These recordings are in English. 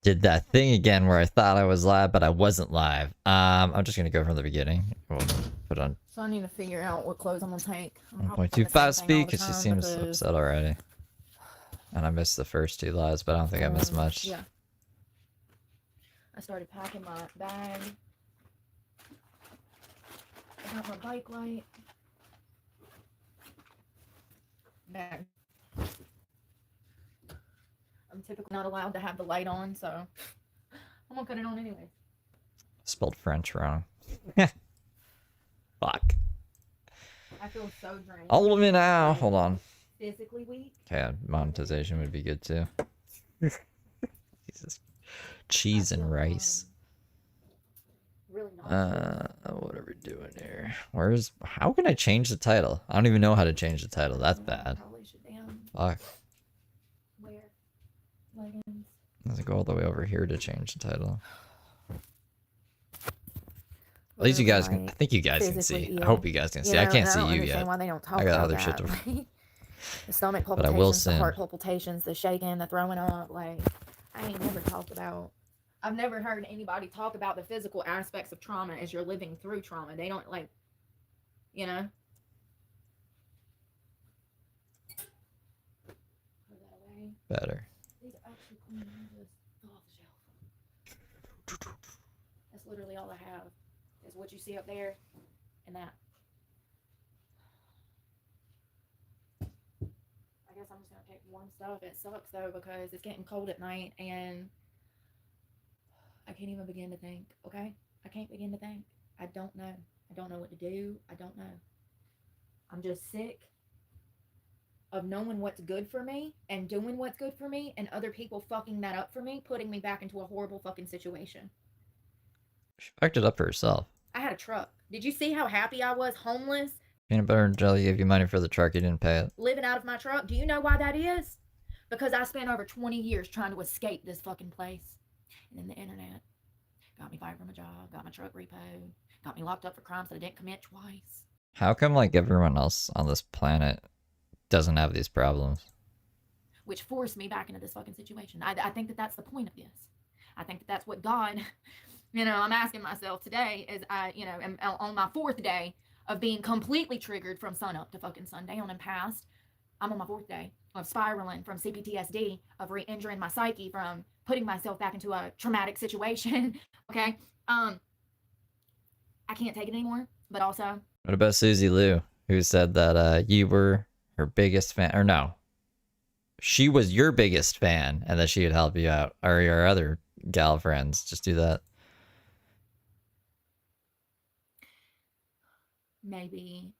did that thing again where I thought I was live, but I wasn't live. I'm just gonna go from the beginning. We'll put on So I need to figure out what clothes I'm gonna take. 1.25 speed because she seems upset already. And I missed the first 2 lives, but I don't think I missed much. Yeah. I started packing my bag. I got my bike light. Bag. I'm typically not allowed to have the light on, so I'm gonna cut it on anyway. Spelled French wrong. Fuck. I feel so drained. All of me now. Hold on. Physically weak. Okay, monetization would be good too. Jesus. Cheese and rice. Really not. What are we doing here? How can I change the title? I don't even know how to change the title. That's bad. Probably should damn. Fuck. Where? Leggings. Let's go all the way over here to change the title. At least you guys can. I think you guys can see. I hope you guys can see. I can't see you yet. Why they don't talk I got about other that. shit to. The stomach But I will palpitations, the heart palpitations, the shaking, the throwing up. Like, I ain't never talked about. I've never heard anybody talk about the physical aspects of trauma as you're living through trauma. They don't like, you know. Put that away. Better. These are actually clean. Just off the shelf. That's literally all I have. Is what you see up there, and that. I guess I'm just gonna take warm stuff. It sucks though because it's getting cold at night and I can't even begin to think. Okay, I can't begin to think. I don't know. I don't know what to do. I don't know. I'm just sick of knowing what's good for me and doing what's good for me and other people fucking that up for me, putting me back into a horrible fucking situation. She fucked it up for herself. I had a truck. Did you see how happy I was? Homeless. Peanut butter and jelly gave you money for the truck. You didn't pay it. Living out of my truck. Do you know why that is? Because I spent over 20 years trying to escape this fucking place. And then the internet got me fired from a job, got my truck repoed, got me locked up for crimes that I didn't commit twice. How come, like, everyone else on this planet doesn't have these problems? Which forced me back into this fucking situation. I think that that's the point of this. I think that that's what God, I'm asking myself today as I, am on my 4th day of being completely triggered from sun up to fucking sundown and past. I'm on my 4th day of spiraling from CPTSD, of re-injuring my psyche, from putting myself back into a traumatic situation. Okay. I can't take it anymore, but also. What about Susie Liu, who said that you were her biggest fan, or no, she was your biggest fan and that she would help you out, or your other gal friends just do that? Maybe,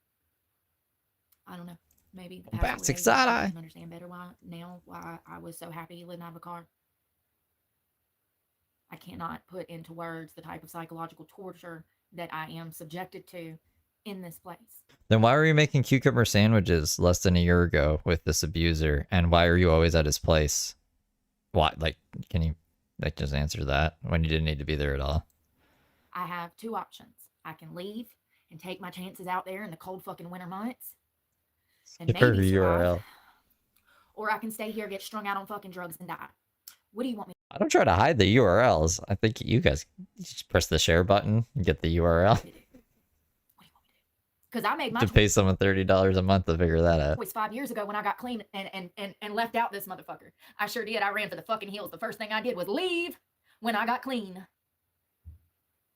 I don't know. Maybe the past I can understand better why I was so happy living out of a car. I cannot put into words the type of psychological torture that I am subjected to in this place. Then why were you making cucumber sandwiches less than a year ago with this abuser? And why are you always at his place? Why? Like, can you just answer that when you didn't need to be there at all? I have 2 options. I can leave and take my chances out there in the cold fucking winter months and maybe survive, or I can stay here, get strung out on fucking drugs and die. What do you want me? I don't try to hide the URLs. I think you guys just press the share button and get the URL. What do you want me to do? Because I made my to pay someone $30 a month to figure that out. It was 5 years ago when I got clean and left out this motherfucker. I sure did. I ran for the fucking hills. The first thing I did was leave when I got clean.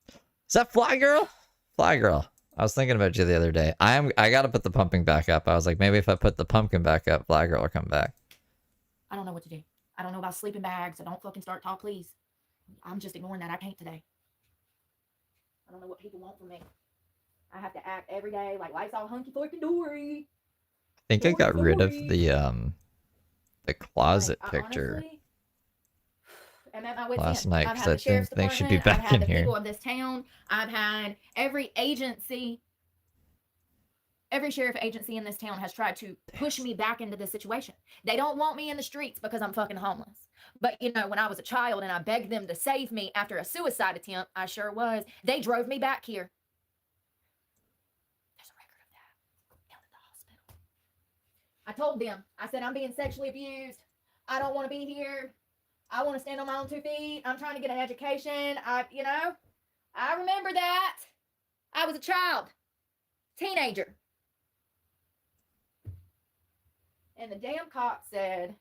Is that Fly Girl? Fly Girl. I was thinking about you the other day. I gotta put the pumping back up. I was like, maybe if I put the pumpkin back up, Fly Girl will come back. I don't know what to do. I don't know about sleeping bags, so don't fucking start talk, please. I'm just ignoring that. I can't today. I don't know what people want from me. I have to act every day like life's all hunky fucking dory. I think I got rid of the closet picture honestly, I'm at my wit's last end. night because I think they should be back in here. I've had the people of this town. I've had every agency. Every sheriff agency in this town has tried to push me back into this situation. They don't want me in the streets because I'm fucking homeless. But, when I was a child and I begged them to save me after a suicide attempt, I sure was. They drove me back here. There's a record of that down at the hospital. I told them, I said, I'm being sexually abused. I don't want to be here. I want to stand on my own 2 feet. I'm trying to get an education. I remember that. I was a child, teenager. And the damn cop said,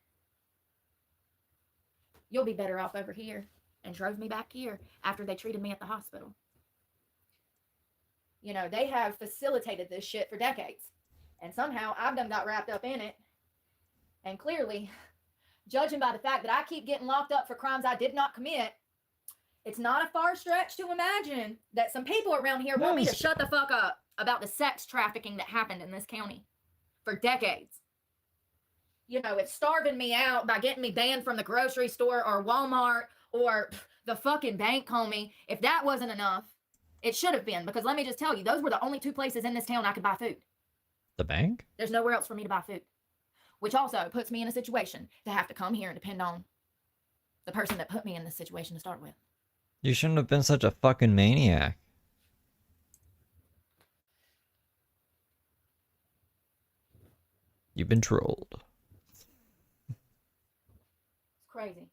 you'll be better off over here, and drove me back here after they treated me at the hospital. They have facilitated this shit for decades. And somehow I've done got wrapped up in it. And clearly, judging by the fact that I keep getting locked up for crimes I did not commit, it's not a far stretch to imagine that some people around here want me to shut the fuck up about the sex trafficking that happened in this county for decades. It's starving me out by getting me banned from the grocery store or Walmart or the fucking bank, homie. If that wasn't enough, it should have been, because let me just tell you, those were the only 2 places in this town I could buy food. The bank? There's nowhere else for me to buy food, which also puts me in a situation to have to come here and depend on the person that put me in this situation to start with. You shouldn't have been such a fucking maniac. You've been trolled. It's crazy.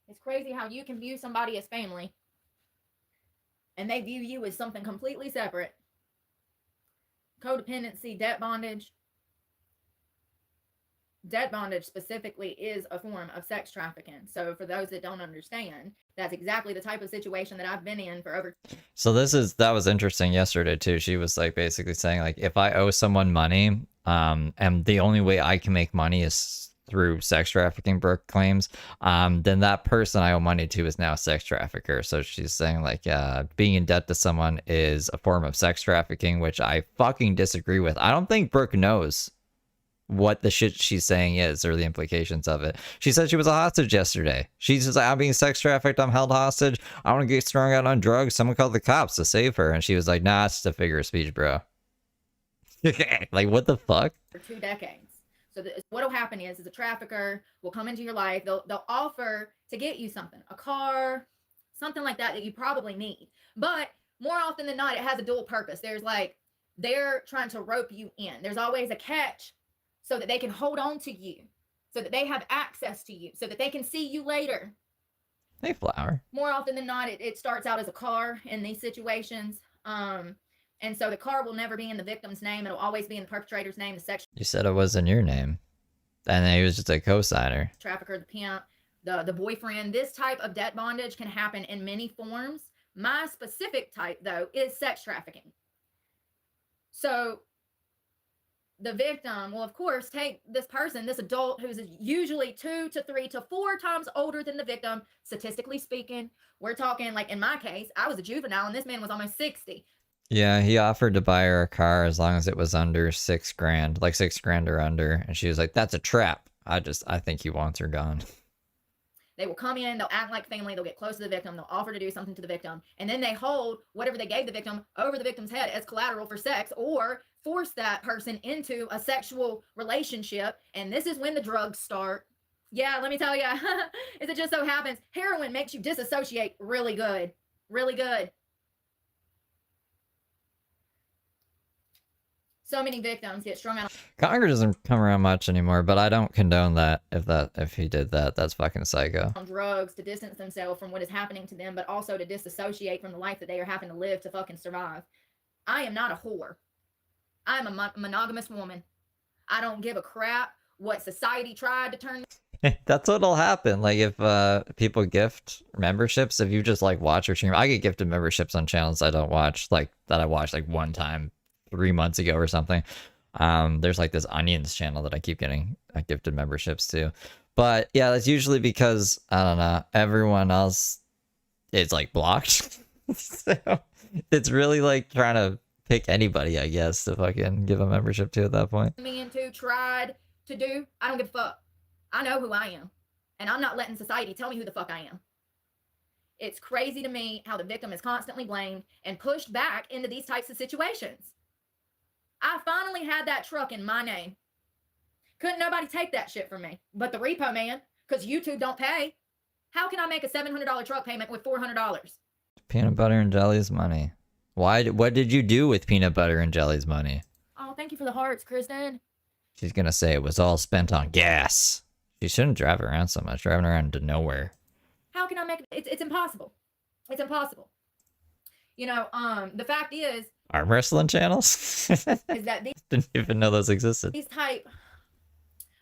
It's crazy how you can view somebody as family and they view you as something completely separate. Codependency, debt bondage. Debt bondage specifically is a form of sex trafficking. So for those that don't understand, that's exactly the type of situation that I've been in for over. So that was interesting yesterday too. She was like basically saying like, if I owe someone money, and the only way I can make money is through sex trafficking, Brooke claims, then that person I owe money to is now a sex trafficker. So she's saying like, being in debt to someone is a form of sex trafficking, which I fucking disagree with. I don't think Brooke knows what the shit she's saying is or the implications of it. She said she was a hostage yesterday. She's just like, I'm being sex trafficked, I'm held hostage, I want to get strung out on drugs, someone called the cops to save her. And she was like, nah, it's just a figure of speech, bro. Like, what the fuck? For 2 decades. So what'll happen is a trafficker will come into your life, they'll offer to get you something, a car, something like that you probably need. But more often than not, it has a dual purpose. There's like, they're trying to rope you in. There's always a catch, so that they can hold on to you, so that they have access to you, so that they can see you later. Hey, Flower. More often than not, it starts out as a car in these situations. And so the car will never be in the victim's name. It'll always be in the perpetrator's name, the sex. You said it was in your name. And then he was just a co-signer. Trafficker, the pimp, the boyfriend. This type of debt bondage can happen in many forms. My specific type, though, is sex trafficking. So the victim will, of course, take this person, this adult, who's usually 2 to 3 to 4 times older than the victim, statistically speaking. We're talking, like in my case, I was a juvenile and this man was almost 60. Yeah, he offered to buy her a car as long as it was under $6,000, like $6,000 or under. And she was like, that's a trap. I think he wants her gone. They will come in, they'll act like family, they'll get close to the victim, they'll offer to do something to the victim, and then they hold whatever they gave the victim over the victim's head as collateral for sex, or force that person into a sexual relationship. And this is when the drugs start. Yeah, let me tell you, is it just so happens, heroin makes you disassociate really good. Really good. So many victims get strung out. Congress doesn't come around much anymore, but I don't condone that. If he did that, that's fucking psycho. On drugs to distance themselves from what is happening to them, but also to disassociate from the life that they are having to live to fucking survive. I am not a whore. I'm a monogamous woman. I don't give a crap what society tried to turn. That's what'll happen. Like if people gift memberships, if you just like watch or stream, I get gifted memberships on channels I don't watch, like that I watched like one time 3 months ago or something. There's like this Onions channel that I keep getting gifted memberships to. But yeah, that's usually because, I don't know, everyone else is like blocked. So it's really like trying to pick anybody, I guess, to fucking give a membership to at that point. Me into tried to do, I don't give a fuck. I know who I am. And I'm not letting society tell me who the fuck I am. It's crazy to me how the victim is constantly blamed and pushed back into these types of situations. I finally had that truck in my name. Couldn't nobody take that shit from me but the repo man, because YouTube don't pay. How can I make a $700 truck payment with $400? Peanut butter and jelly's money. What did you do with peanut butter and jelly's money? Oh, thank you for the hearts, Kristen. She's gonna say it was all spent on gas. She shouldn't drive around so much, driving around to nowhere. can I make it's impossible. It's impossible. You know, the fact is arm wrestling channels. is that Didn't even know those existed. these type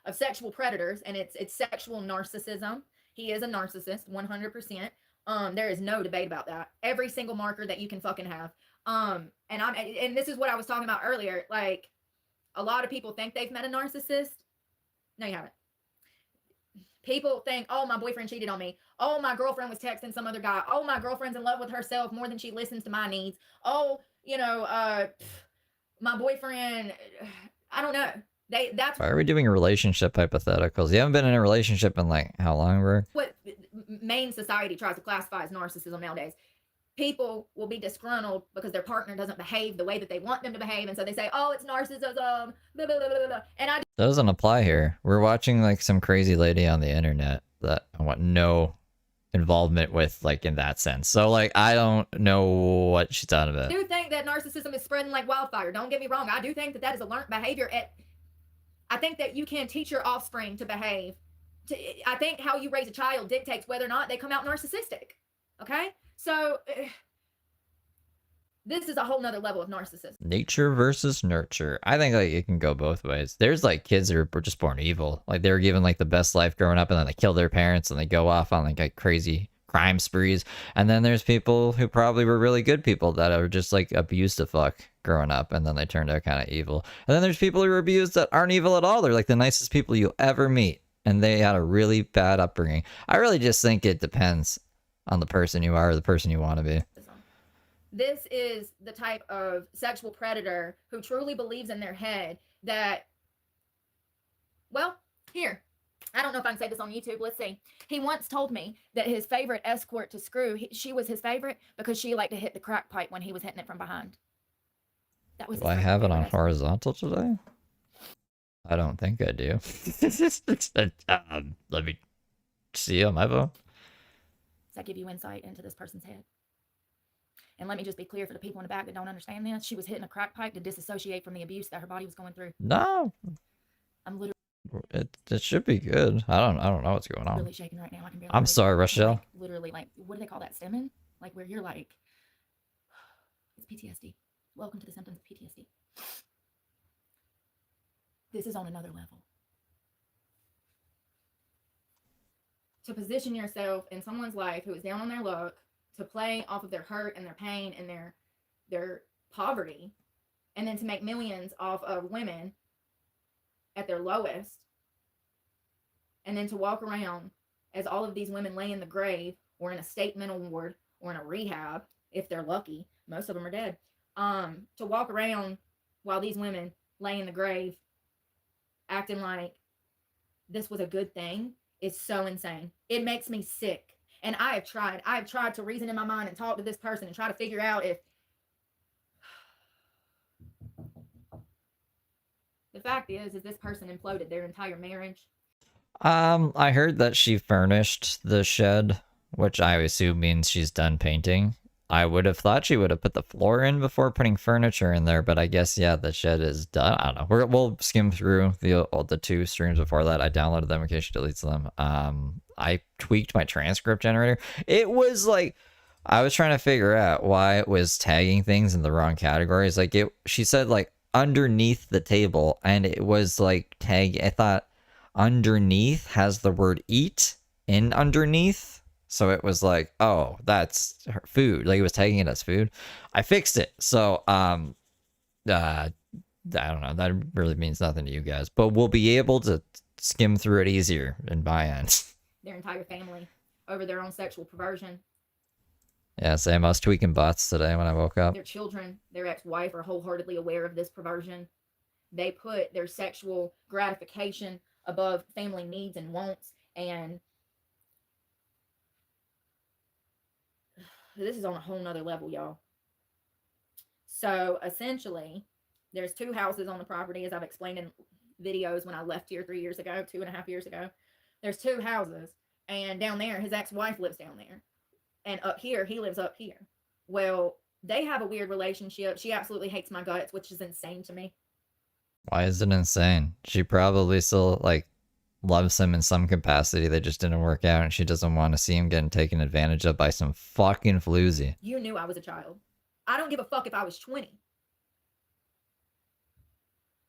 of sexual predators, and it's sexual narcissism. He is a narcissist, 100%. There is no debate about that. Every single marker that you can fucking have. And this is what I was talking about earlier. Like, a lot of people think they've met a narcissist. No, you haven't. People think, oh, my boyfriend cheated on me. Oh, my girlfriend was texting some other guy. Oh, my girlfriend's in love with herself more than she listens to my needs. Oh, you know, my boyfriend, I don't know. That's Why are we doing relationship hypotheticals? You haven't been in a relationship in like how long, bro? what main society tries to classify as narcissism nowadays. People will be disgruntled because their partner doesn't behave the way that they want them to behave, and so they say, oh, it's narcissism, blah, blah, blah, blah, blah. And I Doesn't apply here. We're watching like some crazy lady on the internet that I want no involvement with, like in that sense. So like I don't know what she's talking about. I do think that narcissism is spreading like wildfire. Don't get me wrong. I do think that that is a learned behavior. I think that you can teach your offspring to behave. I think how you raise a child dictates whether or not they come out narcissistic. Okay? So this is a whole nother level of narcissism. Nature versus nurture. I think like it can go both ways. There's like kids that are just born evil. Like they were given like the best life growing up, and then they kill their parents and they go off on like crazy crime sprees. And then there's people who probably were really good people that are just like abused to fuck growing up, and then they turned out kind of evil. And then there's people who are abused that aren't evil at all. They're like the nicest people you'll ever meet, and they had a really bad upbringing. I really just think it depends on the person you are or the person you want to be. This is the type of sexual predator who truly believes in their head that, well, here, I don't know if I can say this on YouTube. Let's see. He once told me that his favorite escort to screw, she was his favorite because she liked to hit the crack pipe when he was hitting it from behind. That was. Do I have it on horizontal today? I don't think I do. Let me see on my phone. Does that give you insight into this person's head? And let me just be clear for the people in the back that don't understand this. She was hitting a crack pipe to disassociate from the abuse that her body was going through. No. I'm literally. It should be good. I don't know what's going on. Really shaking right now. I can barely. I'm sorry, Rochelle. Like, literally, like, what do they call that? Stemming? Like where you're like, it's PTSD. Welcome to the symptoms of PTSD. This is on another level. To position yourself in someone's life who is down on their luck, to play off of their hurt and their pain and their poverty, and then to make millions off of women at their lowest, and then to walk around as all of these women lay in the grave or in a state mental ward or in a rehab, if they're lucky. Most of them are dead. To walk around while these women lay in the grave acting like this was a good thing is so insane. It makes me sick. And I've tried to reason in my mind and talk to this person and try to figure out if the fact is this person imploded their entire marriage. I heard that she furnished the shed, which I assume means she's done painting. I would have thought she would have put the floor in before putting furniture in there, but I guess, yeah, the shed is done. I don't know. We'll skim through the two streams before that. I downloaded them in case she deletes them. I tweaked my transcript generator. It was like, I was trying to figure out why it was tagging things in the wrong categories. Like she said like underneath the table, and it was like tag. I thought underneath has the word eat in underneath. So it was like, oh, that's her food. Like it was tagging it as food. I fixed it. So, I don't know. That really means nothing to you guys, but we'll be able to skim through it easier in my end. Their entire family over their own sexual perversion. Yeah, same. I was tweaking bots today when I woke up. Their children, their ex-wife are wholeheartedly aware of this perversion. They put their sexual gratification above family needs and wants, and this is on a whole nother level, y'all. So essentially, there's two houses on the property, as I've explained in videos when I left here 3 years ago, 2.5 years ago. There's two houses, and down there, his ex-wife lives down there. And up here, he lives up here. Well, they have a weird relationship. She absolutely hates my guts, which is insane to me. Why is it insane? She probably still, like, loves him in some capacity that just didn't work out, and she doesn't want to see him getting taken advantage of by some fucking floozy. You knew I was a child. I don't give a fuck if I was 20.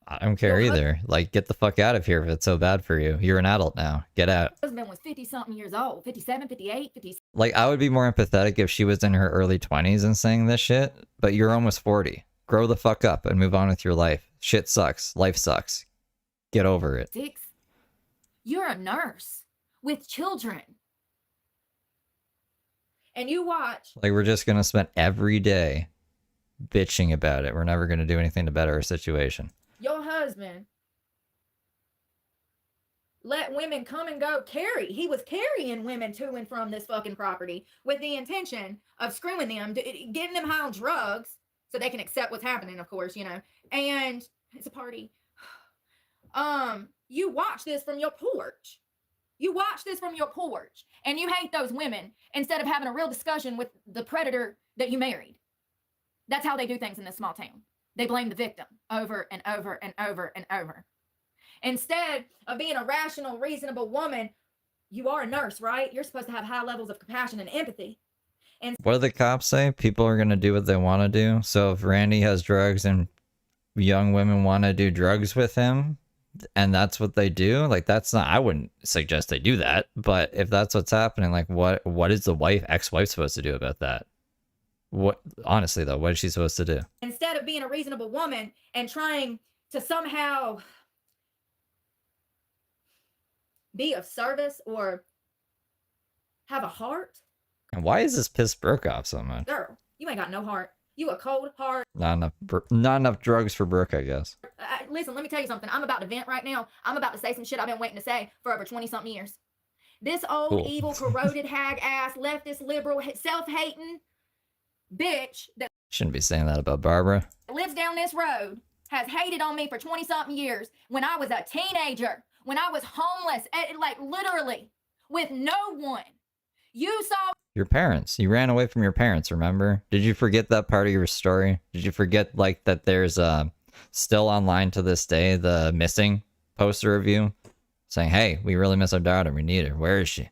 I don't care either. Like, get the fuck out of here if it's so bad for you. You're an adult now. Get out. My husband was 50-something years old. 57, 58, 50. Like, I would be more empathetic if she was in her early 20s and saying this shit, but you're almost 40. Grow the fuck up and move on with your life. Shit sucks. Life sucks. Get over it. 6. You're a nurse with children. And you watch. Like, we're just gonna spend every day bitching about it. We're never gonna do anything to better our situation. Your husband let women come and go. He was carrying women to and from this fucking property with the intention of screwing them, getting them high on drugs so they can accept what's happening, of course, you know. And it's a party. You watch this from your porch. You watch this from your porch, and you hate those women instead of having a real discussion with the predator that you married. That's how they do things in this small town. They blame the victim over and over and over and over. Instead of being a rational, reasonable woman, you are a nurse, right? You're supposed to have high levels of compassion and empathy. And what do the cops say? People are going to do what they want to do. So if Randy has drugs and young women want to do drugs with him, and that's what they do, like, that's not, I wouldn't suggest they do that. But if that's what's happening, like, what is the ex-wife supposed to do about that? What, honestly though, what is she supposed to do? Instead of being a reasonable woman and trying to somehow be of service or have a heart. And why is this piss Brooke off so much? Girl, you ain't got no heart. You a cold heart. Not enough drugs for Brooke, I guess. Listen, let me tell you something. I'm about to vent right now. I'm about to say some shit I've been waiting to say for over 20-something years. This old, evil, corroded, hag-ass, leftist, liberal, self-hating bitch that shouldn't be saying that about Barbara. Lives down this road has hated on me for 20-something years when I was a teenager, when I was homeless, like literally with no one. You saw your parents. You ran away from your parents, remember? Did you forget that part of your story? Did you forget, like, that there's still online to this day the missing poster of you saying, hey, we really miss our daughter, we need her, where is she?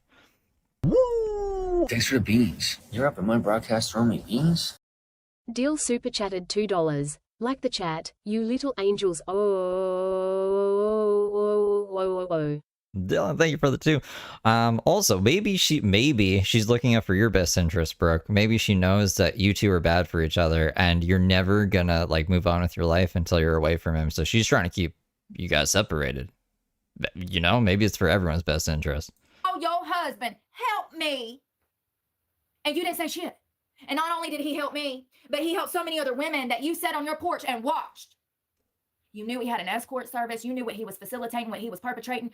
Woo! Thanks for the beans. You're up at my broadcast throwing me beans? Deal super chatted $2. Like the chat, you little angels. Oh. Dylan, thank you for the 2. Also, maybe she's looking out for your best interest, Brooke. Maybe she knows that you two are bad for each other and you're never gonna, like, move on with your life until you're away from him. So she's trying to keep you guys separated. You know, maybe it's for everyone's best interest. Oh, your husband, help me. And you didn't say shit. And not only did he help me, but he helped so many other women that you sat on your porch and watched. You knew he had an escort service. You knew what he was facilitating, what he was perpetrating.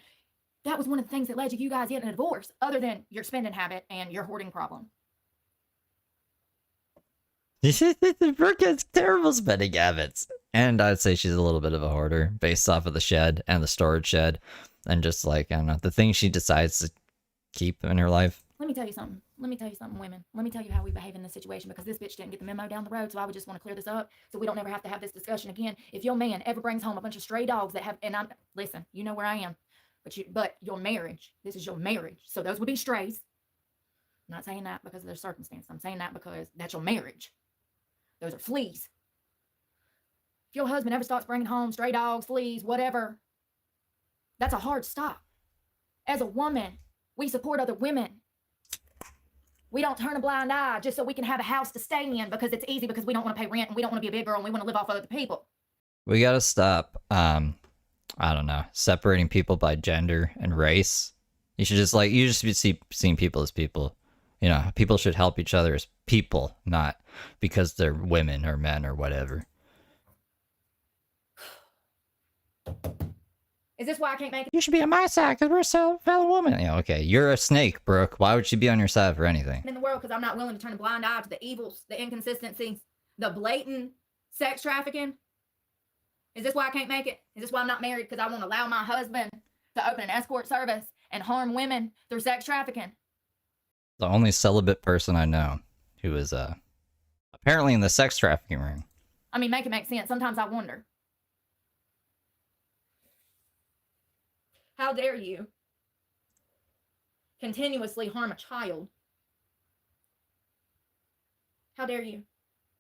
That was one of the things that led to you guys getting a divorce, other than your spending habit and your hoarding problem. Brooke has terrible spending habits. And I'd say she's a little bit of a hoarder based off of the shed and the storage shed. And just, like, I don't know, the things she decides to keep in her life. Let me tell you something. Women. Let me tell you how we behave in this situation, because this bitch didn't get the memo down the road. So I would just want to clear this up so we don't ever have to have this discussion again. If your man ever brings home a bunch of stray dogs that have, listen, you know where I am. But your marriage, this is your marriage. So those would be strays. I'm not saying that because of their circumstance. I'm saying that because that's your marriage. Those are fleas. If your husband ever starts bringing home stray dogs, fleas, whatever, that's a hard stop. As a woman, we support other women. We don't turn a blind eye just so we can have a house to stay in because it's easy, because we don't want to pay rent and we don't want to be a big girl and we want to live off other people. We gotta stop, I don't know, separating people by gender and race. You should just, like, be seeing people as people. You know, people should help each other as people, not because they're women or men or whatever. Is this why I can't make it? You should be on my side because we're a fellow woman. Yeah, okay. You're a snake, Brooke. Why would she be on your side for anything? In the world, because I'm not willing to turn a blind eye to the evils, the inconsistencies, the blatant sex trafficking. Is this why I can't make it? Is this why I'm not married? Because I won't allow my husband to open an escort service and harm women through sex trafficking. The only celibate person I know who is apparently in the sex trafficking ring. I mean, make it make sense. Sometimes I wonder. How dare you continuously harm a child. How dare you?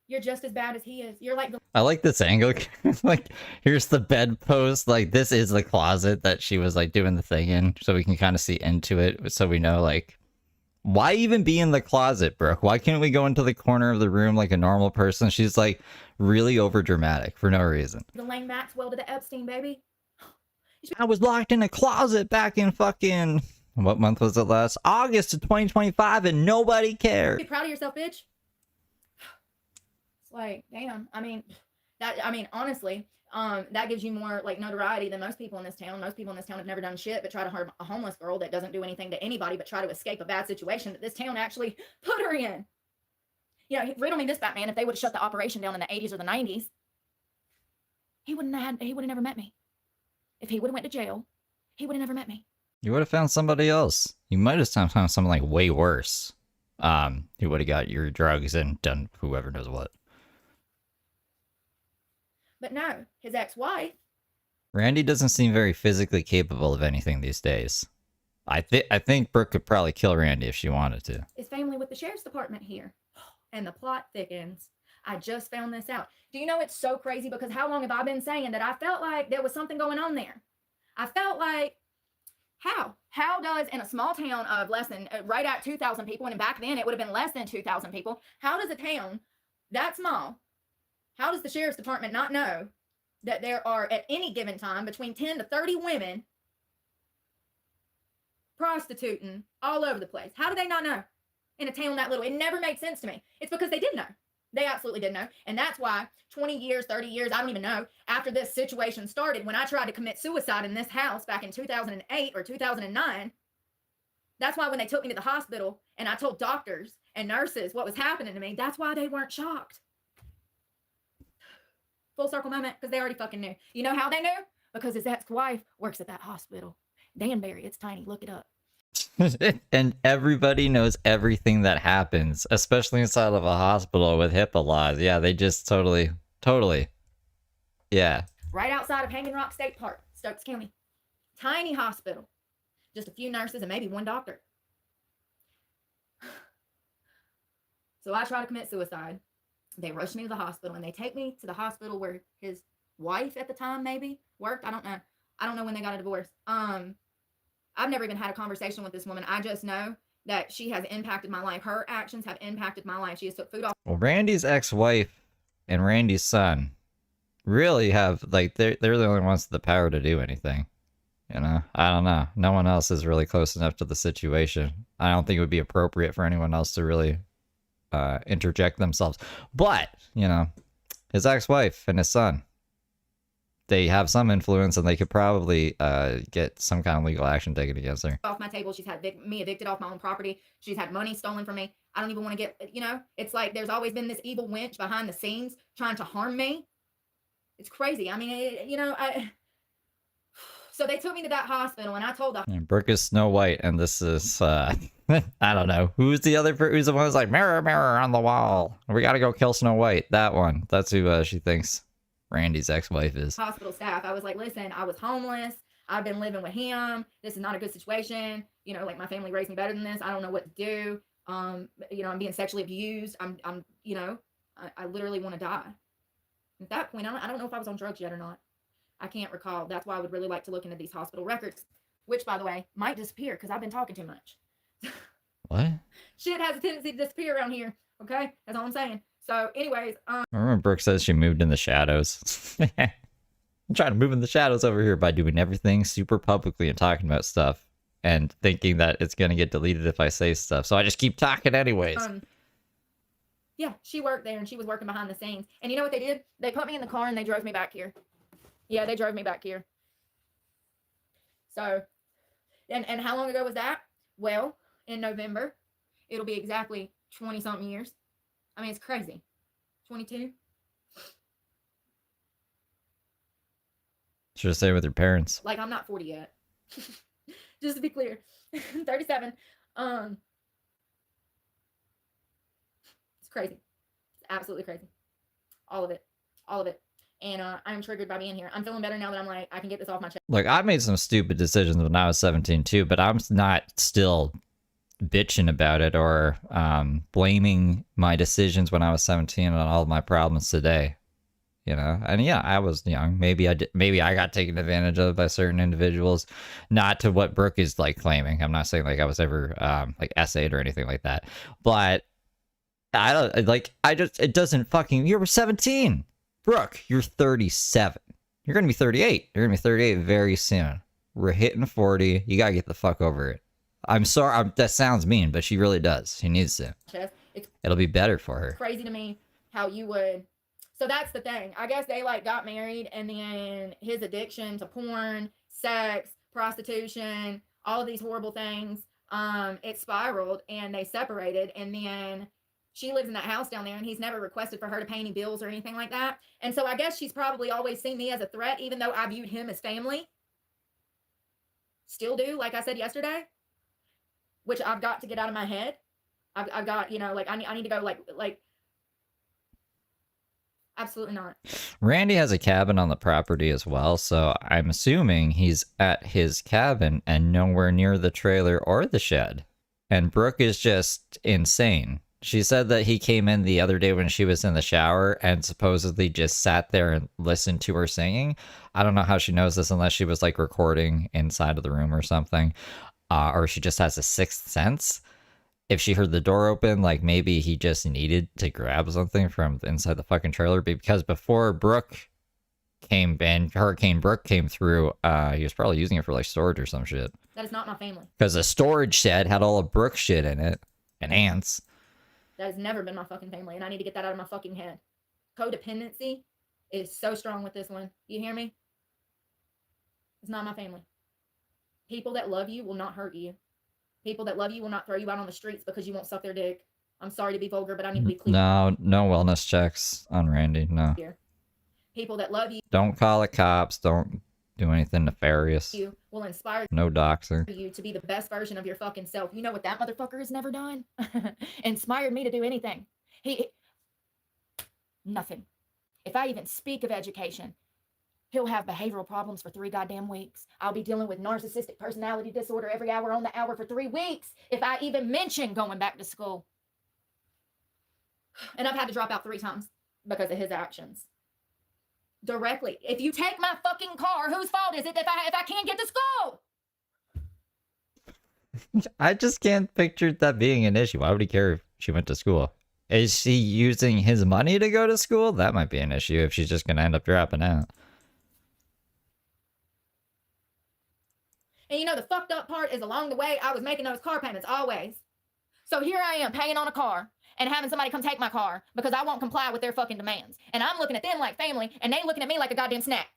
You're just as bad as he is. You're like the I like this angle. Like, here's the bedpost. Like, this is the closet that she was like doing the thing in, so we can kind of see into it, so we know like, why even be in the closet, Brooke? Why can't we go into the corner of the room like a normal person? She's like really over dramatic for no reason. Lane Maxwell to the Epstein, baby. I was locked in a closet back in fucking, what month was it last? August of 2025, and nobody cared. Be proud of yourself, bitch. It's like, damn. I mean, honestly, that gives you more like notoriety than most people in this town. Most people in this town have never done shit but try to harm a homeless girl that doesn't do anything to anybody but try to escape a bad situation that this town actually put her in. You know, riddle me this, Batman. If they would have shut the operation down in the 80s or the 90s, he would have never met me. If he would have went to jail, he would have never met me. You would have found somebody else. You might have found someone like way worse. Who would have got your drugs and done whoever knows what. But no, his ex-wife. Randy doesn't seem very physically capable of anything these days. I think Brooke could probably kill Randy if she wanted to. Is family with the sheriff's department here. And the plot thickens. I just found this out. Do you know it's so crazy? Because how long have I been saying that I felt like there was something going on there? I felt like, how does, in a small town of less than, right at 2,000 people, and back then it would have been less than 2,000 people, how does a town that small, how does the sheriff's department not know that there are at any given time between 10 to 30 women prostituting all over the place? How do they not know in a town that little? It never made sense to me. It's because they did know. They absolutely did know. And that's why 20 years, 30 years, I don't even know, after this situation started, when I tried to commit suicide in this house back in 2008 or 2009, that's why when they took me to the hospital and I told doctors and nurses what was happening to me, that's why they weren't shocked. Full circle moment, because they already fucking knew. You know how they knew? Because his ex-wife works at that hospital. Danbury, it's tiny. Look it up. And everybody knows everything that happens, especially inside of a hospital with HIPAA laws. Yeah, they just totally. Yeah. Right outside of Hanging Rock State Park, Stokes County. Tiny hospital. Just a few nurses and maybe one doctor. So I try to commit suicide. They rush me to the hospital, and they take me to the hospital where his wife at the time maybe worked. I don't know. I don't know when they got a divorce. I've never even had a conversation with this woman. I just know that she has impacted my life. Her actions have impacted my life. She has took food off. Well, Randy's ex-wife and Randy's son really have, like, they're the only ones with the power to do anything. You know, I don't know. No one else is really close enough to the situation. I don't think it would be appropriate for anyone else to really interject themselves. But, you know, his ex-wife and his son, they have some influence, and they could probably get some kind of legal action taken against her. Off my table. She's had me evicted off my own property. She's had money stolen from me. I don't even want to get, you know, it's like there's always been this evil wench behind the scenes trying to harm me. It's crazy. I mean, you know, so they took me to that hospital, and I told them. And Brooke is Snow White, and this is, I don't know. Who's the one who's like, mirror, mirror on the wall? We got to go kill Snow White. That one. That's who she thinks Randy's ex-wife is. Hospital staff. I was like, listen, I was homeless. I've been living with him. This is not a good situation. You know, like, my family raised me better than this. I don't know what to do. You know, I'm being sexually abused. I'm, you know, I literally want to die. At that point, I don't know if I was on drugs yet or not. I can't recall. That's why I would really like to look into these hospital records, which, by the way, might disappear because I've been talking too much. What? Shit has a tendency to disappear around here. Okay? That's all I'm saying. So, anyways, I remember Brooke says she moved in the shadows. I'm trying to move in the shadows over here by doing everything super publicly and talking about stuff and thinking that it's going to get deleted if I say stuff. So I just keep talking anyways. Yeah, she worked there, and she was working behind the scenes. And you know what they did? They put me in the car, and they drove me back here. Yeah, they drove me back here. So, and how long ago was that? Well, in November, it'll be exactly 20-something years. I mean, it's crazy. 22. Should have stayed with your parents. Like, I'm not 40 yet. Just to be clear. 37. It's crazy. It's absolutely crazy. All of it. All of it. And I'm triggered by being here. I'm feeling better now that I'm like, I can get this off my chest. Look, I made some stupid decisions when I was 17 too, but I'm not still bitching about it or blaming my decisions when I was 17 on all my problems today. You know, and yeah, I was young. Maybe I got taken advantage of by certain individuals, not to what Brooke is like claiming. I'm not saying like I was ever like essayed or anything like that, but I don't like. It doesn't fucking. You were 17, Brooke. You're 37. You're gonna be 38. You're gonna be 38 very soon. We're hitting 40. You gotta get the fuck over it. I'm sorry. That sounds mean, but she really does. She needs to. It'll be better for her. Crazy to me how you would. So that's the thing. I guess they like got married, and then his addiction to porn, sex, prostitution, all of these horrible things, it spiraled, and they separated. And then she lives in that house down there, and he's never requested for her to pay any bills or anything like that. And so I guess she's probably always seen me as a threat, even though I viewed him as family. Still do, like I said yesterday, which I've got to get out of my head. I've got, you know, like I need to go like. Absolutely not. Randy has a cabin on the property as well, so I'm assuming he's at his cabin and nowhere near the trailer or the shed. And Brooke is just insane. She said that he came in the other day when she was in the shower and supposedly just sat there and listened to her singing. I don't know how she knows this unless she was like recording inside of the room or something, or she just has a sixth sense. If she heard the door open, like maybe he just needed to grab something from inside the fucking trailer. Because before Brooke came in, Hurricane Brooke came through, he was probably using it for like storage or some shit. That is not my family. Because the storage shed had all of Brooke's shit in it and ants. That has never been my fucking family, and I need to get that out of my fucking head. Codependency is so strong with this one. You hear me? It's not my family. People that love you will not hurt you. People that love you will not throw you out on the streets because you won't suck their dick. I'm sorry to be vulgar, but I need to be clear. No wellness checks on Randy. No. People that love you. Don't call the cops. Don't do anything nefarious. You will inspire no doxer. You to be the best version of your fucking self. You know what that motherfucker has never done? Inspired me to do anything. Nothing. If I even speak of education, he'll have behavioral problems for 3 goddamn weeks. I'll be dealing with narcissistic personality disorder every hour on the hour for 3 weeks if I even mention going back to school. And I've had to drop out 3 times because of his actions. Directly. If you take my fucking car, whose fault is it if I can't get to school? I just can't picture that being an issue. Why would he care if she went to school? Is she using his money to go to school? That might be an issue if she's just going to end up dropping out. And you know, the fucked up part is along the way, I was making those car payments always. So here I am paying on a car and having somebody come take my car because I won't comply with their fucking demands. And I'm looking at them like family and they looking at me like a goddamn snack.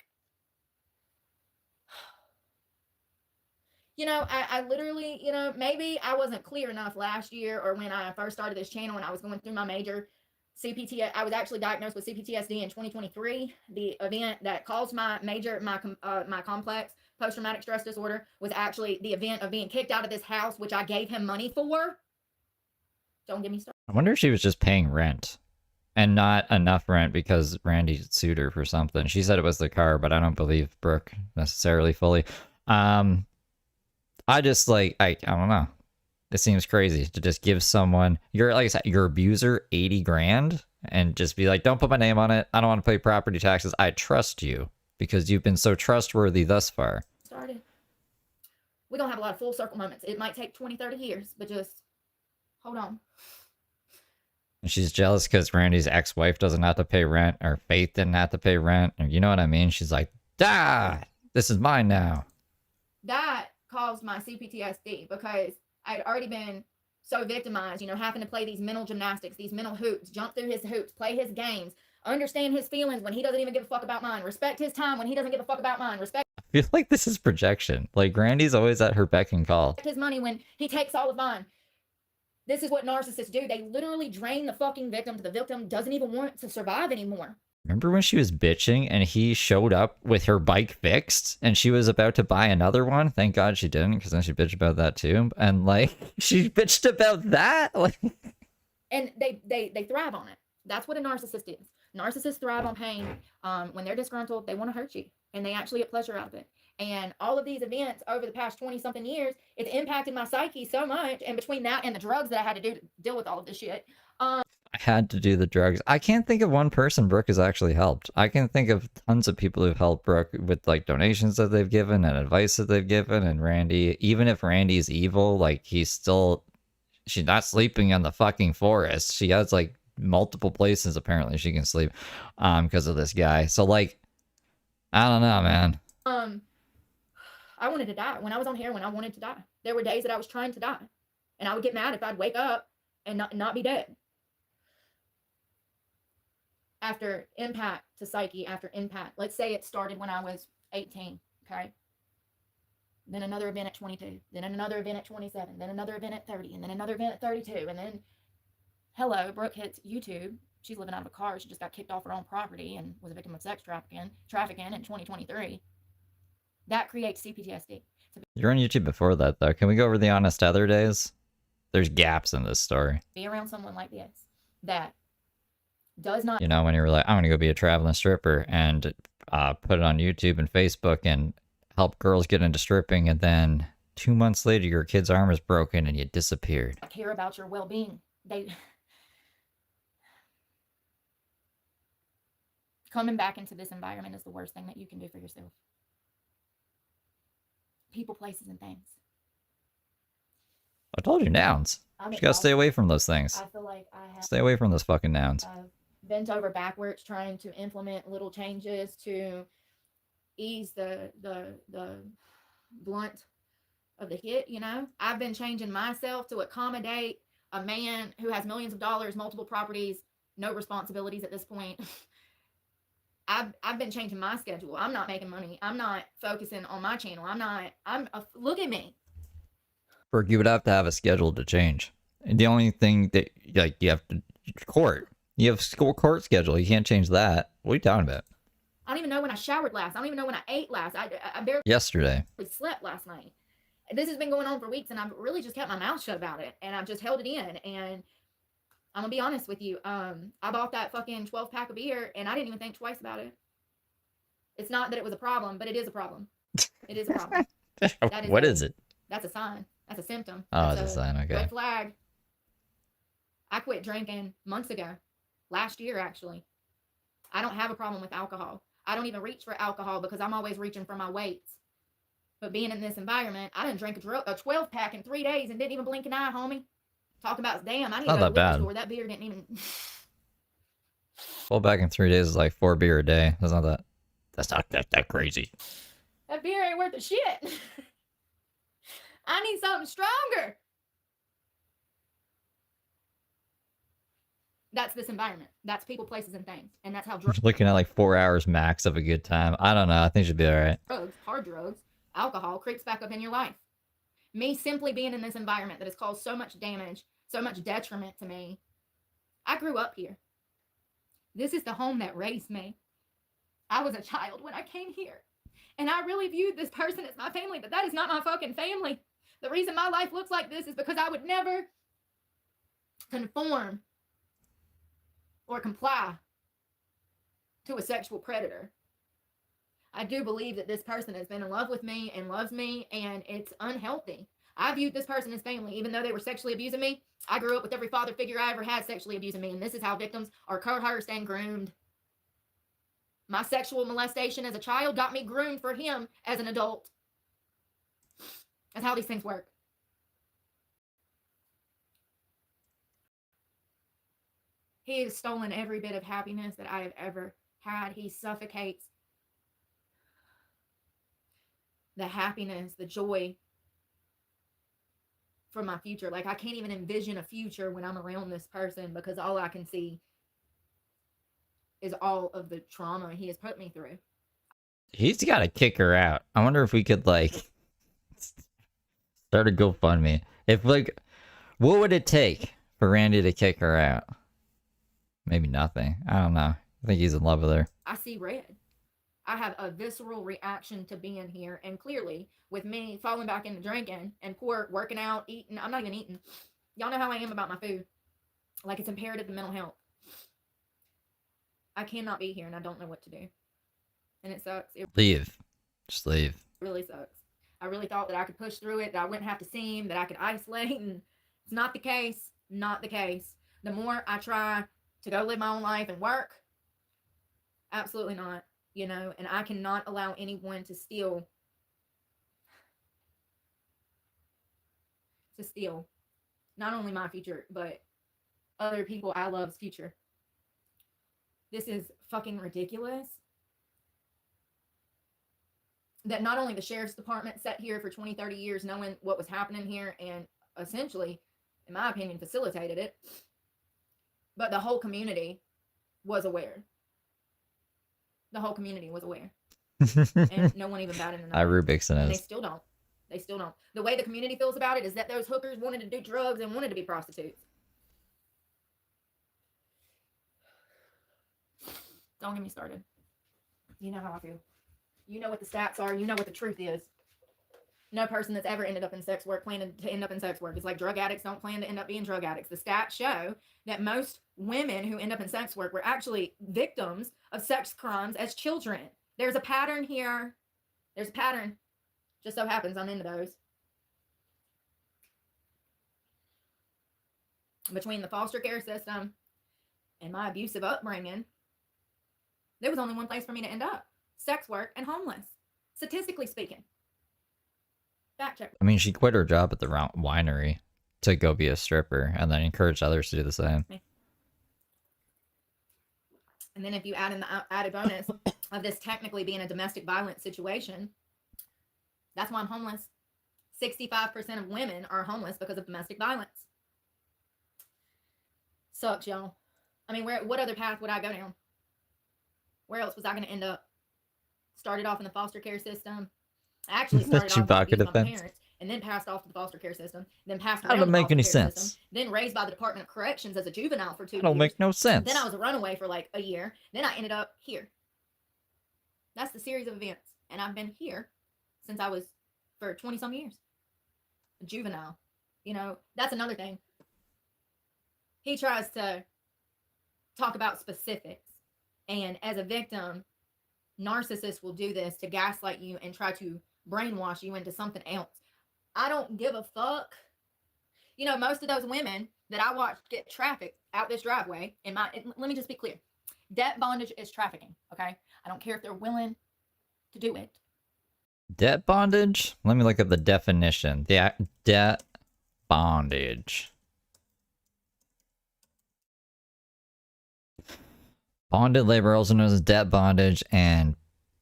You know, I literally, you know, maybe I wasn't clear enough last year or when I first started this channel and I was going through my major CPT. I was actually diagnosed with CPTSD in 2023. The event that caused my complex post-traumatic stress disorder was actually the event of being kicked out of this house, which I gave him money for. Don't get me started. I wonder if she was just paying rent and not enough rent because Randy sued her for something. She said it was the car, but I don't believe Brooke necessarily fully. I just like, I don't know. It seems crazy to just give someone, like I said, your abuser 80 grand and just be like, don't put my name on it. I don't want to pay property taxes. I trust you because you've been so trustworthy thus far. Started. We're going to have a lot of full circle moments. It might take 20, 30 years, but just hold on. And she's jealous because Randy's ex-wife doesn't have to pay rent or Faith didn't have to pay rent. Or you know what I mean? She's like, this is mine now. That caused my CPTSD because I'd already been so victimized, you know, having to play these mental gymnastics, these mental hoops, jump through his hoops, play his games, understand his feelings when he doesn't even give a fuck about mine, respect his time when he doesn't give a fuck about mine, respect I feel like this is projection. Like Randy's always at her beck and call. his money when he takes all of mine. This is what narcissists do. They literally drain the fucking victim to the victim doesn't even want to survive anymore. Remember when she was bitching and he showed up with her bike fixed and she was about to buy another one? Thank God she didn't, because then she bitched about that too. And like, she bitched about that. Like, and they thrive on it. That's what a narcissist is. Narcissists thrive on pain. When they're disgruntled, they want to hurt you, and they actually get pleasure out of it. And all of these events over the past 20 something years, it's impacted my psyche so much. And between that and the drugs that I had to do to deal with all of this shit, I had to do the drugs. I can't think of one person Brooke has actually helped. I can think of tons of people who've helped Brooke with like donations that they've given and advice that they've given. And Randy, even if Randy's evil, like she's not sleeping in the fucking forest. She has like multiple places apparently she can sleep because of this guy. So like, I don't know, man. I wanted to die. When I was on heroin, I wanted to die. There were days that I was trying to die. And I would get mad if I'd wake up and not be dead. After impact to psyche, after impact. Let's say it started when I was 18, okay? Then another event at 22. Then another event at 27. Then another event at 30. And then another event at 32. And then, hello, Brooke hits YouTube. She's living out of a car. She just got kicked off her own property and was a victim of sex trafficking in 2023. That creates CPTSD. You're on YouTube before that, though. Can we go over the Honest Other days? There's gaps in this story. Be around someone like this that does not... You know, when you're like, I'm going to go be a traveling stripper and put it on YouTube and Facebook and help girls get into stripping, and then 2 months later, your kid's arm is broken and you disappeared. I care about your well-being. Coming back into this environment is the worst thing that you can do for yourself. People, places, and things. I told you, nouns. You gotta stay away from those things. I feel like I have... Stay away from those fucking nouns. Bent over backwards trying to implement little changes to ease the blunt of the hit, you know? I've been changing myself to accommodate a man who has millions of dollars, multiple properties, no responsibilities at this point. I've been changing my schedule. I'm not making money. I'm not focusing on my channel. Look at me. Brooke, you would have to have a schedule to change. And the only thing that, like, you have to court. You have court schedule. You can't change that. What are you talking about? I don't even know when I showered last. I don't even know when I ate last. I barely yesterday slept last night. This has been going on for weeks, and I've really just kept my mouth shut about it, and I've just held it in. And I'm gonna be honest with you. I bought that fucking 12-pack of beer, and I didn't even think twice about it. It's not that it was a problem, but it is a problem. It is a problem. What is it? That's a sign. That's a symptom. Oh, that's it's a sign. Okay. Red flag. I quit drinking months ago. Last year, actually. I don't have a problem with alcohol. I don't even reach for alcohol because I'm always reaching for my weights. But being in this environment, I didn't drink a 12-pack in 3 days and didn't even blink an eye, homie. Talk about, damn, I need to go to the liquor store. That beer didn't even... Well, back in 3 days is like 4 beer a day. That's not that crazy. That beer ain't worth a shit. I need something stronger. That's this environment. That's people, places, and things. And that's how drugs... Looking at like 4 hours max of a good time. I don't know. I think it should be all right. Drugs, hard drugs, alcohol creeps back up in your life. Me simply being in this environment that has caused so much damage, so much detriment to me. I grew up here. This is the home that raised me. I was a child when I came here. And I really viewed this person as my family, but that is not my fucking family. The reason my life looks like this is because I would never conform or comply to a sexual predator. I do believe that this person has been in love with me and loves me, and it's unhealthy. I viewed this person as family, even though they were sexually abusing me. I grew up with every father figure I ever had sexually abusing me, and this is how victims are coerced and groomed. My sexual molestation as a child got me groomed for him as an adult. That's how these things work. He has stolen every bit of happiness that I have ever had. He suffocates the happiness, the joy for my future. Like, I can't even envision a future when I'm around this person because all I can see is all of the trauma he has put me through. He's got to kick her out. I wonder if we could, like, start a GoFundMe. If, like, what would it take for Randy to kick her out? Maybe nothing. I don't know. I think he's in love with her. I see red. I have a visceral reaction to being here. And clearly, with me falling back into drinking and poor working out, eating, I'm not even eating. Y'all know how I am about my food. Like, it's imperative to mental health. I cannot be here and I don't know what to do. And it sucks. Leave. Just leave. really sucks. I really thought that I could push through it, that I wouldn't have to see him, that I could isolate, and it's not the case. Not the case. The more I try to go live my own life and work, absolutely not, you know, and I cannot allow anyone to steal not only my future, but other people I love's future. This is fucking ridiculous. That not only the sheriff's department sat here for 20, 30 years knowing what was happening here and essentially, in my opinion, facilitated it, but the whole community was aware. The whole community was aware. And no one even batted an eye. Rubik's and they still don't. They still don't. The way the community feels about it is that those hookers wanted to do drugs and wanted to be prostitutes. Don't get me started. You know how I feel. You know what the stats are. You know what the truth is. No person that's ever ended up in sex work planned to end up in sex work. It's like drug addicts don't plan to end up being drug addicts. The stats show that most women who end up in sex work were actually victims of sex crimes as children. There's a pattern here. There's a pattern. Just so happens I'm into those. Between the foster care system and my abusive upbringing, there was only one place for me to end up. Sex work and homeless. Statistically speaking. Fact check. I mean, she quit her job at the winery to go be a stripper and then encouraged others to do the same. And then if you add in the added bonus of this technically being a domestic violence situation, that's why I'm homeless. 65% of women are homeless because of domestic violence. Sucks, y'all. I mean, what other path would I go down? Where else was I going to end up? Started off in the foster care system. I actually started off with my parents, and then passed off to the foster care system, then passed around That don't make any sense. System, then raised by the Department of Corrections as a juvenile for 2 years. That don't make no sense. Then I was a runaway for like a year. Then I ended up here. That's the series of events. And I've been here since I was for 20 some years. A juvenile. You know, that's another thing. He tries to talk about specifics. And as a victim, narcissists will do this to gaslight you and try to brainwash you into something else. I don't give a fuck. You know, most of those women that I watched get trafficked out this driveway, let me just be clear. Debt bondage is trafficking, okay? I don't care if they're willing to do it. Debt bondage? Let me look up the definition. Debt bondage. Bonded labor, also known as debt bondage and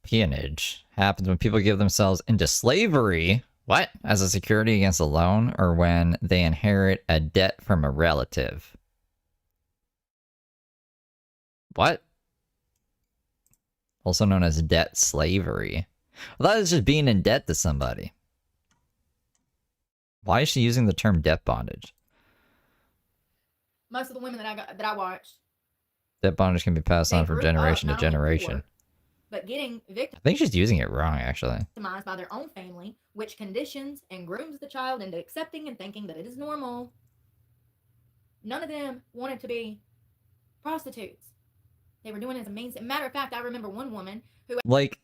peonage, happens when people give themselves into slavery, what? As a security against a loan, or when they inherit a debt from a relative. What? Also known as debt slavery. Well, that is just being in debt to somebody. Why is she using the term debt bondage? Most of the women that I watched, debt bondage can be passed on from generation to generation. Poor, but getting I think she's using it wrong, actually. Victimized by their own family, which conditions and grooms the child into accepting and thinking that it is normal. None of them wanted to be prostitutes. They were doing it as a means. Matter of fact, I remember one woman who... Like,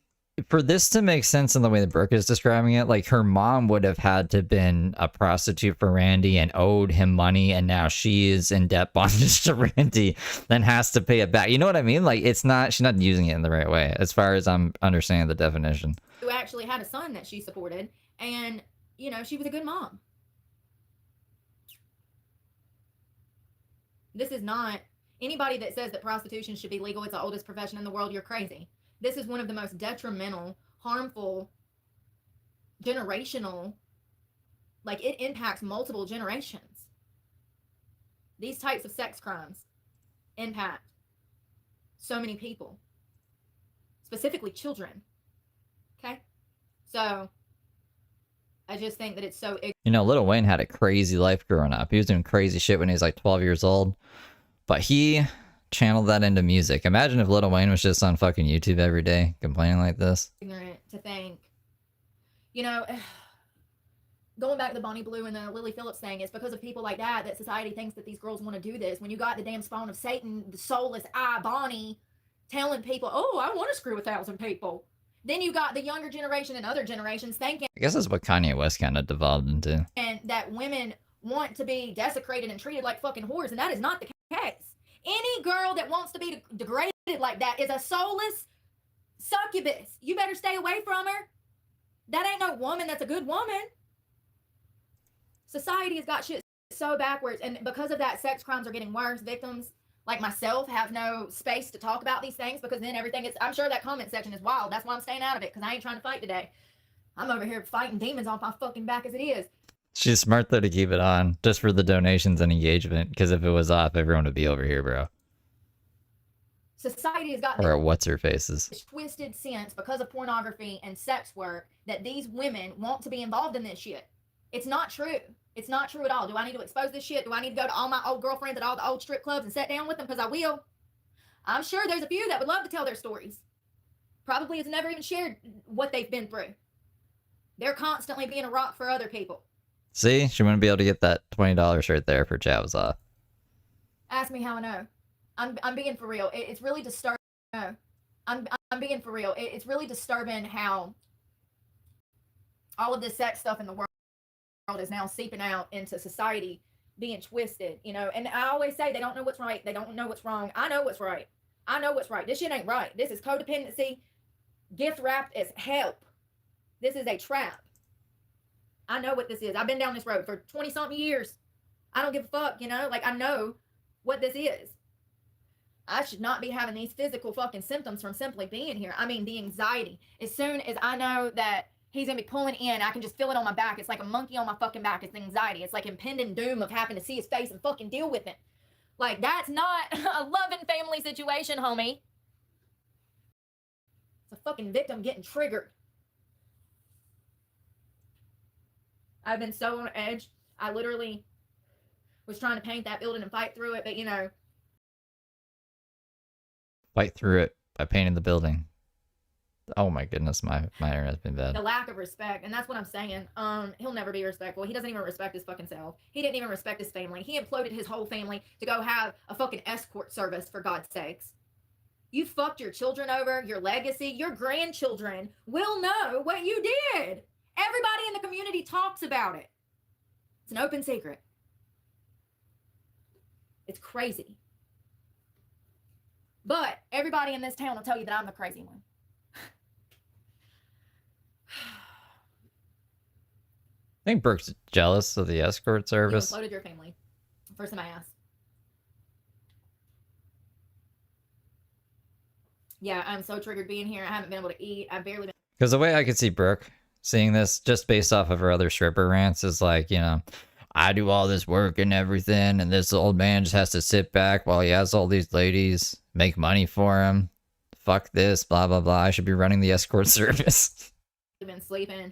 for this to make sense in the way that Brooke is describing it, like, her mom would have had to have been a prostitute for Randy and owed him money, and now she is in debt bondage to Randy, then has to pay it back. You know what I mean? Like, she's not using it in the right way, as far as I'm understanding the definition. Who actually had a son that she supported, and, you know, she was a good mom. This is not... Anybody that says that prostitution should be legal, it's the oldest profession in the world, you're crazy. This is one of the most detrimental, harmful, generational, like it impacts multiple generations. These types of sex crimes impact so many people, specifically children. Okay? So, I just think that it's so... You know, Lil Wayne had a crazy life growing up. He was doing crazy shit when he was like 12 years old. But he channeled that into music. Imagine if Lil Wayne was just on fucking YouTube every day complaining like this. Ignorant to think, you know, going back to the Bonnie Blue and the Lily Phillips thing, it's because of people like that that society thinks that these girls want to do this. When you got the damn spawn of Satan, the soulless I, Bonnie, telling people, oh, I want to screw 1,000 people. Then you got the younger generation and other generations thinking I guess that's what Kanye West kind of devolved into. that women want to be desecrated and treated like fucking whores, and that is not the case. Any girl that wants to be degraded like that is a soulless succubus. You better stay away from her. That ain't no woman that's a good woman. Society has got shit so backwards, and because of that, sex crimes are getting worse. Victims like myself have no space to talk about these things because then everything is, I'm sure that comment section is wild. That's why I'm staying out of it, because I ain't trying to fight today. I'm over here fighting demons off my fucking back as it is. She's smart though to keep it on just for the donations and engagement, because if it was off, everyone would be over here, bro. Society has got Or what's her faces. this twisted sense because of pornography and sex work that these women want to be involved in this shit. It's not true. It's not true at all. Do I need to expose this shit? Do I need to go to all my old girlfriends at all the old strip clubs and sit down with them? Because I will. I'm sure there's a few that would love to tell their stories. Probably has never even shared what they've been through. They're constantly being a rock for other people. See, she wouldn't be able to get that $20 shirt there if her chat was off. Ask me how I know. I'm being for real. It's really disturbing. No, I'm being for real. It's really disturbing how all of this sex stuff in the world is now seeping out into society, being twisted, you know. And I always say they don't know what's right. They don't know what's wrong. I know what's right. I know what's right. This shit ain't right. This is codependency, gift wrapped as help. This is a trap. I know what this is. I've been down this road for 20 something years. I don't give a fuck, you know. Like, I know what this is. I should not be having these physical fucking symptoms from simply being here. I mean, the anxiety. As soon as I know that he's going to be pulling in, I can just feel it on my back. It's like a monkey on my fucking back. It's anxiety. It's like impending doom of having to see his face and fucking deal with it. Like, that's not a loving family situation, homie. It's a fucking victim getting triggered. I've been so on edge. I literally was trying to paint that building and fight through it, but you know. Fight through it by painting the building. Oh my goodness, my internet's been bad. The lack of respect, and that's what I'm saying. He'll never be respectful. He doesn't even respect his fucking self. He didn't even respect his family. He imploded his whole family to go have a fucking escort service, for God's sakes. You fucked your children over, your legacy. Your grandchildren will know what you did. Everybody in the community talks about it. It's an open secret. It's crazy. But everybody in this town will tell you that I'm the crazy one. I think Brooke's jealous of the escort service. You imploded your family. First time I asked. Yeah, I'm so triggered being here. I haven't been able to eat. I've barely been. Because the way I could see Brooke seeing this, just based off of her other stripper rants, is like, you know, I do all this work and everything, and this old man just has to sit back while he has all these ladies make money for him. Fuck this, blah, blah, blah. I should be running the escort service. Been sleeping.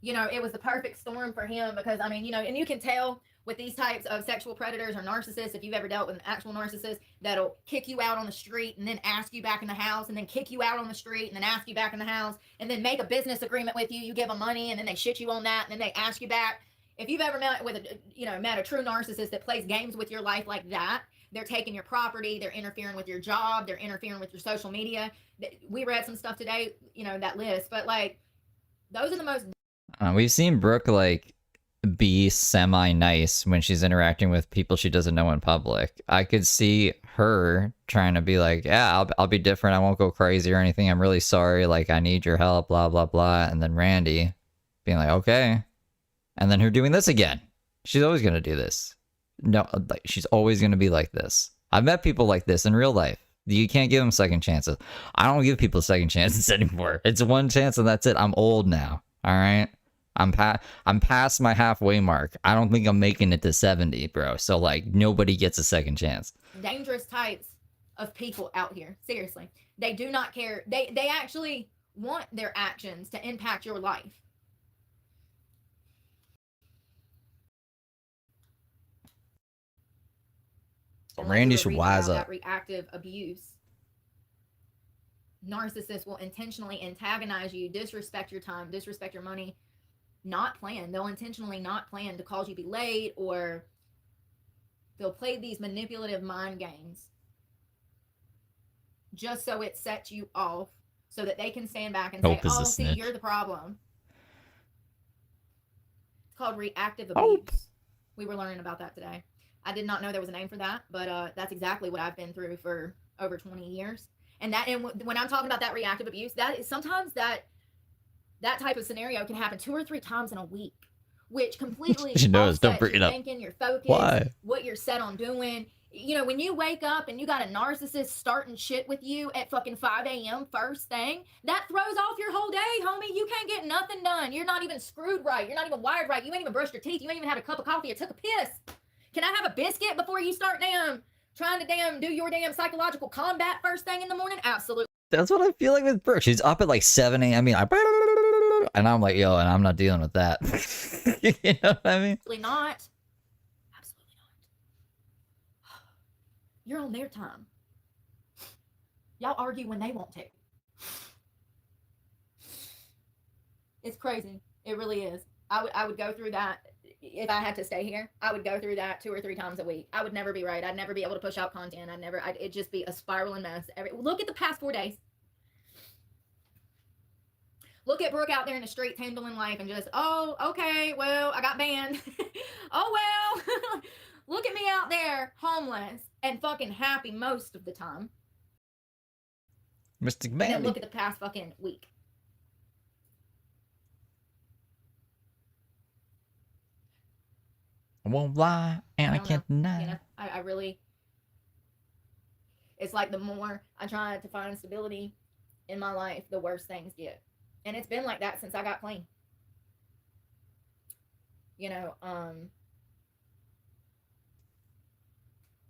You know, it was the perfect storm for him because, I mean, you know, and you can tell with these types of sexual predators or narcissists, if you've ever dealt with an actual narcissist, that'll kick you out on the street and then ask you back in the house and then kick you out on the street and then ask you back in the house and then make a business agreement with you. You give them money and then they shit you on that and then they ask you back. If you've ever met a true narcissist that plays games with your life like that, they're taking your property, they're interfering with your job, they're interfering with your social media. We read some stuff today, you know, that list, but like, those are the most. We've seen Brooke, like, be semi-nice when she's interacting with people she doesn't know in public. I could see her trying to be like, yeah, I'll be different. I won't go crazy or anything. I'm really sorry. Like, I need your help, blah, blah, blah. And then Randy being like, okay. And then her doing this again. She's always going to do this. No, like, she's always going to be like this. I've met people like this in real life. You can't give them second chances. I don't give people second chances anymore. It's one chance and that's it. I'm old now. All right. I'm past my halfway mark. I don't think I'm making it to 70, bro. So like nobody gets a second chance. Dangerous types of people out here. Seriously. They do not care. They actually want their actions to impact your life. Randy should wise up. Reactive abuse. Narcissists will intentionally antagonize you, disrespect your time, disrespect your money, not plan. They'll intentionally not plan to cause you to be late, or they'll play these manipulative mind games just so it sets you off so that they can stand back and Hope say, is a oh, see, snitch. you're the problem. It's called reactive abuse. Hope. We were learning about that today. I did not know there was a name for that, but that's exactly what I've been through for over 20 years. And when I'm talking about that reactive abuse, that is sometimes that type of scenario can happen 2 or 3 times in a week, which completely She knows. Don't offsets bring it your up. thinking, your focus, Why? what you're set on doing. You know, when you wake up and you got a narcissist starting shit with you at fucking 5 a.m. first thing, that throws off your whole day, homie. You can't get nothing done. You're not even screwed right. You're not even wired right. You ain't even brushed your teeth. You ain't even had a cup of coffee or took a piss. Can I have a biscuit before you start trying to do your psychological combat first thing in the morning? Absolutely. That's what I feel like with Brooke. She's up at like 7 a.m. I mean, and I'm like, yo, and I'm not dealing with that. You know what I mean? Absolutely not. Absolutely not. You're on their time. Y'all argue when they want to. It's crazy. It really is. I would go through that if I had to stay here. I would go through that 2 or 3 times a week. I would never be right. I'd never be able to push out content. It'd just be a spiraling mess. Look at the past 4 days. Look at Brooke out there in the streets handling life and just, oh, okay, well, I got banned. Oh, well, look at me out there homeless and fucking happy most of the time. Mystic And Man. then look at the past fucking week. I won't lie, and I can't deny. You know, I really, it's like the more I try to find stability in my life, the worse things get. And it's been like that since I got clean. You know, What's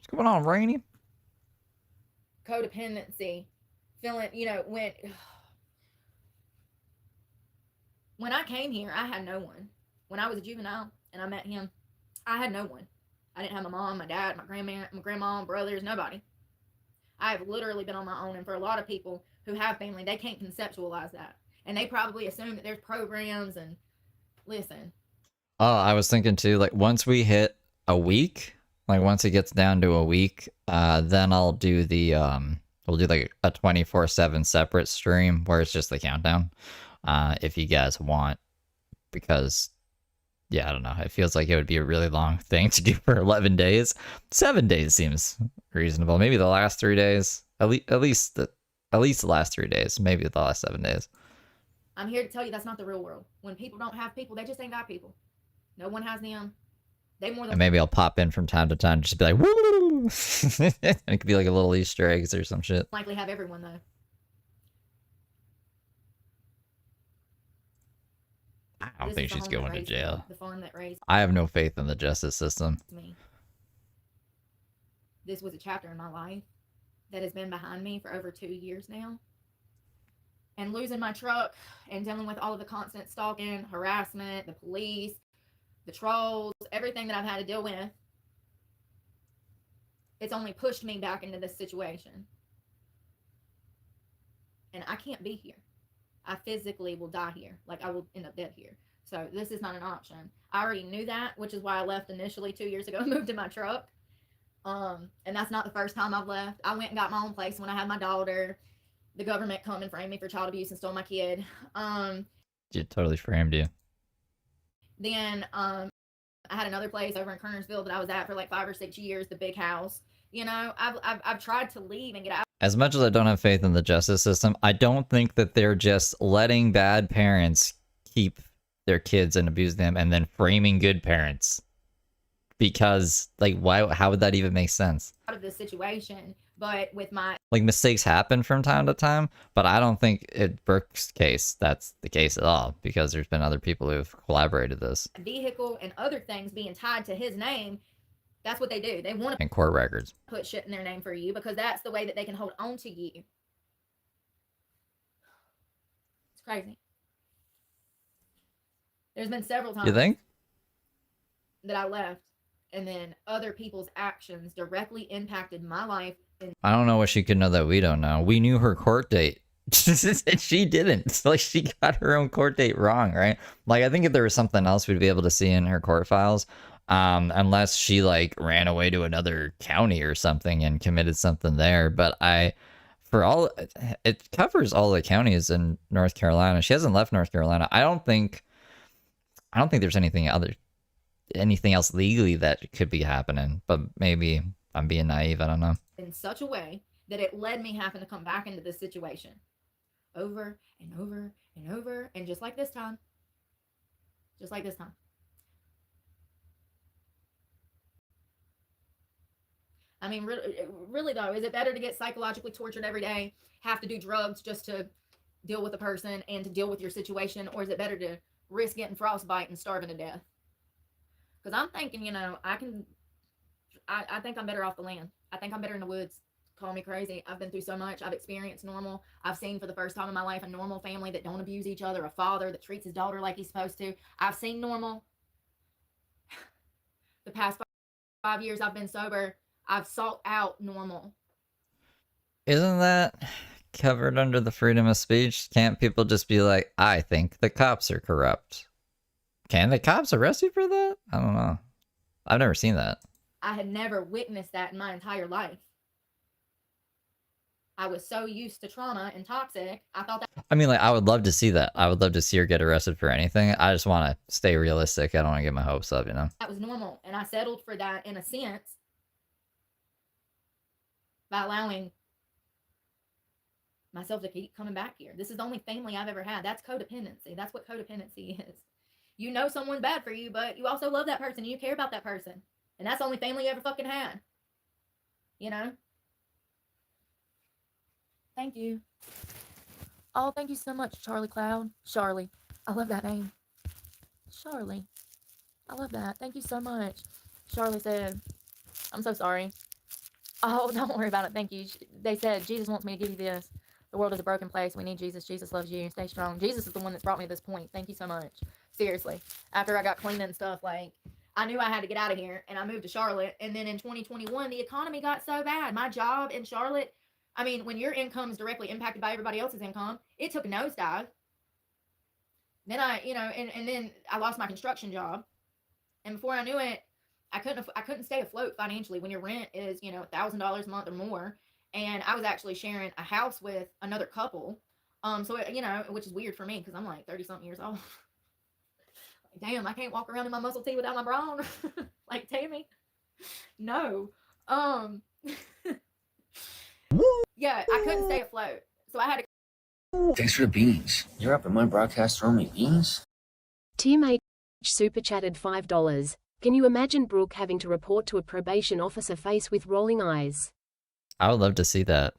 going on, Rainy? codependency, feeling, you know, when I came here, I had no one. When I was a juvenile and I met him, I had no one. I didn't have my mom, my dad, my grandma, brothers, nobody. I've literally been on my own. And for a lot of people who have family, they can't conceptualize that. And they probably assume that there's programs and listen. Oh, I was thinking too, like once we hit a week, like once it gets down to a week, then I'll do the we'll do like a 24/7 separate stream where it's just the countdown. If you guys want, because yeah, I don't know. It feels like it would be a really long thing to do for 11 days. 7 days seems reasonable. Maybe the last 3 days, at least the last 3 days, maybe the last 7 days. I'm here to tell you that's not the real world. When people don't have people, they just ain't got people. No one has them. They more than. And maybe I'll pop in from time to time, just be like, woo! It could be like a little Easter eggs or some shit. Likely have everyone though. I don't think she's going to jail. The farm that raised I have no faith in the justice system. me. This was a chapter in my life that has been behind me for over 2 years now. And losing my truck and dealing with all of the constant stalking, harassment, the police, the trolls, everything that I've had to deal with, it's only pushed me back into this situation. And I can't be here. I physically will die here. Like I will end up dead here. So this is not an option. I already knew that, which is why I left initially 2 years ago and moved in my truck. And that's not the first time I've left. I went and got my own place when I had my daughter. The government come and framed me for child abuse and stole my kid. It totally framed you. Then I had another place over in Kernersville that I was at for like 5 or 6 years, the big house. You know, I've tried to leave and get out. As much as I don't have faith in the justice system, I don't think that they're just letting bad parents keep their kids and abuse them and then framing good parents. Because, like, why? How would that even make sense? Out of this situation, but with my Like, mistakes happen from time to time, but I don't think in Brooke's case that's the case at all, because there's been other people who've collaborated this. vehicle and other things being tied to his name, that's what they do. They want to And court records. put shit in their name for you because that's the way that they can hold on to you. It's crazy. There's been several times You think? that I left and then other people's actions directly impacted my life. And I don't know what she could know that we don't know. We knew her court date. She didn't. Like, she got her own court date wrong, right? Like, I think if there was something else we'd be able to see in her court files, unless she, like, ran away to another county or something and committed something there. But for all, it covers all the counties in North Carolina. She hasn't left North Carolina. I don't think there's anything else legally that could be happening, but maybe I'm being naive. I don't know. In such a way that it led me having to come back into this situation over and over and over, and just like this time. I mean, really though, is it better to get psychologically tortured every day, have to do drugs just to deal with a person and to deal with your situation, or is it better to risk getting frostbite and starving to death? Because I'm thinking, you know, I think I'm better off the land. I think I'm better in the woods. Call me crazy. I've been through so much. I've experienced normal. I've seen for the first time in my life a normal family that don't abuse each other, a father that treats his daughter like he's supposed to. I've seen normal. The past 5 years I've been sober, I've sought out normal. Isn't that covered under the freedom of speech? Can't people just be like, I think the cops are corrupt? Can the cops arrest you for that? I don't know. I've never seen that. I had never witnessed that in my entire life. I was so used to trauma and toxic. I thought that. I mean, like, I would love to see that. I would love to see her get arrested for anything. I just want to stay realistic. I don't want to get my hopes up, you know? That was normal. And I settled for that in a sense by allowing myself to keep coming back here. This is the only family I've ever had. That's codependency. That's what codependency is. You know someone's bad for you, but you also love that person and you care about that person. And that's the only family you ever fucking had. You know? Thank you. Oh, thank you so much, Charlie Cloud. Charlie. I love that name. Charlie. I love that. Thank you so much. Charlie said, I'm so sorry. Oh, don't worry about it. Thank you. They said, Jesus wants me to give you this. The world is a broken place. We need Jesus. Jesus loves you. Stay strong. Jesus is the one that's brought me to this point. Thank you so much. Seriously. After I got clean and stuff, like, I knew I had to get out of here, and I moved to Charlotte. And then in 2021, the economy got so bad. My job in Charlotte, I mean, when your income is directly impacted by everybody else's income, it took a nosedive. Then and then I lost my construction job. And before I knew it, I couldn't stay afloat financially when your rent is, $1,000 a month or more. And I was actually sharing a house with another couple. So, which is weird for me because I'm like 30 something years old. Like, damn, I can't walk around in my muscle tee without my bra on. Like, Tammy. No. Yeah, I couldn't stay afloat. So I had to. Thanks for the beans. You're up at my broadcast throwing me beans? Teammate super chatted $5. Can you imagine Brooke having to report to a probation officer face with rolling eyes? I would love to see that.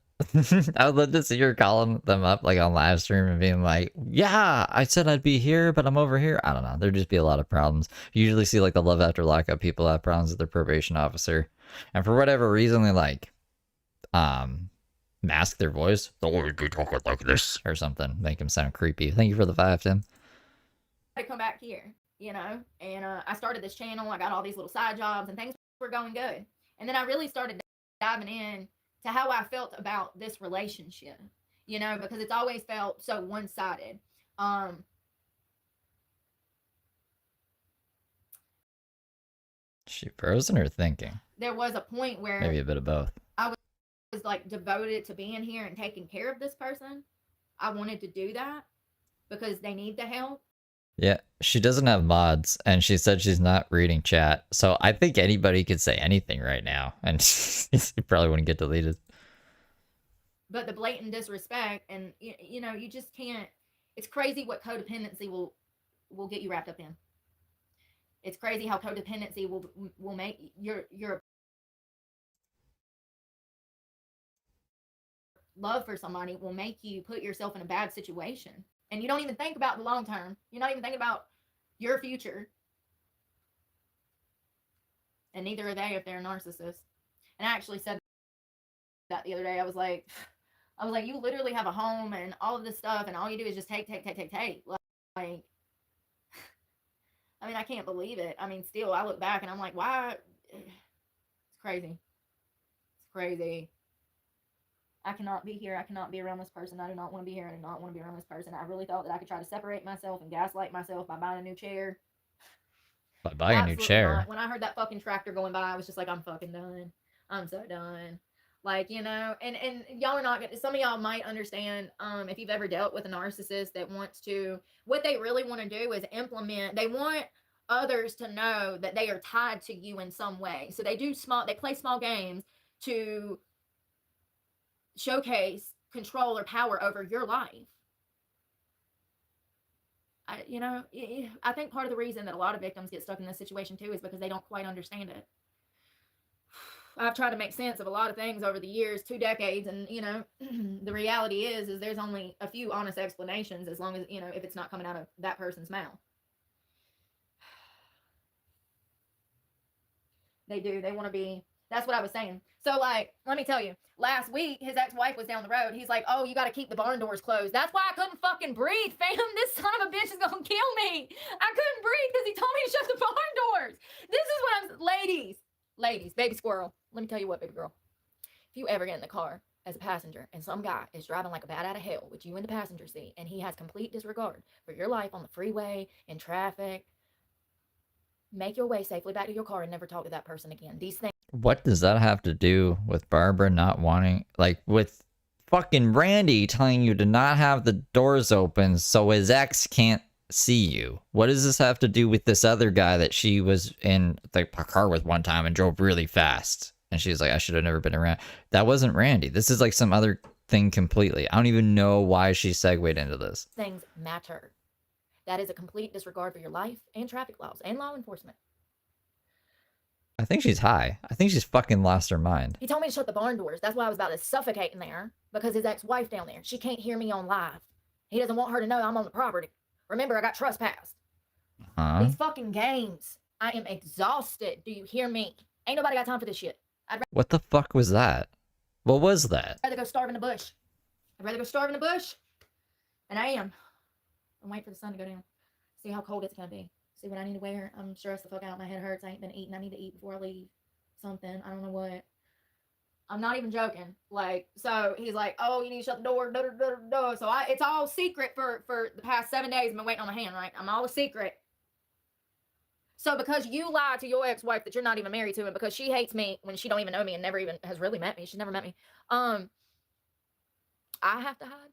I would love to see her calling them up like on live stream and being like, yeah, I said I'd be here, but I'm over here. I don't know. There'd just be a lot of problems. You usually see like the love after lockup people have problems with their probation officer. And for whatever reason, they like mask their voice. Oh, you talk like this or something. Make them sound creepy. Thank you for the 5, Tim. I come back here, and I started this channel. I got all these little side jobs and things were going good. And then I really started diving in to how I felt about this relationship, because it's always felt so one-sided. She frozen or thinking? There was a point where maybe a bit of both. I was like devoted to being here and taking care of this person. I wanted to do that because they need the help. Yeah, she doesn't have mods, and she said she's not reading chat. So I think anybody could say anything right now, and it probably wouldn't get deleted. But the blatant disrespect, and you just can't. It's crazy what codependency will get you wrapped up in. It's crazy how codependency will make your love for somebody will make you put yourself in a bad situation. And you don't even think about the long term. You're not even thinking about your future. And neither are they if they're a narcissist. And I actually said that the other day. I was like, you literally have a home and all of this stuff, and all you do is just take. Like, I mean, I can't believe it. I mean, still, I look back and I'm like, why? It's crazy. It's crazy. I cannot be here. I cannot be around this person. I do not want to be here. I do not want to be around this person. I really thought that I could try to separate myself and gaslight myself by buying a new chair. By buying a new chair? Not. When I heard that fucking tractor going by, I was just like, I'm fucking done. I'm so done. Like, you know, and y'all are not gonna, some of y'all might understand, if you've ever dealt with a narcissist that wants to, what they really want to do is implement, they want others to know that they are tied to you in some way. So they play small games to showcase control or power over your life. You know, I think part of the reason that a lot of victims get stuck in this situation too is because they don't quite understand it. I've tried to make sense of a lot of things over the years, 2 decades, and, you know, the reality is there's only a few honest explanations, as long as, you know, if it's not coming out of that person's mouth. They do. They want to be, that's what I was saying. So, like, let me tell you, last week, his ex-wife was down the road. He's like, oh, you got to keep the barn doors closed. That's why I couldn't fucking breathe, fam. This son of a bitch is going to kill me. I couldn't breathe because he told me to shut the barn doors. This is what ladies, baby squirrel. Let me tell you what, baby girl. If you ever get in the car as a passenger and some guy is driving like a bat out of hell with you in the passenger seat and he has complete disregard for your life on the freeway, in traffic, make your way safely back to your car and never talk to that person again. These things. What does that have to do with Barbara not wanting, like, with fucking Randy telling you to not have the doors open so his ex can't see you? What does this have to do with this other guy that she was in the car with one time and drove really fast? And she was like, I should have never been around. That wasn't Randy. This is like some other thing completely. I don't even know why she segued into this. Things matter. That is a complete disregard for your life and traffic laws and law enforcement. I think she's high. I think she's fucking lost her mind. He told me to shut the barn doors. That's why I was about to suffocate in there, because his ex-wife down there, she can't hear me on live. He doesn't want her to know I'm on the property. Remember, I got trespassed. These fucking games. I am exhausted. Do you hear me? Ain't nobody got time for this shit. What the fuck was that? What was that? I'd rather go starve in the bush. I'd rather go starve in the bush. And I am. I'm waiting for the sun to go down. See how cold it's going to be. See what I need to wear. I'm stressed the fuck out. My head hurts. I ain't been eating. I need to eat before I leave. Something. I don't know what. I'm not even joking. Like, so he's like, oh, you need to shut the door. So it's all secret for the past 7 days. I've been waiting on my hand, right? I'm all a secret. So because you lied to your ex-wife that you're not even married to, and because she hates me when she don't even know me and never even has really met me, she's never met me, I have to hide.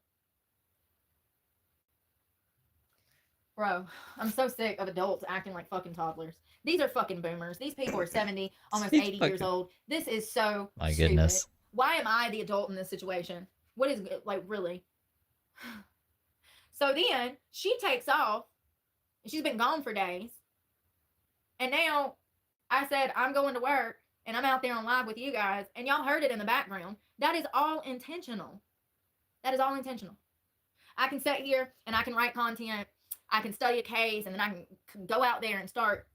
Bro, I'm so sick of adults acting like fucking toddlers. These are fucking boomers. These people are 70, almost 80 years old. This is so My stupid. goodness. Why am I the adult in this situation? What is, like, really? So then she takes off. She's been gone for days. And now I said, I'm going to work and I'm out there on live with you guys. And y'all heard it in the background. That is all intentional. That is all intentional. I can sit here and I can write content. I can study a case, and then I can go out there and start.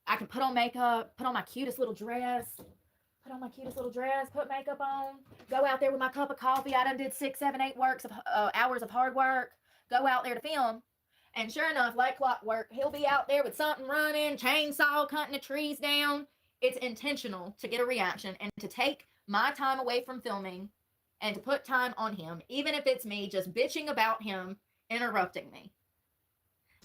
I can put on makeup, put on my cutest little dress, put makeup on, go out there with my cup of coffee. I done did 6, 7, 8 hours of hard work. Go out there to film. And sure enough, like clockwork, he'll be out there with something running, chainsaw, cutting the trees down. It's intentional to get a reaction and to take my time away from filming and to put time on him, even if it's me just bitching about him interrupting me.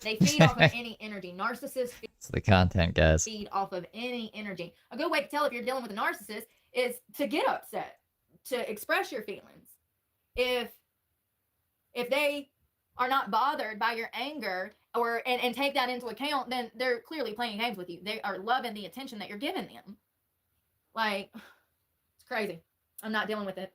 They feed off of any energy. Narcissists It's the content, guys. feed off of any energy. A good way to tell if you're dealing with a narcissist is to get upset, to express your feelings. If they are not bothered by your anger and take that into account, then they're clearly playing games with you. They are loving the attention that you're giving them. Like, it's crazy. I'm not dealing with it.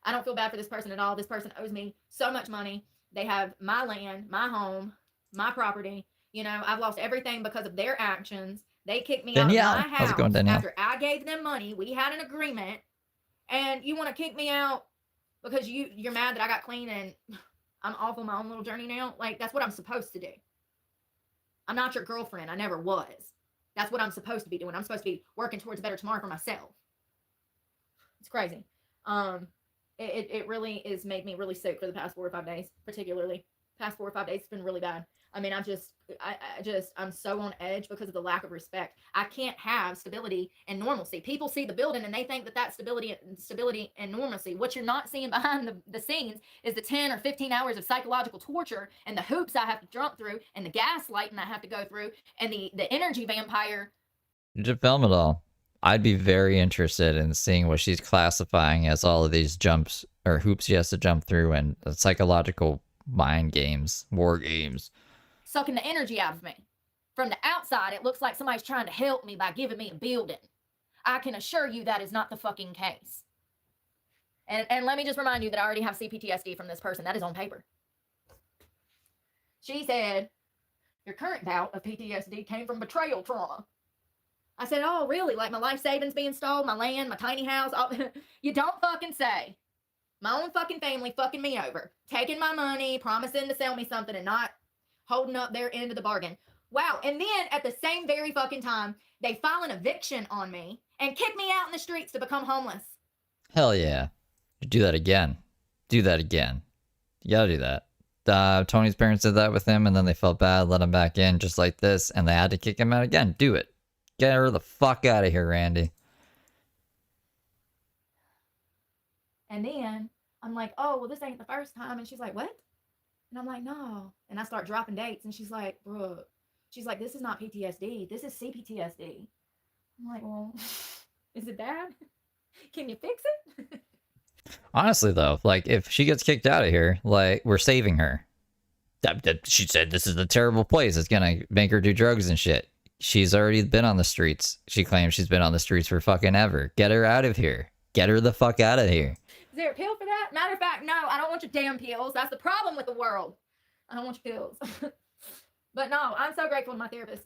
I don't feel bad for this person at all. This person owes me so much money. They have my land, my home, my property. You know, I've lost everything because of their actions. They kicked me out of my house How's it going, Danielle? after I gave them money. We had an agreement. And you want to kick me out because you're mad that I got clean and I'm off on my own little journey now? Like, that's what I'm supposed to do. I'm not your girlfriend. I never was. That's what I'm supposed to be doing. I'm supposed to be working towards a better tomorrow for myself. It's crazy. It really is made me really sick for the past 4 or 5 days, particularly. Past 4 or 5 days, it's been really bad. I mean, I'm so on edge because of the lack of respect. I can't have stability and normalcy. People see the building and they think that that's stability and normalcy. What you're not seeing behind the scenes is the 10 or 15 hours of psychological torture and the hoops I have to jump through and the gaslighting I have to go through and the energy vampire. You should film it all. I'd be very interested in seeing what she's classifying as all of these jumps or hoops she has to jump through and psychological mind games, war games. Sucking the energy out of me. From the outside, it looks like somebody's trying to help me by giving me a building. I can assure you that is not the fucking case. And let me just remind you that I already have CPTSD from this person. That is on paper. She said, your current bout of PTSD came from betrayal trauma. I said, oh, really? Like my life savings being stolen, my land, my tiny house? You don't fucking say. My own fucking family fucking me over, taking my money, promising to sell me something and not holding up their end of the bargain. Wow. And then at the same very fucking time, they file an eviction on me and kick me out in the streets to become homeless. Hell yeah. Do that again. Do that again. You gotta do that. Tony's parents did that with him, and then they felt bad, let him back in just like this, and they had to kick him out again. Do it. Get her the fuck out of here, Randy. And then I'm like, oh, well, this ain't the first time. And she's like, what? And I'm like, no. And I start dropping dates. And she's like, Brooke. She's like, this is not PTSD. This is CPTSD. I'm like, well, is it bad? Can you fix it? Honestly, though, like, if she gets kicked out of here, like, we're saving her. She said this is a terrible place. It's gonna make her do drugs and shit. She's already been on the streets. She claims she's been on the streets for fucking ever. Get her out of here. Get her the fuck out of here. Is there a pill for that? Matter of fact, no, I don't want your damn pills. That's the problem with the world. I don't want your pills. But no, I'm so grateful to my therapist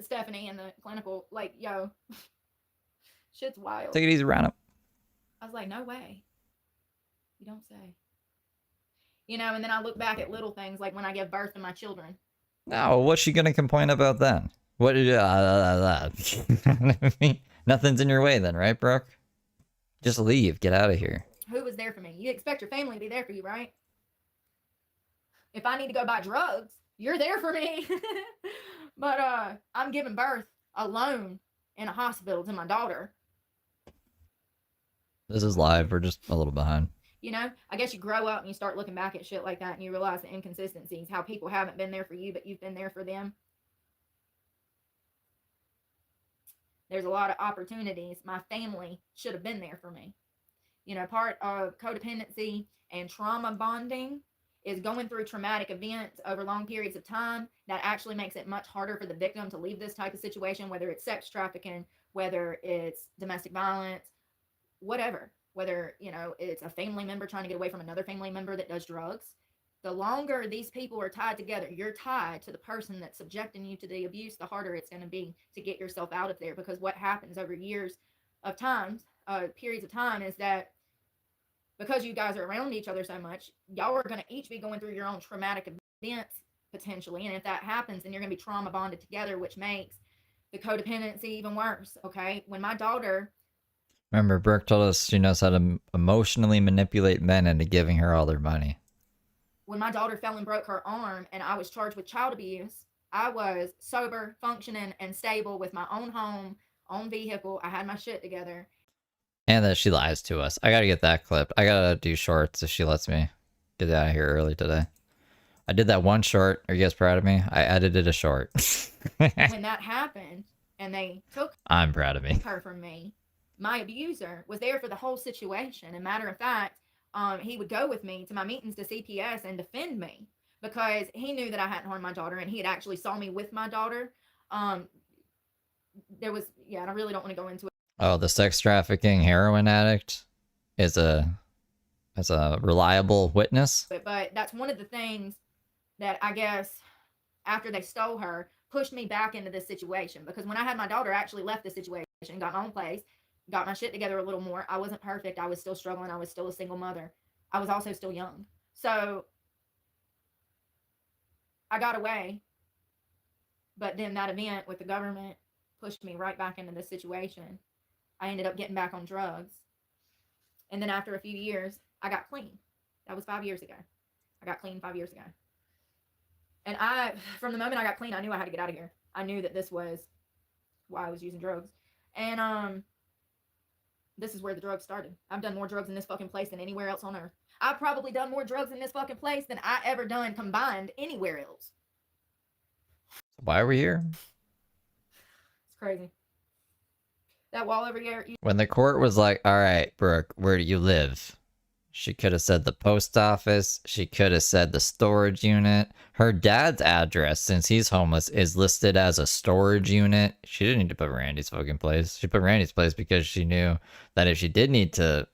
Stephanie, and the clinical, like, yo, shit's wild. Take it easy, round up. I was like, no way. You don't say. You know, and then I look back at little things like when I give birth to my children. No, what's she gonna complain about then? What? Nothing's in your way then, right, Brooke? Just leave. Get out of here. Who was there for me? You expect your family to be there for you, right? If I need to go buy drugs, you're there for me. But I'm giving birth alone in a hospital to my daughter. This is live. We're just a little behind. You know, I guess you grow up and you start looking back at shit like that and you realize the inconsistencies, how people haven't been there for you, but you've been there for them. There's a lot of opportunities. My family should have been there for me. You know, part of codependency and trauma bonding is going through traumatic events over long periods of time. That actually makes it much harder for the victim to leave this type of situation, whether it's sex trafficking, whether it's domestic violence, whatever. Whether, you know, it's a family member trying to get away from another family member that does drugs. The longer these people are tied together, you're tied to the person that's subjecting you to the abuse, the harder it's going to be to get yourself out of there. Because what happens over years of time, periods of time, is that because you guys are around each other so much, y'all are going to each be going through your own traumatic events potentially. And if that happens, then you're going to be trauma bonded together, which makes the codependency even worse. Okay. When my daughter... Remember, Brooke told us she knows how to emotionally manipulate men into giving her all their money. When my daughter fell and broke her arm and I was charged with child abuse, I was sober, functioning, and stable with my own home, own vehicle. I had my shit together. And that she lies to us. I gotta get that clipped. I gotta do shorts if she lets me get out of here early today. I did that one short. Are you guys proud of me? I edited a short. When that happened and they took I'm proud of me. her from me, my abuser was there for the whole situation. And matter of fact, he would go with me to my meetings to CPS and defend me because he knew that I hadn't harmed my daughter and he had actually saw me with my daughter. There was, yeah, and I really don't want to go into it. Oh, the sex trafficking heroin addict is a reliable witness. But that's one of the things that I guess after they stole her pushed me back into this situation, because when I had my daughter, I actually left the situation, got my own place, got my shit together a little more. I wasn't perfect. I was still struggling. I was still a single mother. I was also still young. So I got away. But then that event with the government pushed me right back into this situation. I ended up getting back on drugs. And then after a few years, I got clean. That was 5 years ago. I got clean 5 years ago. And from the moment I got clean, I knew I had to get out of here. I knew that this was why I was using drugs. And this is where the drugs started. I've done more drugs in this fucking place than anywhere else on earth. I've probably done more drugs in this fucking place than I ever done combined anywhere else. Why are we here? It's crazy. That wall over here. When the court was like, all right, Brooke, where do you live? She could have said the post office. She could have said the storage unit. Her dad's address, since he's homeless, is listed as a storage unit. She didn't need to put Randy's fucking place. She put Randy's place because she knew that if she did need to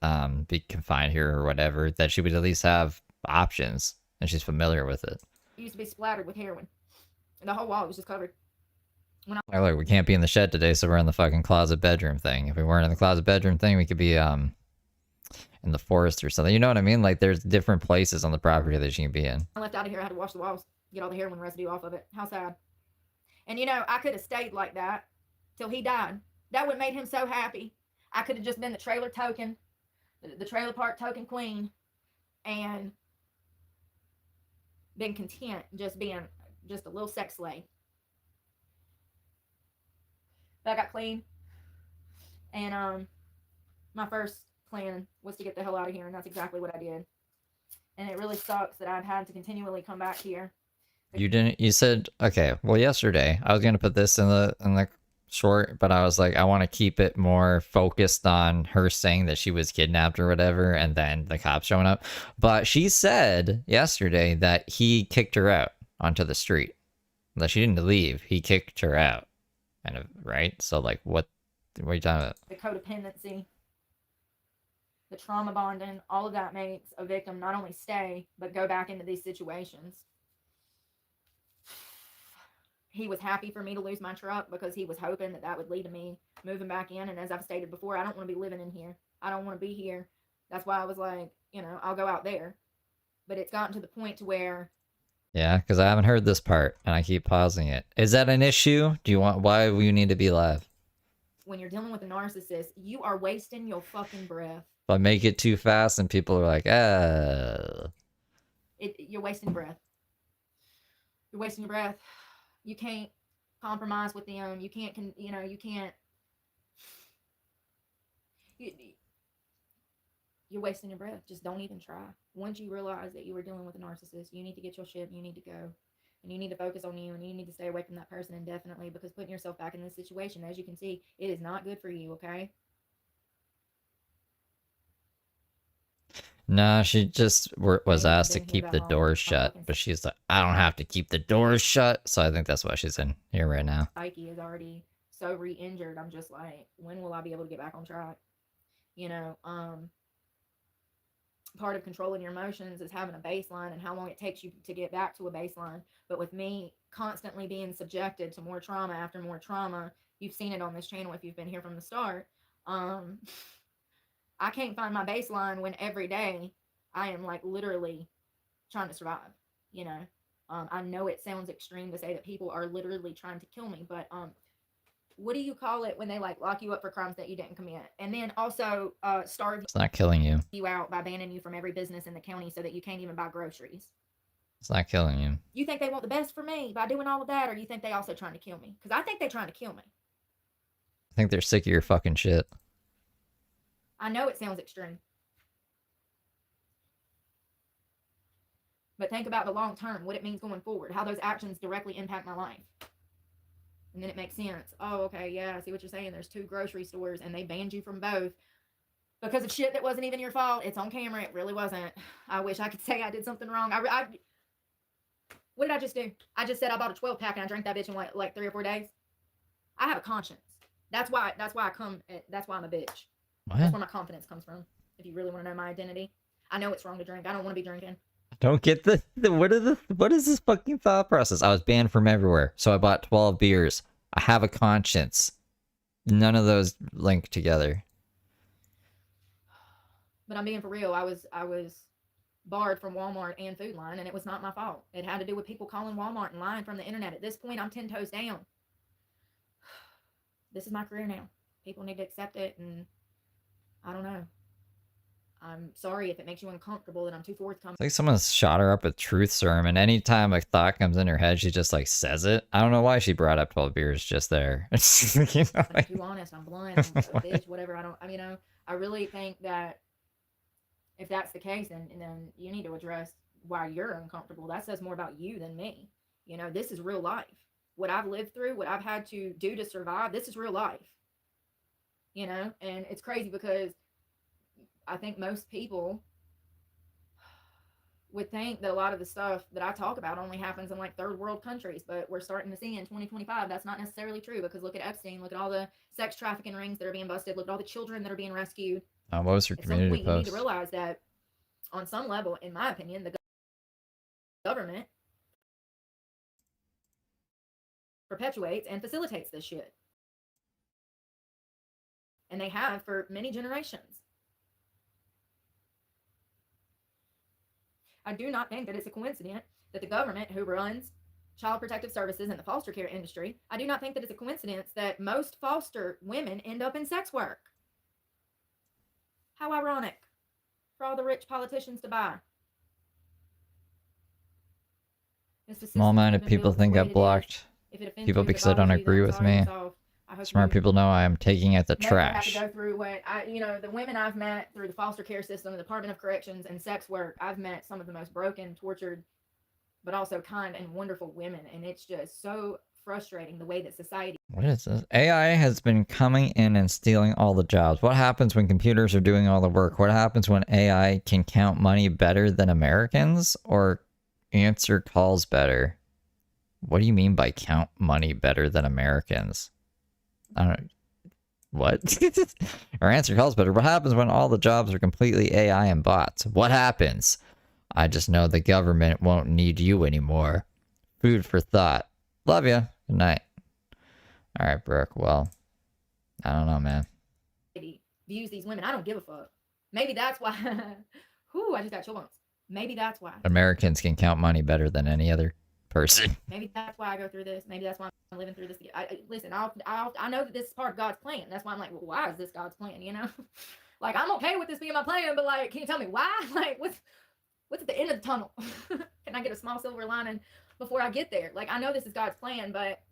be confined here or whatever, that she would at least have options, and she's familiar with it. It used to be splattered with heroin. And the whole wall was just covered. Like, we can't be in the shed today, so we're in the fucking closet bedroom thing. If we weren't in the closet bedroom thing, we could be in the forest or something. You know what I mean? Like, there's different places on the property that you can be in. I left out of here. I had to wash the walls, get all the heroin residue off of it. How sad. And you know, I could have stayed like that till he died. That would have made him so happy. I could have just been the trailer token, the trailer park token queen, and been content just being just a little sex slave. But I got clean, and my first plan was to get the hell out of here, and that's exactly what I did. And it really sucks that I've had to continually come back here. You didn't. You said, okay. Well, yesterday I was gonna put this in the short, but I was like, I want to keep it more focused on her saying that she was kidnapped or whatever, and then the cops showing up. But she said yesterday that he kicked her out onto the street. That she didn't leave. He kicked her out. Kind of, right? So, like, what are you talking about? The codependency, the trauma bonding, all of that makes a victim not only stay, but go back into these situations. He was happy for me to lose my truck because he was hoping that that would lead to me moving back in. And as I've stated before, I don't want to be living in here. I don't want to be here. That's why I was like, you know, I'll go out there. But it's gotten to the point to where... Yeah, because I haven't heard this part, and I keep pausing it. Is that an issue? Do you want? Why do you need to be live? When you're dealing with a narcissist, you are wasting your fucking breath. If I make it too fast, and people are like, You're wasting breath. You're wasting your breath. You can't compromise with them. You can't, you can't. You're wasting your breath. Just don't even try. Once you realize that you are dealing with a narcissist, you need to get your shit and you need to go. And you need to focus on you and you need to stay away from that person indefinitely, because putting yourself back in this situation, as you can see, it is not good for you, okay? nah, she just was asked to keep the doors shut, but she's like, I don't have to keep the doors shut. So I think that's why she's in here right now. Psyche is already so re-injured. I'm just like, when will I be able to get back on track? You know, part of controlling your emotions is having a baseline and how long it takes you to get back to a baseline. But with me constantly being subjected to more trauma after more trauma, you've seen it on this channel if you've been here from the start. I can't find my baseline when every day I am like literally trying to survive, you know. I know it sounds extreme to say that people are literally trying to kill me, but what do you call it when they like lock you up for crimes that you didn't commit, and then also starve It's not killing you. you out by banning you from every business in the county so that you can't even buy groceries? It's not killing you. You think they want the best for me by doing all of that, or you think they also trying to kill me? Because I think they're trying to kill me. I think they're sick of your fucking shit. I know it sounds extreme, but think about the long term, what it means going forward, how those actions directly impact my life. And then it makes sense. Oh, okay, yeah, I see what you're saying. There's 2 grocery stores and they banned you from both because of shit that wasn't even your fault. It's on camera. It really wasn't. I wish I could say I did something wrong. What did I just do? I just said I bought a 12-pack and I drank that bitch in like 3 or 4 days. I have a conscience. That's why I'm a bitch. What? That's where my confidence comes from. If you really want to know my identity, I know it's wrong to drink. I don't want to be drinking. Don't get what is this fucking thought process? I was banned from everywhere, so I bought 12 beers. I have a conscience. None of those link together. But I'm being for real. I was barred from Walmart and Food Line, and it was not my fault. It had to do with people calling Walmart and lying from the internet. At this point, I'm 10 toes down. This is my career now. People need to accept it, and I don't know. I'm sorry if it makes you uncomfortable that I'm too forthcoming. It's like someone shot her up with truth serum, and anytime a thought comes in her head, she just like says it. I don't know why she brought up 12 beers just there. You know, I'm too honest. I'm blunt. I'm a bitch. Whatever. I really think that if that's the case, then you need to address why you're uncomfortable. That says more about you than me. You know, this is real life. What I've lived through, what I've had to do to survive, this is real life. you know? And it's crazy because I think most people would think that a lot of the stuff that I talk about only happens in like third world countries, but we're starting to see in 2025 that's not necessarily true, because look at Epstein, look at all the sex trafficking rings that are being busted, look at all the children that are being rescued. What was your At some community point, you need to post? realize that on some level, in my opinion, the government perpetuates and facilitates this shit. And they have for many generations. I do not think that it's a coincidence that the government, who runs child protective services and the foster care industry, I do not think that it's a coincidence that most foster women end up in sex work. How ironic for all the rich politicians to buy. Small-minded people think I've blocked people because they don't agree with me. Smart people know I am taking out the trash. Have to go through what the women I've met through the foster care system, the Department of Corrections, and sex work. I've met some of the most broken, tortured, but also kind and wonderful women, and it's just so frustrating the way that society. What is this? AI has been coming in and stealing all the jobs. What happens when computers are doing all the work? What happens when AI can count money better than Americans or answer calls better? What do you mean by count money better than Americans? I don't know. What? Or answer calls better. What happens when all the jobs are completely AI and bots? What happens? I just know the government won't need you anymore. Food for thought. Love ya. Good night. All right, Brooke. Well, I don't know, man. Views these women. I don't give a fuck. Maybe that's why. Whew, I just got chill bumps. Maybe that's why. Americans can count money better than any other person. Maybe that's why I go through this. Maybe that's why I'm living through this. Listen, I know that this is part of God's plan. That's why I'm like, well, why is this God's plan? You know, like I'm okay with this being my plan, but like, can you tell me why? Like, what's at the end of the tunnel? Can I get a small silver lining before I get there? Like, I know this is God's plan, but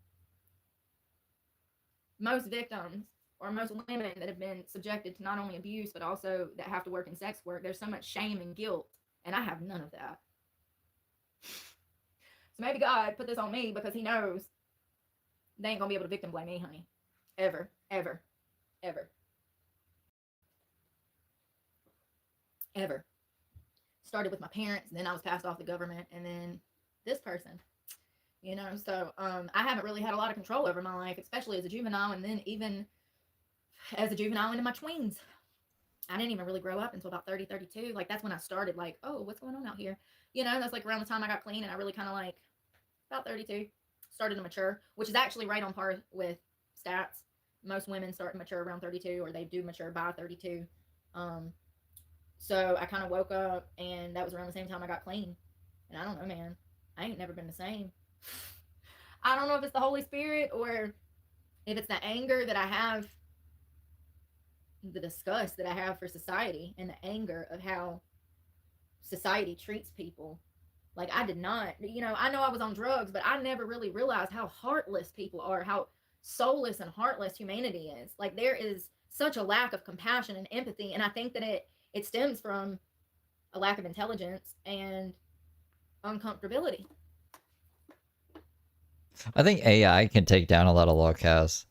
most victims or most women that have been subjected to not only abuse but also that have to work in sex work, there's so much shame and guilt, and I have none of that. So maybe God put this on me because he knows they ain't gonna be able to victim blame me, honey. Ever, ever, ever. Ever. Started with my parents, and then I was passed off the government, and then this person. You know, so I haven't really had a lot of control over my life, especially as a juvenile, and then even as a juvenile into my tweens. I didn't even really grow up until about 30, 32. Like, that's when I started, like, oh, what's going on out here? You know, that's like around the time I got clean, and I really kind of like, about 32, started to mature, which is actually right on par with stats. Most women start to mature around 32, or they do mature by 32. So I kind of woke up, and that was around the same time I got clean. And I don't know, man. I ain't never been the same. I don't know if it's the Holy Spirit or if it's the anger that I have, the disgust that I have for society, and the anger of how society treats people. Like, I did not, I know I was on drugs, but I never really realized how heartless people are, how soulless and heartless humanity is. Like, there is such a lack of compassion and empathy, and I think that it stems from a lack of intelligence and uncomfortability. I think AI can take down a lot of lolcows.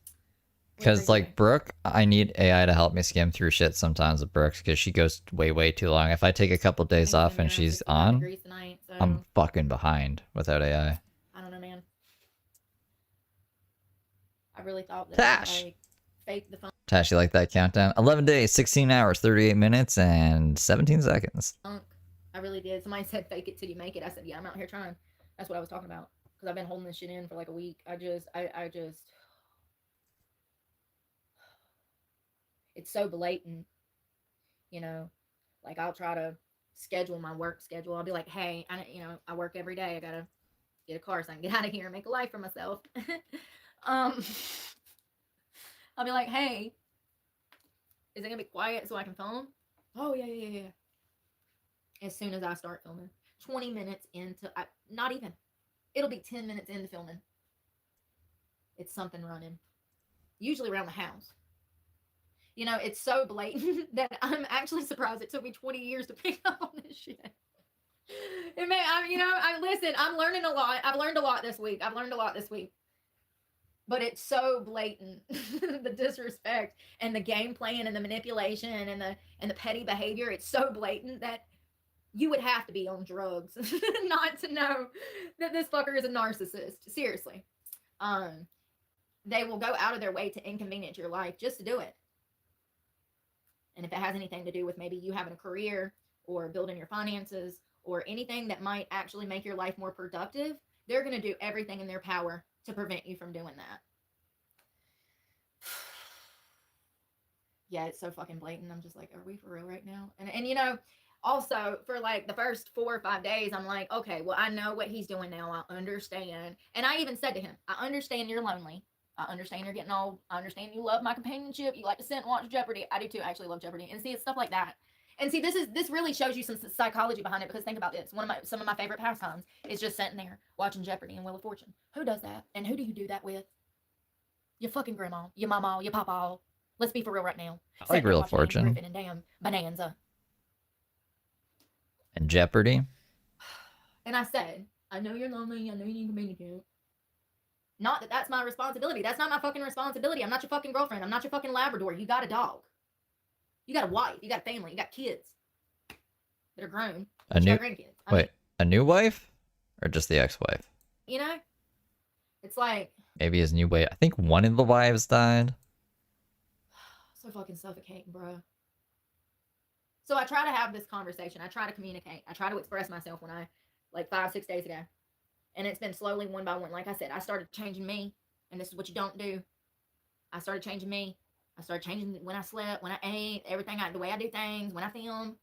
Because, like, Brooke, I need AI to help me skim through shit sometimes with Brooke, because she goes way, way too long. If I take a couple days off and she's on, tonight, so I'm fucking behind without AI. I don't know, man. I really thought that Tash! I faked the phone. Tash, you like that countdown? 11 days, 16 hours, 38 minutes, and 17 seconds. I really did. Somebody said, fake it till you make it. I said, yeah, I'm out here trying. That's what I was talking about. Because I've been holding this shit in for like a week. I just... It's so blatant, like I'll try to schedule my work schedule. I'll be like, hey, I work every day. I gotta get a car so I can get out of here and make a life for myself. I'll be like, hey, is it gonna be quiet so I can film? Oh, yeah. As soon as I start filming, 20 minutes into, not even, it'll be 10 minutes into filming. It's something running, usually around the house. It's so blatant that I'm actually surprised it took me 20 years to pick up on this shit. Listen, I'm learning a lot. I've learned a lot this week. but it's so blatant. The disrespect and the game playing and the manipulation and the petty behavior, it's so blatant that you would have to be on drugs not to know that this fucker is a narcissist. Seriously. They will go out of their way to inconvenience your life just to do it. And if it has anything to do with maybe you having a career or building your finances or anything that might actually make your life more productive, they're going to do everything in their power to prevent you from doing that. Yeah, it's so fucking blatant. I'm just like, are we for real right now? And you know, also for like the first 4 or 5 days, I'm like, okay, well, I know what he's doing now. I understand. And I even said to him, I understand you're lonely. I understand you're getting old. I understand you love my companionship. You like to sit and watch Jeopardy. I do too. I actually love Jeopardy. And see, it's stuff like that. And see, this really shows you some psychology behind it, because think about this. Some of my favorite pastimes is just sitting there watching Jeopardy and Wheel of Fortune. Who does that? And who do you do that with? Your fucking grandma, your mama, your papa. Let's be for real right now. I like Wheel of Fortune. Griffin and damn Bonanza. And Jeopardy. And I said, I know you're lonely. I know you need communicate. Not that that's my responsibility. That's not my fucking responsibility. I'm not your fucking girlfriend. I'm not your fucking Labrador. You got a dog. You got a wife. You got a family. You got kids that are grown. You got grandkids. Wait, a new wife? Or just the ex-wife? You know? It's like... Maybe his new wife. I think one of the wives died. So fucking suffocating, bro. So I try to have this conversation. I try to communicate. I try to express myself when like 5-6 days ago. And it's been slowly one by one. Like I said, I started changing me. And this is what you don't do. I started changing me. I started changing when I slept, when I ate, everything, the way I do things, when I film.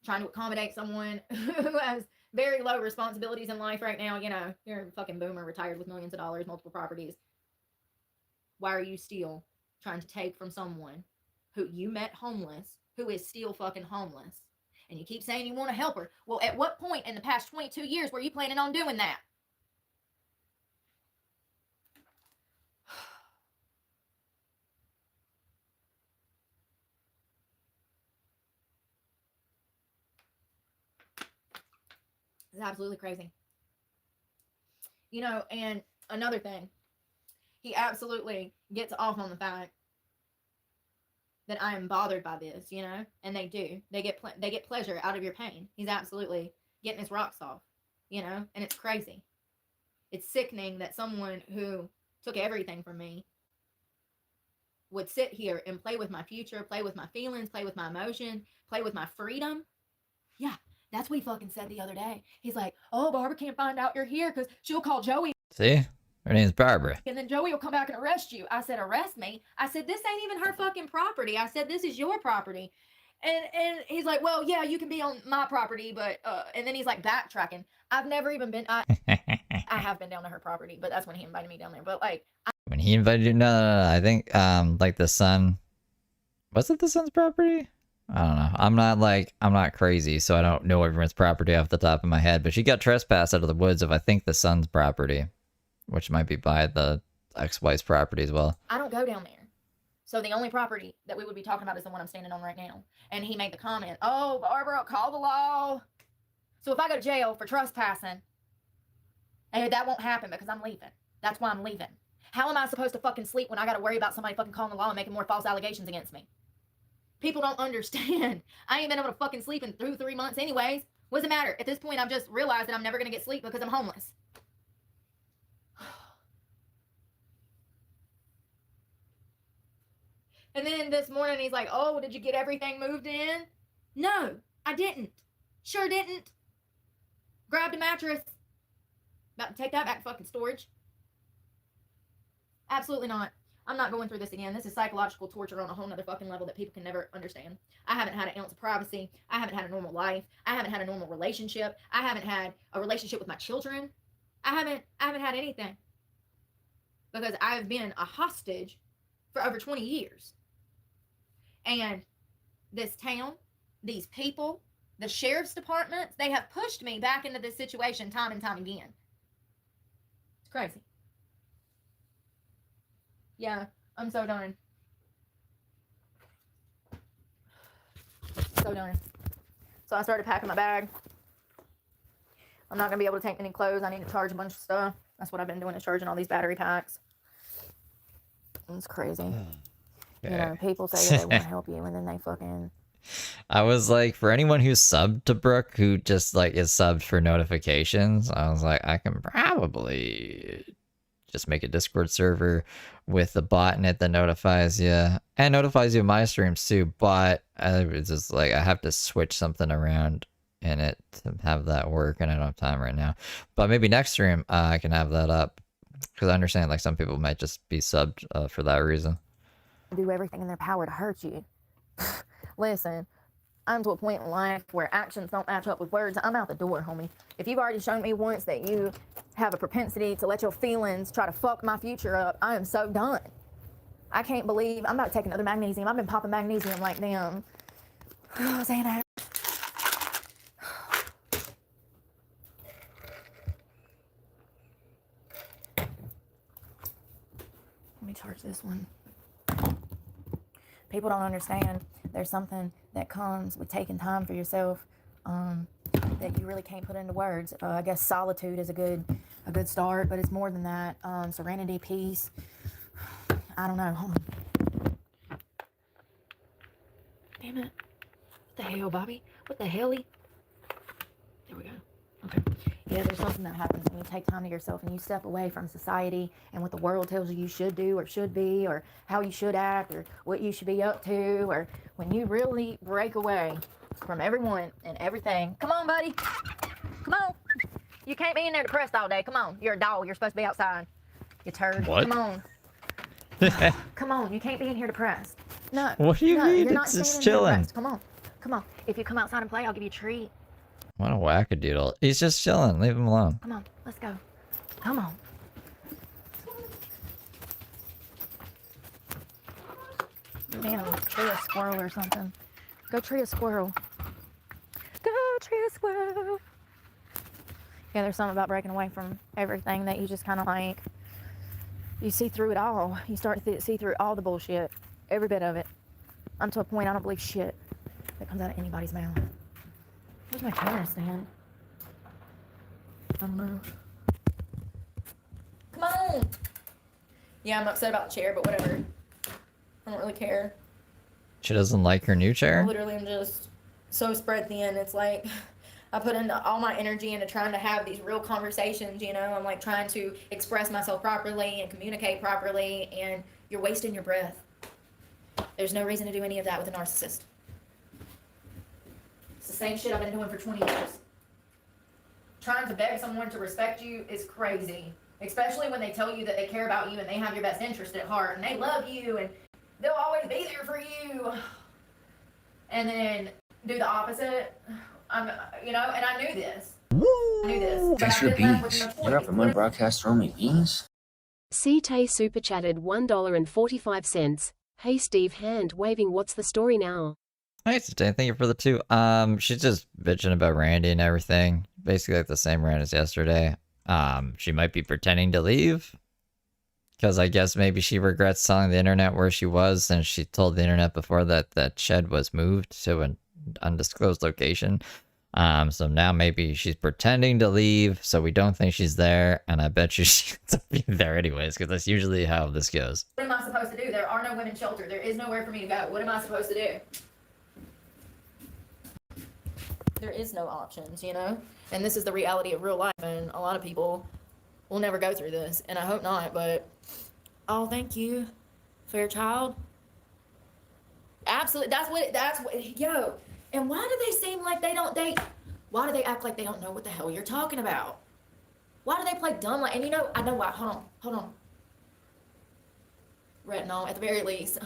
Trying to accommodate someone who has very low responsibilities in life right now. You know, you're a fucking boomer, retired with millions of dollars, multiple properties. Why are you still trying to take from someone who you met homeless, who is still fucking homeless? And you keep saying you want to help her. Well, at what point in the past 22 years were you planning on doing that? It's absolutely crazy. You know, and another thing, he absolutely gets off on the fact that I am bothered by this, you know, and they do. They get pleasure out of your pain. He's absolutely getting his rocks off, you know, and it's crazy. It's sickening that someone who took everything from me would sit here and play with my future, play with my feelings, play with my emotion, play with my freedom. Yeah, that's what he fucking said the other day. He's like, oh, Barbara can't find out you're here because she'll call Joey. See? Her name's Barbara. And then Joey will come back and arrest you. I said, arrest me? I said, this ain't even her fucking property. I said, this is your property. And he's like, well, yeah, you can be on my property, but, and then he's like backtracking. I've never even been, I have been down to her property, but that's when he invited me down there. But like, when he invited you, no, I think, like the son, was it the son's property? I don't know. I'm not crazy, so I don't know everyone's property off the top of my head, but she got trespassed out of the woods of, I think, the son's property, which might be by the ex-wife's property as well. I don't go down there. So the only property that we would be talking about is the one I'm standing on right now. And he made the comment, oh, Barbara, call the law. So if I go to jail for trespassing, and that won't happen because I'm leaving. That's why I'm leaving. How am I supposed to fucking sleep when I got to worry about somebody fucking calling the law and making more false allegations against me? People don't understand. I ain't been able to fucking sleep in 3 months anyways. What does it matter? At this point, I've just realized that I'm never going to get sleep because I'm homeless. And then this morning, he's like, oh, did you get everything moved in? No, I didn't. Sure didn't. Grabbed a mattress. About to take that back to fucking storage. Absolutely not. I'm not going through this again. This is psychological torture on a whole nother fucking level that people can never understand. I haven't had an ounce of privacy. I haven't had a normal life. I haven't had a normal relationship. I haven't had a relationship with my children. I haven't had anything. Because I've been a hostage for over 20 years. And this town, these people, the sheriff's departments, they have pushed me back into this situation time and time again. It's crazy. Yeah, I'm so done. So done. So I started packing my bag. I'm not going to be able to take any clothes. I need to charge a bunch of stuff. That's what I've been doing, is charging all these battery packs. It's crazy. You know, people say that they want to help you, and then they fucking... I was like, for anyone who's subbed to Brooke, who just like is subbed for notifications, I was like, I can probably just make a Discord server with a botnet that notifies you and notifies you of my streams too. But it's just like, I have to switch something around in it to have that work, and I don't have time right now. But maybe next stream I can have that up, because I understand like some people might just be subbed for that reason. Do everything in their power to hurt you. Listen, I'm to a point in life where actions don't match up with words. I'm out the door, homie. If you've already shown me once that you have a propensity to let your feelings try to fuck my future up, I am so done. I can't believe I'm about to take another magnesium. I've been popping magnesium like them. Oh, Xanax. Let me charge this one. People don't understand. There's something that comes with taking time for yourself that you really can't put into words. I guess solitude is a good start, but it's more than that. Serenity, peace. I don't know. Hold on. Damn it. What the hell, Bobby? What the helly? There we go. Okay. Yeah, there's something that happens when you take time to yourself and you step away from society and what the world tells you should do or should be, or how you should act, or what you should be up to, or when you really break away from everyone and everything. Come on, buddy. Come on. You can't be in there depressed all day. Come on. You're a dog. You're supposed to be outside. You turd. What? Come on. Come on. You can't be in here depressed. No. What do you mean? You're not It's just staying in here chilling. depressed. Come on. Come on. If you come outside and play, I'll give you a treat. What a wackadoodle. He's just chilling. Leave him alone. Come on, let's go. Come on. Man, tree a squirrel or something. Go tree a squirrel. Go tree a squirrel. Yeah, there's something about breaking away from everything that you just kind of like, you see through it all. You start to see through all the bullshit. Every bit of it. I'm to a point I don't believe shit that comes out of anybody's mouth. Where's my camera stand? I don't know. Come on! Yeah, I'm upset about the chair, but whatever. I don't really care. She doesn't like her new I chair? literally am just so spread thin. It's like I put in all my energy into trying to have these real conversations, you know? I'm like trying to express myself properly and communicate properly, and you're wasting your breath. There's no reason to do any of that with a narcissist. It's the same shit I've been doing for 20 years. Trying to beg someone to respect you is crazy. Especially when they tell you that they care about you and they have your best interest at heart and they love you and they'll always be there for you. And then do the opposite. You know, and I knew this. I knew this. Thanks for the beans. You're up at my broadcast throwing me beans? CT super chatted $1.45. Hey Steve, hand waving, what's the story now? Hey, Today, thank you for the 2. She's just bitching about Randy and everything. Basically like the same rant as yesterday. She might be pretending to leave. Because I guess maybe she regrets telling the internet where she was, since she told the internet before that that shed was moved to an undisclosed location. So now maybe she's pretending to leave, so we don't think she's there, and I bet you she's there anyways, because that's usually how this goes. What am I supposed to do? There are no women's shelter. There is nowhere for me to go. What am I supposed to do? There is no options, you know? And this is the reality of real life, and a lot of people will never go through this, and I hope not, but oh, thank you, Fairchild. Absolutely, that's what, yo, and why do they seem like why do they act like they don't know what the hell you're talking about? Why do they play dumb and you know, I know why, hold on. Retinol, at the very least.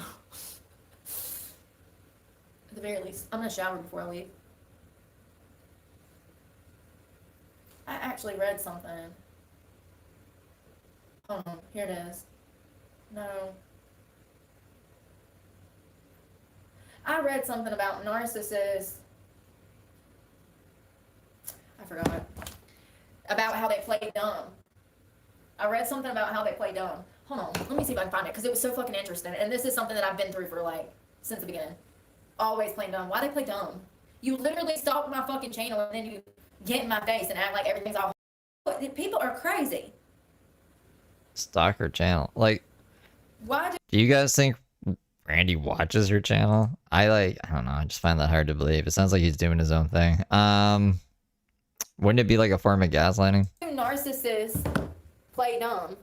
I'm gonna shower before I leave. I actually read something. Hold on, here it is. No. I read something about narcissists. I forgot. About how they play dumb. I read something about how they play dumb. Hold on, let me see if I can find it, because it was so fucking interesting. And this is something that I've been through for since the beginning. Always playing dumb. Why they play dumb? You literally stalk my fucking channel and then you get in my face and act like everything's all. People are crazy. Stalk her channel. Like, Why do you guys think Randy watches her channel? I don't know. I just find that hard to believe. It sounds like he's doing his own thing. Wouldn't it be like a form of gaslighting? do narcissists play dumb?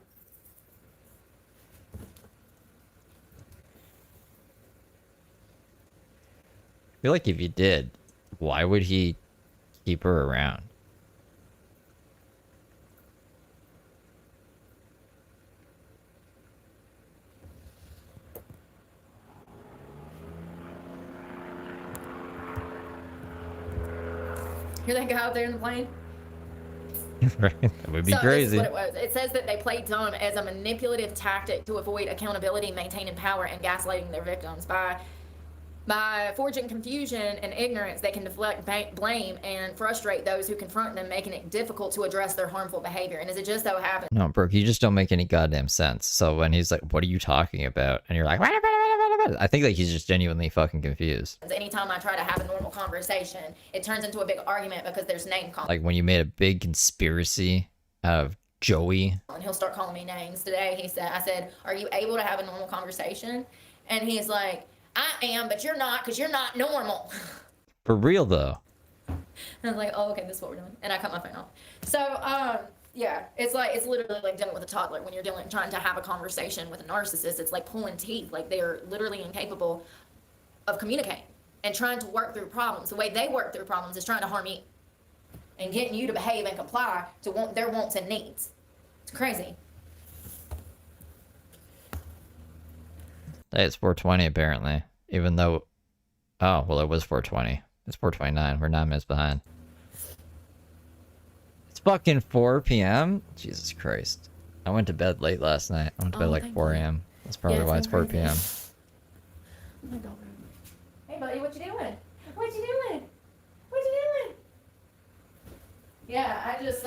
I feel like if he did, why would he keep her around? Hear that guy out there in the plane? Right? That would be So crazy. this is what it was. It says that they play dumb as a manipulative tactic to avoid accountability, maintaining power, and gaslighting their victims. By forging confusion and ignorance, they can deflect blame and frustrate those who confront them, making it difficult to address their harmful behavior. And as it just so happens, No, Brooke, you just don't make any goddamn sense. So when he's like, "What are you talking about?" and you're like, I think like he's just genuinely fucking confused. anytime I try to have a normal conversation, it turns into a big argument because there's name calling. Like when you made a big conspiracy out of Joey. And he'll start calling me names. Today, I said, "Are you able to have a normal conversation?" And he's like, "I am, but you're not, because you're not normal." For real though. And I was like, "Oh, okay, this is what we're doing." And I cut my phone off. So, yeah, it's literally like dealing with a toddler when you're trying to have a conversation with a narcissist. It's like pulling teeth. Like they're literally incapable of communicating and trying to work through problems. The way they work through problems is trying to harm you and getting you to behave and comply to their wants and needs. It's crazy. Hey, it's 420 apparently. Even though, oh well, it was 420. It's 4:29. We're 9 minutes behind. It's fucking 4 p.m. Jesus Christ! I went to bed late last night. I went to bed like 4 a.m. That's probably why it's 4 p.m. Oh my God. Hey, buddy, what you doing? What you doing? What you doing? Yeah, I just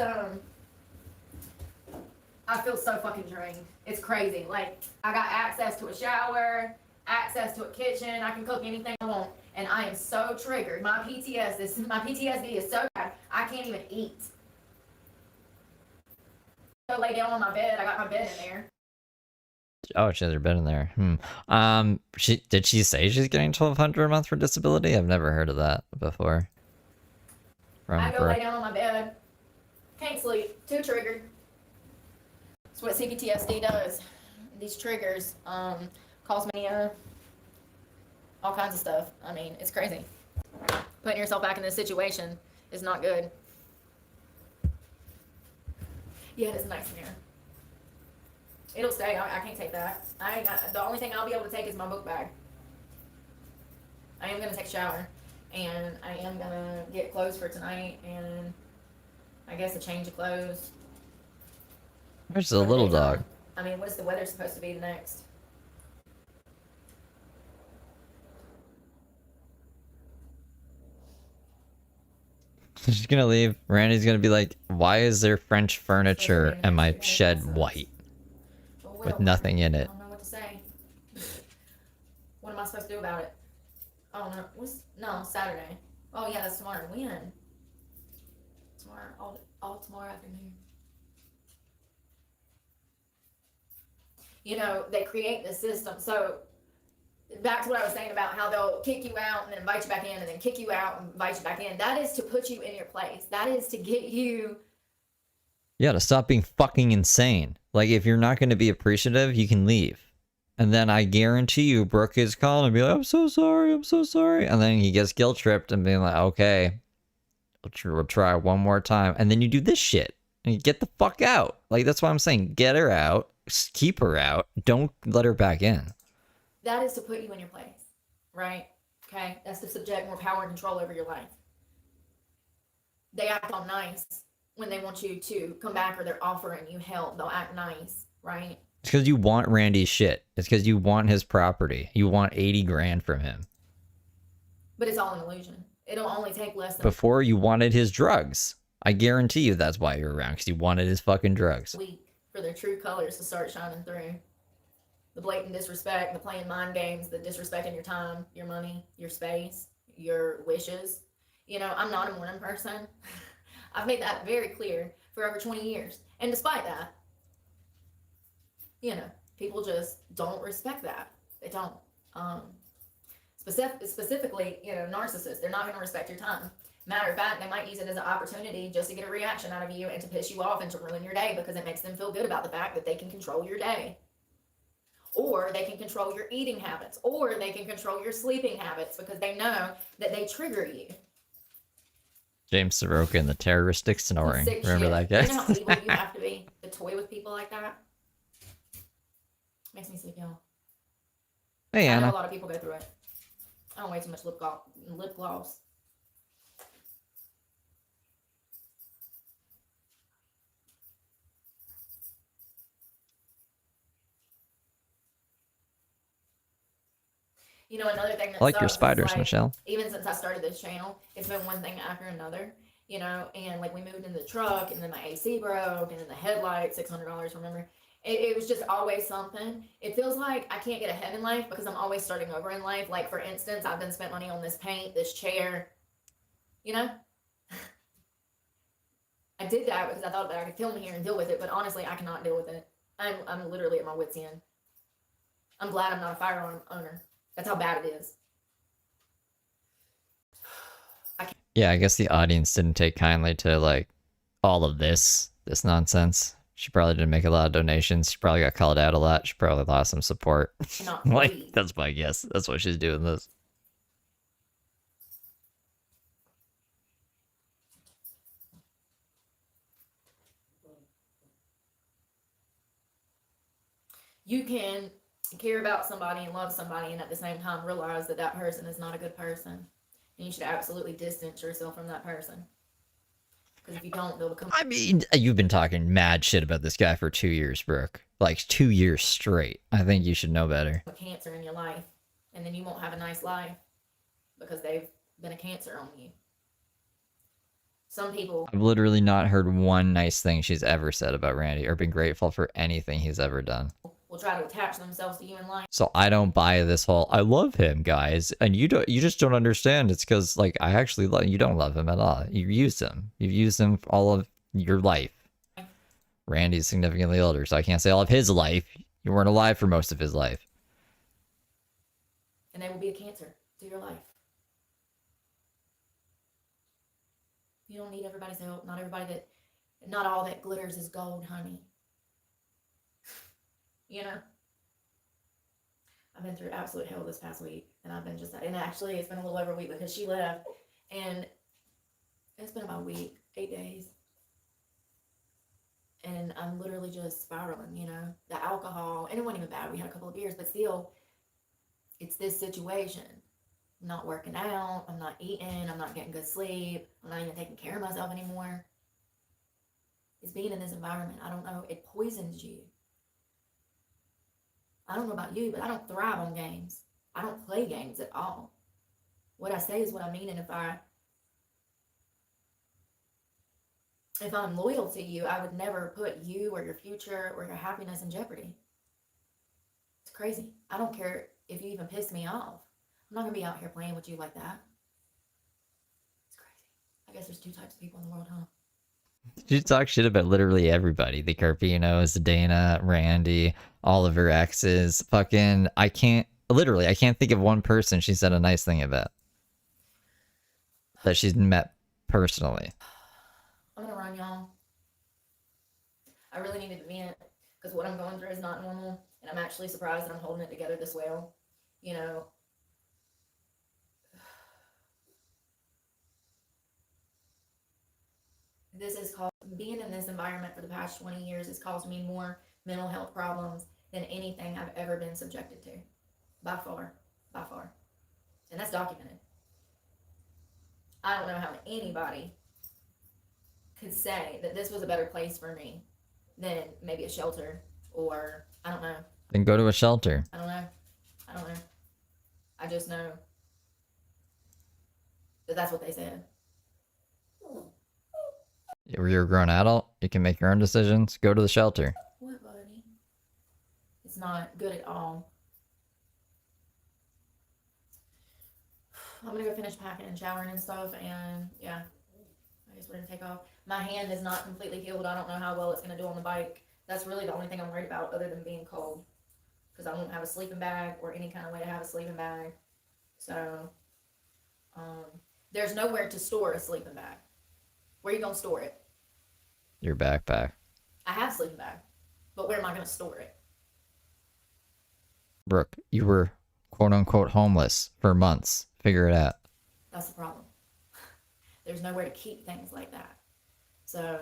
I feel so fucking drained. It's crazy. Like I got access to a shower, access to a kitchen. I can cook anything I want, and I am so triggered. My PTSD is so bad. I can't even eat. So lay down on my bed. I got my bed in there. Oh, she has her bed in there. Did she say she's getting $1,200 a month for disability? I've never heard of that before. I go lay down on my bed. Can't sleep. Too triggered. That's what CPTSD does. These triggers cause mania, all kinds of stuff. I mean, it's crazy. Putting yourself back in this situation is not good. Yeah, it is nice in here. It'll stay. I can't take that. The only thing I'll be able to take is my book bag. I am gonna take a shower, and I am gonna get clothes for tonight, and I guess a change of clothes. There's a little dog. I mean, what's the weather supposed to be the next? She's gonna leave. Randy's gonna be like, "Why is there French furniture and my shed white with nothing in I it?" don't know what to say. What am I supposed to do about it? Oh no, no, Saturday. Oh yeah, that's tomorrow. When? Tomorrow, all tomorrow afternoon. You know, they create the system. So back to what I was saying about how they'll kick you out and then invite you back in and then kick you out and invite you back in. That is to put you in your place. That is to get you. Yeah, to stop being fucking insane. Like, if you're not going to be appreciative, you can leave. And then I guarantee you, Brooke is calling and be like, I'm so sorry. And then he gets guilt tripped and being like, okay, we'll try one more time. And then you do this shit and you get the fuck out. Like, that's why I'm saying, get her out, keep her out, don't let her back in. That is to put you in your place, right? Okay, that's to subject more power and control over your life. They act all nice when they want you to come back or they're offering you help. They'll act nice, right? It's because you want Randy's shit. It's because you want his property. You want 80 grand from him. But it's all an illusion. It'll only take less than Before you wanted his drugs. I guarantee you that's why you're around, because you wanted his fucking drugs. a week for their true colors to start shining through. The blatant disrespect, the playing mind games, the disrespecting your time, your money, your space, your wishes. You know, I'm not a morning person. I've made that very clear for over 20 years. And despite that, You know, people just don't respect that. They don't. Specifically, you know, narcissists, they're not going to respect your time. Matter of fact, they might use it as an opportunity just to get a reaction out of you and to piss you off and to ruin your day, because it makes them feel good about the fact that they can control your day. Or they can control your eating habits, or they can control your sleeping habits, because they know that they trigger you. James Soroka and the terroristic snoring. Remember that guy? You know how evil you have to be to toy with people like that? Makes me sick, y'all. Hey, I know Anna. a lot of people go through it. I don't wear too much lip gloss. You know, another thing that I like your sucks is, spiders, like, Michelle. even since I started this channel, it's been one thing after another, you know, and like we moved in the truck, and then my AC broke, and then the headlight, $600, remember? It was just always something. It feels like I can't get ahead in life because I'm always starting over in life. Like, for instance, I've been spent money on this paint, this chair, you know? I did that because I thought that I could film here and deal with it, but honestly, I cannot deal with it. I'm literally at my wit's end. I'm glad I'm not a firearm owner. That's how bad it is. Yeah, I guess the audience didn't take kindly to like all of this nonsense. She probably didn't make a lot of donations. She probably got called out a lot. She probably lost some support. Like, that's my guess. That's why she's doing this. You can care about somebody and love somebody and at the same time realize that that person is not a good person. And you should absolutely distance yourself from that person. Because if you don't, they'll become... I mean, you've been talking mad shit about this guy for 2 years, Brooke. Like 2 years straight. I think you should know better. a cancer in your life. And then you won't have a nice life. Because they've been a cancer on you. Some people... I've literally not heard one nice thing she's ever said about Randy or been grateful for anything he's ever done. will try to attach themselves to you in life. So I don't buy this whole I love him, guys, and you just don't understand. It's because like I actually love you. Don't love him at all. You used him. You've used him for all of your life. Randy's significantly older, so I can't say all of his life. You weren't alive for most of his life. And they will be a cancer to your life. You don't need everybody's help. Not all that glitters is gold, honey. You know? I've been through absolute hell this past week. And actually it's been a little over a week because she left. And it's been about a week, 8 days. And I'm literally just spiraling, you know? The alcohol, and it wasn't even bad. We had a couple of beers, but still, it's this situation. I'm not working out. I'm not eating. I'm not getting good sleep. I'm not even taking care of myself anymore. It's being in this environment. I don't know. It poisons you. I don't know about you, but I don't thrive on games. I don't play games at all. What I say is what I mean, and if I'm loyal to you, I would never put you or your future or your happiness in jeopardy. It's crazy. I don't care if you even piss me off. I'm not going to be out here playing with you like that. It's crazy. I guess there's two types of people in the world, huh? She talks shit about literally everybody. The Carpinos, Dana, Randy, all of her exes. Fucking, I can't think of one person she said a nice thing about. That she's met personally. I'm gonna run, y'all. I really needed to vent because what I'm going through is not normal, and I'm actually surprised that I'm holding it together this well. You know, this is called being in this environment for the past 20 years has caused me more mental health problems than anything I've ever been subjected to, by far, and that's documented. I don't know how anybody could say that this was a better place for me than maybe a shelter, or I don't know. Then go to a shelter. I don't know. I just know that that's what they said. You're a grown adult. You can make your own decisions. Go to the shelter. What, buddy? It's not good at all. I'm gonna go finish packing and showering and stuff, and yeah, I guess we're gonna take off. My hand is not completely healed. I don't know how well it's gonna do on the bike, That's really the only thing I'm worried about other than being cold, because I won't have a sleeping bag or any kind of way to have a sleeping bag. So there's nowhere to store a sleeping bag. Where are you going to store it? Your backpack. I have a sleeping bag, but where am I going to store it? Brooke, you were quote unquote homeless for months. Figure it out. That's the problem. There's nowhere to keep things like that. So,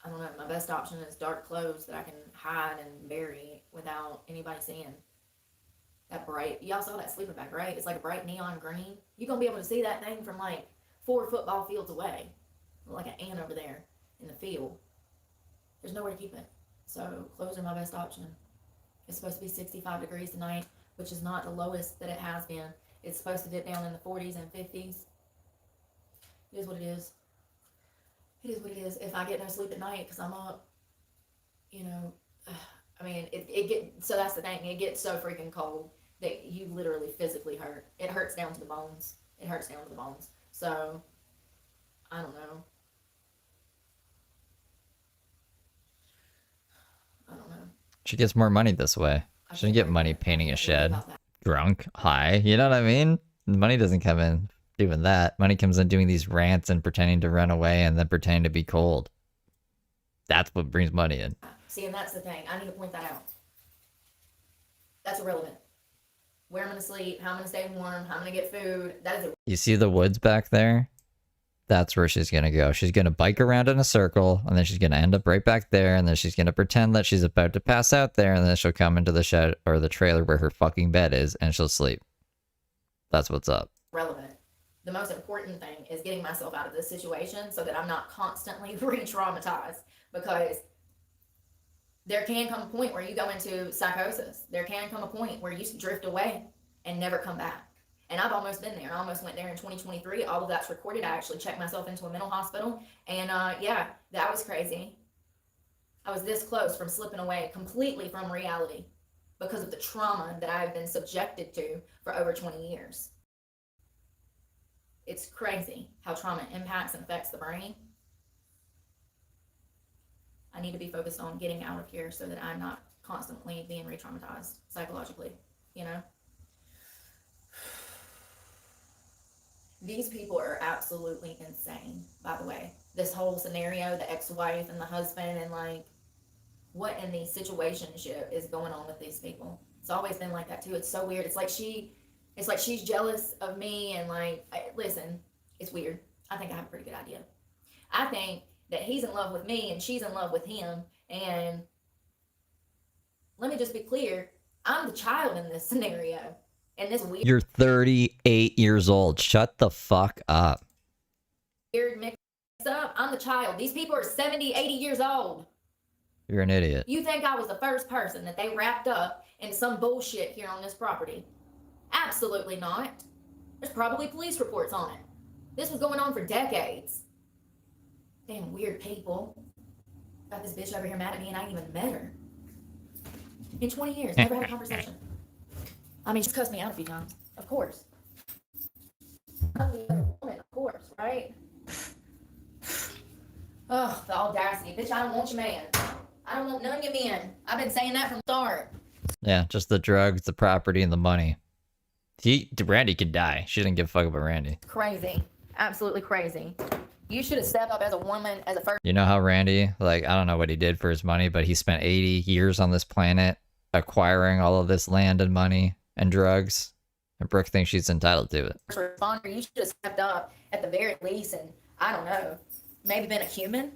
I don't know. My best option is dark clothes that I can hide and bury without anybody seeing. That bright, y'all saw that sleeping bag, right? It's like a bright neon green. You're going to be able to see that thing from like 4 football fields away. Like an ant over there in the field. There's nowhere to keep it. So, clothes are my best option. It's supposed to be 65 degrees tonight, which is not the lowest that it has been. It's supposed to dip down in the 40s and 50s. It is what it is. It is what it is. If I get no sleep at night because I'm up, you know, I mean, so that's the thing. It gets so freaking cold that you literally physically hurt. It hurts down to the bones. It hurts down to the bones. So, I don't know. I don't know. She gets more money this way. She didn't get money painting a shed, drunk, high. You know what I mean? Money doesn't come in doing that. Money comes in doing these rants and pretending to run away and then pretending to be cold. That's what brings money in. See, and that's the thing. I need to point that out. That's irrelevant. Where I'm going to sleep, how I'm going to stay warm, how I'm going to get food. That is You see the woods back there? That's where she's going to go. She's going to bike around in a circle, and then she's going to end up right back there, and then she's going to pretend that she's about to pass out there, and then she'll come into the shed or the trailer where her fucking bed is, and she'll sleep. That's what's up. relevant. The most important thing is getting myself out of this situation so that I'm not constantly re-traumatized, because there can come a point where you go into psychosis. There can come a point where you drift away and never come back. And I've almost been there. I almost went there in 2023. All of that's recorded. I actually checked myself into a mental hospital. And yeah, that was crazy. I was this close from slipping away completely from reality because of the trauma that I've been subjected to for over 20 years. It's crazy how trauma impacts and affects the brain. I need to be focused on getting out of here so that I'm not constantly being re-traumatized psychologically, you know? These people are absolutely insane, by the way. This whole scenario, the ex-wife and the husband, and like, what in the situationship is going on with these people? It's always been like that too. It's so weird. It's like she's jealous of me, and like, listen, it's weird. I think I have a pretty good idea. I think that he's in love with me and she's in love with him. And let me just be clear, I'm the child in this scenario. And this weird, You're 38 years old. Shut the fuck up. mix up, I'm the child. These people are 70, 80 years old. You're an idiot. You think I was the first person that they wrapped up in some bullshit here on this property? Absolutely not. There's probably police reports on it. This was going on for decades. Damn weird people. Got this bitch over here mad at me and I ain't even met her. In 20 years, never had a conversation. I mean, she's cussed me out a few times. Of course. I'm the other woman, of course, right? Oh, the audacity. Bitch, I don't want your man. I don't want none of your men. I've been saying that from the start. Yeah, just the drugs, the property, and the money. Randy could die. She didn't give a fuck about Randy. Crazy. Absolutely crazy. You should have stepped up as a woman, as a first. You know how Randy, like, I don't know what he did for his money, but he spent 80 years on this planet acquiring all of this land and money and drugs. And Brooke thinks she's entitled to it. Responder, you should have stepped up at the very least and, I don't know, maybe been a human.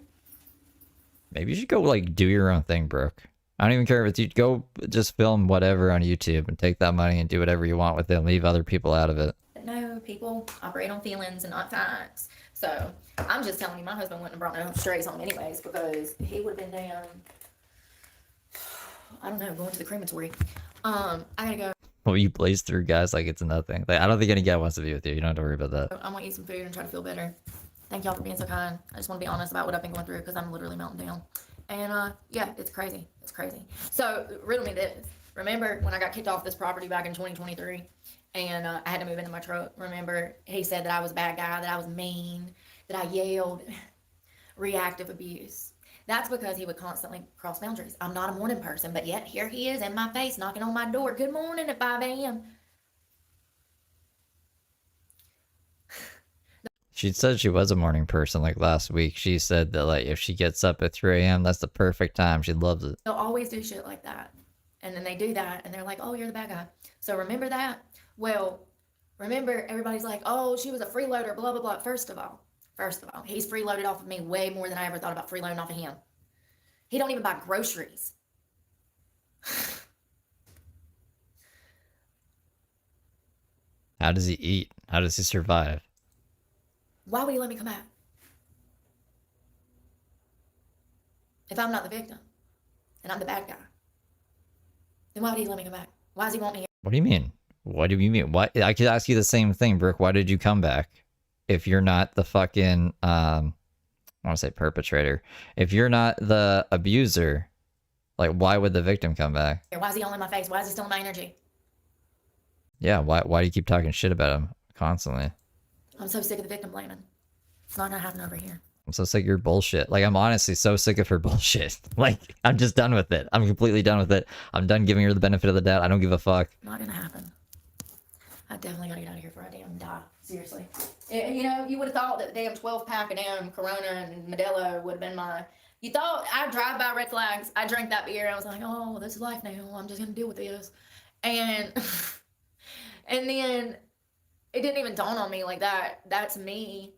Maybe you should go, like, do your own thing, Brooke. I don't even care if it's you. Go just film whatever on YouTube and take that money and do whatever you want with it and leave other people out of it. But no, people operate on feelings and not facts. So I'm just telling you, my husband wouldn't have brought no strays home anyways, because he would have been down, I don't know, going to the crematory. I gotta go. Well, you blaze through guys like it's nothing. Like, I don't think any guy wants to be with you. You don't have to worry about that. I want to eat some food and try to feel better. Thank y'all for being so kind. I just want to be honest about what I've been going through, because I'm literally melting down. And yeah, it's crazy. It's crazy. So riddle me this. Remember when I got kicked off this property back in 2023 and I had to move into my truck? Remember he said that I was a bad guy, that I was mean, that I yelled. Reactive abuse. That's because he would constantly cross boundaries. I'm not a morning person, but yet here he is in my face knocking on my door. Good morning at 5 a.m. She said she was a morning person like last week. She said that like if she gets up at 3 a.m., that's the perfect time. She loves it. They'll always do shit like that. And then they do that and they're like, oh, you're the bad guy. So remember that? Well, remember everybody's like, oh, she was a freeloader, blah, blah, blah. First of all, he's freeloaded off of me way more than I ever thought about freeloading off of him. He don't even buy groceries. How does he eat? How does he survive? Why would he let me come back? If I'm not the victim and I'm the bad guy, then why would he let me come back? Why does he want me here? What do you mean? What do you mean? What? I could ask you the same thing, Brooke. Why did you come back? If you're not the fucking, I want to say perpetrator. If you're not the abuser, like, why would the victim come back? Why is he all in my face? Why is he stealing my energy? Yeah, why do you keep talking shit about him constantly? I'm so sick of the victim blaming. It's not gonna happen over here. I'm so sick of your bullshit. Like, I'm honestly so sick of her bullshit. Like, I'm just done with it. I'm completely done with it. I'm done giving her the benefit of the doubt. I don't give a fuck. Not gonna happen. I definitely gotta get out of here before I damn die. Seriously. You know, you would have thought that the damn 12-pack of damn Corona and Modelo would have been my... You thought I'd drive by red flags. I drank that beer and I was like, oh, this is life now. I'm just gonna deal with this. And... and then it didn't even dawn on me like that. That's me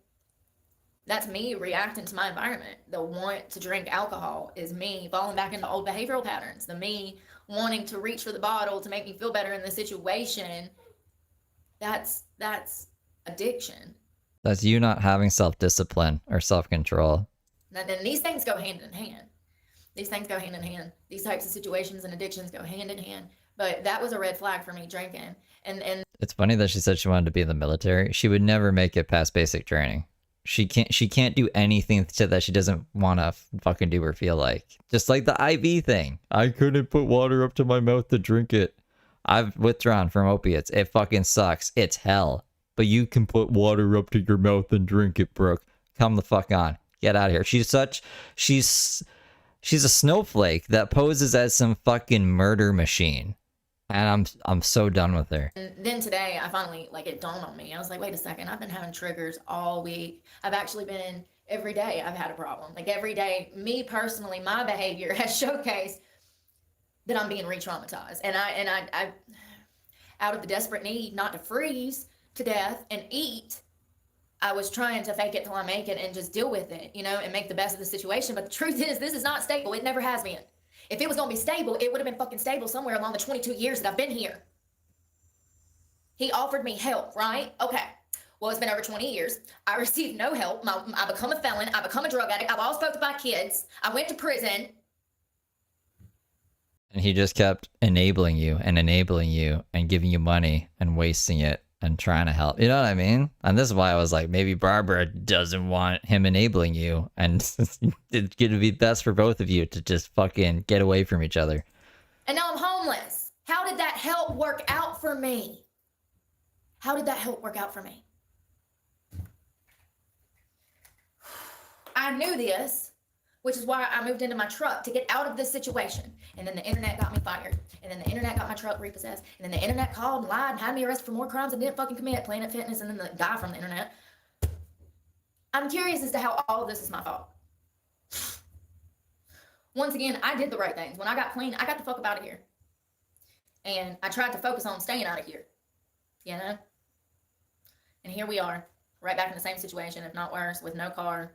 reacting to my environment. The want to drink alcohol is me falling back into old behavioral patterns. The me wanting to reach for the bottle to make me feel better in the situation. That's addiction. That's you not having self-discipline or self-control. And then these things go hand in hand. These things go hand in hand. These types of situations and addictions go hand in hand. But that was a red flag for me, drinking. And It's funny that she said she wanted to be in the military. She would never make it past basic training. She can't do anything that she doesn't want to fucking do or feel like. Just like the IV thing. I couldn't put water up to my mouth to drink it. I've withdrawn from opiates. It fucking sucks. It's hell. But you can put water up to your mouth and drink it, Brooke. Come the fuck on. Get out of here. She's a snowflake that poses as some fucking murder machine. And I'm so done with her. And then today, I finally, like, it dawned on me. I was like, wait a second. I've been having triggers all week. I've actually been, every day I've had a problem. Like, every day, me personally, my behavior has showcased that I'm being re-traumatized. And I out of the desperate need not to freeze to death and eat, I was trying to fake it till I make it and just deal with it, you know, and make the best of the situation. But the truth is, this is not stable. It never has been. If it was going to be stable, it would have been fucking stable somewhere along the 22 years that I've been here. He offered me help, right? Okay. Well, it's been over 20 years. I received no help. I become a felon. I become a drug addict. I've lost both of my kids. I went to prison. And he just kept enabling you and giving you money and wasting it and trying to help. You know what I mean? And this is why I was like, maybe Barbara doesn't want him enabling you. And it's going to be best for both of you to just fucking get away from each other. And now I'm homeless. How did that help work out for me? How did that help work out for me? I knew this, which is why I moved into my truck to get out of this situation. And then the internet got me fired. And then the internet got my truck repossessed. And then the internet called and lied and had me arrested for more crimes I didn't fucking commit, Planet Fitness, and then the guy from the internet. I'm curious as to how all of this is my fault. Once again, I did the right things. When I got clean, I got the fuck up out of here. And I tried to focus on staying out of here. You know? And here we are, right back in the same situation, if not worse, with no car.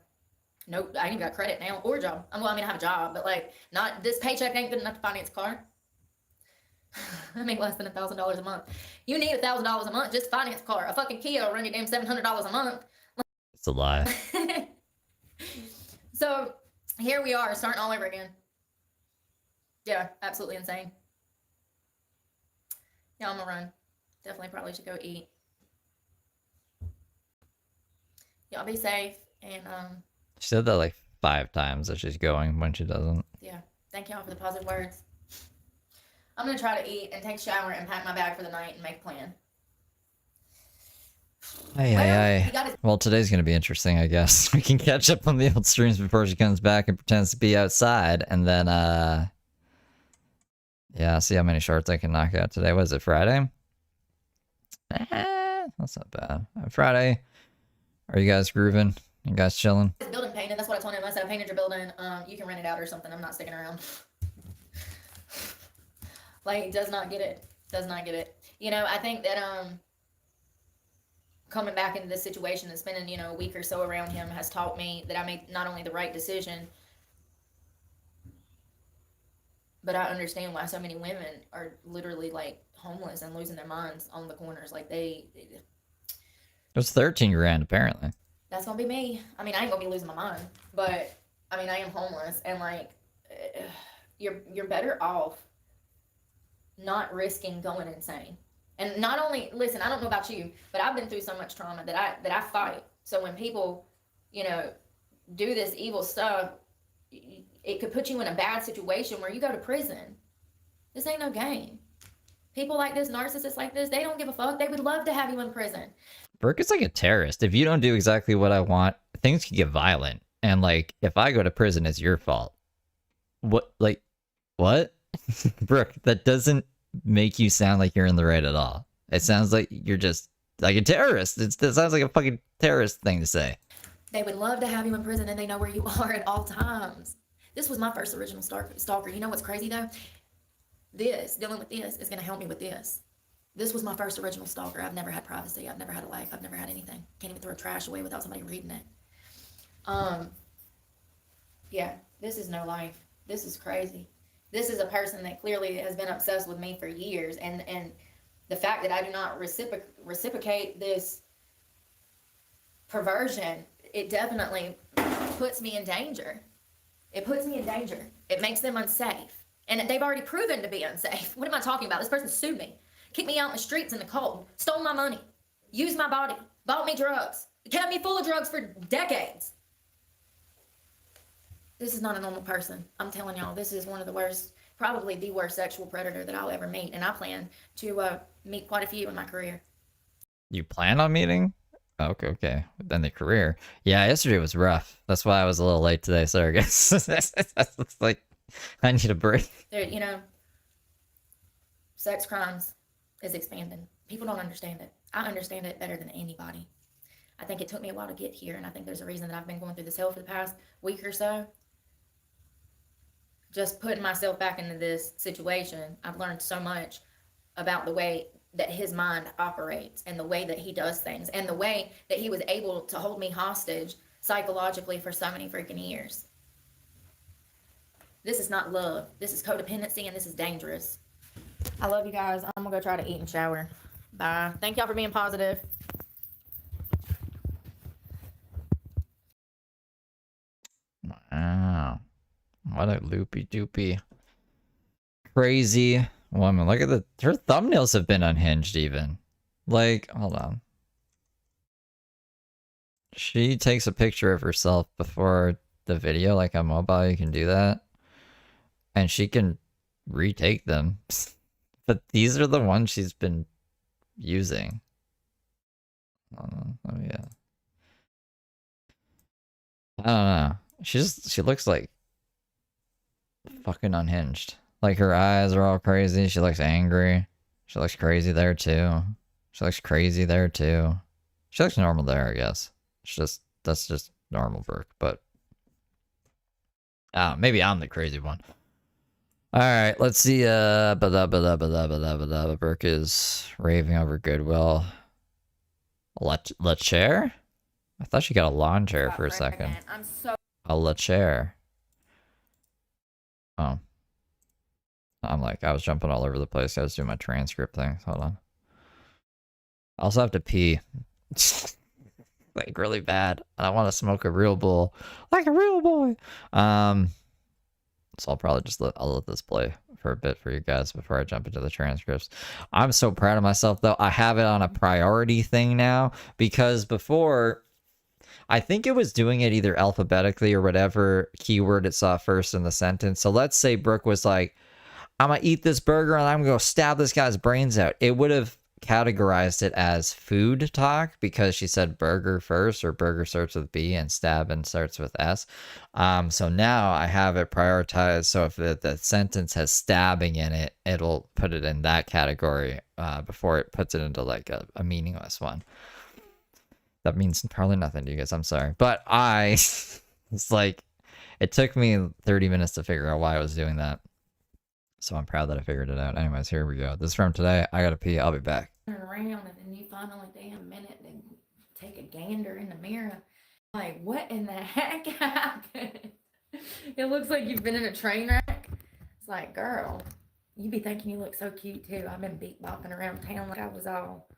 Nope, I ain't even got credit now or a job. Well, I mean, I have a job, but like, not this paycheck ain't good enough to finance a car. I make less than $1,000 a month. You need $1,000 a month just to finance a car. A fucking Kia will run you damn $700 a month. It's a lie. So here we are, starting all over again. Yeah, absolutely insane. Yeah, I'm gonna run. Definitely probably should go eat. Y'all be safe and She said that like 5 times that she's going when she doesn't. yeah, thank y'all for the positive words. I'm gonna try to eat and take a shower and pack my bag for the night and make a plan. Aye, Well, aye, he aye. got his Well, today's gonna be interesting, I guess. We can catch up on the old streams before she comes back and pretends to be outside, and then, yeah, see how many shorts I can knock out today. What is it, Friday? That's not bad. Friday. Are you guys grooving? You guys chilling? building painted. That's what I told him. I said, I painted your building. You can rent it out or something. I'm not sticking around. Like, does not get it. Does not get it. You know, I think that coming back into this situation and spending, you know, a week or so around him has taught me that I made not only the right decision, but I understand why so many women are literally like homeless and losing their minds on the corners. Like It was 13 grand, apparently. that's gonna be me. I mean, I ain't gonna be losing my mind, but I mean, I am homeless, and like, you're better off not risking going insane. And not only, listen, I don't know about you, but I've been through so much trauma that I fight. So when people, you know, do this evil stuff, it could put you in a bad situation where you go to prison. This ain't no game. People like this, narcissists like this, they don't give a fuck. They would love to have you in prison. Brooke is like a terrorist. If you don't do exactly what I want, things can get violent. And like, if I go to prison, it's your fault. What? Like, what? Brooke, that doesn't make you sound like you're in the right at all. It sounds like you're just like a terrorist. It sounds like a fucking terrorist thing to say. They would love to have you in prison, and they know where you are at all times. This was my first original stalker. You know what's crazy though? Dealing with this is going to help me with this. This was my first original stalker. I've never had privacy. I've never had a life. I've never had anything. Can't even throw trash away without somebody reading it. Yeah, this is no life. This is crazy. This is a person that clearly has been obsessed with me for years, and the fact that I do not reciprocate this perversion, it definitely puts me in danger. It puts me in danger. It makes them unsafe. And they've already proven to be unsafe. What am I talking about? This person sued me, kicked me out in the streets in the cold, stole my money, used my body, bought me drugs, kept me full of drugs for decades. This is not a normal person. I'm telling y'all, this is one of the worst, probably the worst sexual predator that I'll ever meet. And I plan to meet quite a few in my career. You plan on meeting? Okay. Then the career. Yeah, yesterday was rough. That's why I was a little late today. Sorry, guys. It's like, I need a break. You know, sex crimes is expanding. People don't understand it. I understand it better than anybody. I think it took me a while to get here, and I think there's a reason that I've been going through this hell for the past week or so. Just putting myself back into this situation, I've learned so much about the way that his mind operates and the way that he does things and the way that he was able to hold me hostage psychologically for so many freaking years. This is not love. This is codependency, and this is dangerous. I love you guys. I'm gonna go try to eat and shower. Bye. Thank y'all for being positive. Wow. What a loopy doopy. Crazy woman. Look at her thumbnails have been unhinged even. Like, hold on. She takes a picture of herself before the video, like on mobile, you can do that. And she can retake them. But these are the ones she's been using. Yeah. I don't know. She looks like fucking unhinged. Like her eyes are all crazy. She looks angry. She looks crazy there too. She looks crazy there too. She looks normal there, I guess. That's just normal Brooke, but maybe I'm the crazy one. Alright, let's see. Brooke is raving over Goodwill. La chair? I thought she got a lawn chair for a second. I'm so A la chair. Oh. I was jumping all over the place. I was doing my transcript thing. Hold on. I also have to pee. Like, really bad. I want to smoke a real bowl. Like a real boy. So I'll probably just let this play for a bit for you guys before I jump into the transcripts. I'm so proud of myself, though. I have it on a priority thing now, because before, I think it was doing it either alphabetically or whatever keyword it saw first in the sentence. So let's say Brooke was like, I'm going to eat this burger and I'm going to go stab this guy's brains out. It would have categorized it as food talk because she said burger first, or burger starts with B and stabbing starts with S. So now I have it prioritized. So if the sentence has stabbing in it, it'll put it in that category before it puts it into like a meaningless one. That means probably nothing to you guys. I'm sorry. But it's like, it took me 30 minutes to figure out why I was doing that. So I'm proud that I figured it out. Anyways, here we go. This is from today. I gotta pee. I'll be back. Around, and then you finally damn minute to take a gander in the mirror. Like, what in the heck happened? It looks like you've been in a train wreck. It's like, girl, you be thinking you look so cute too. I've been beat bopping around town like I was all.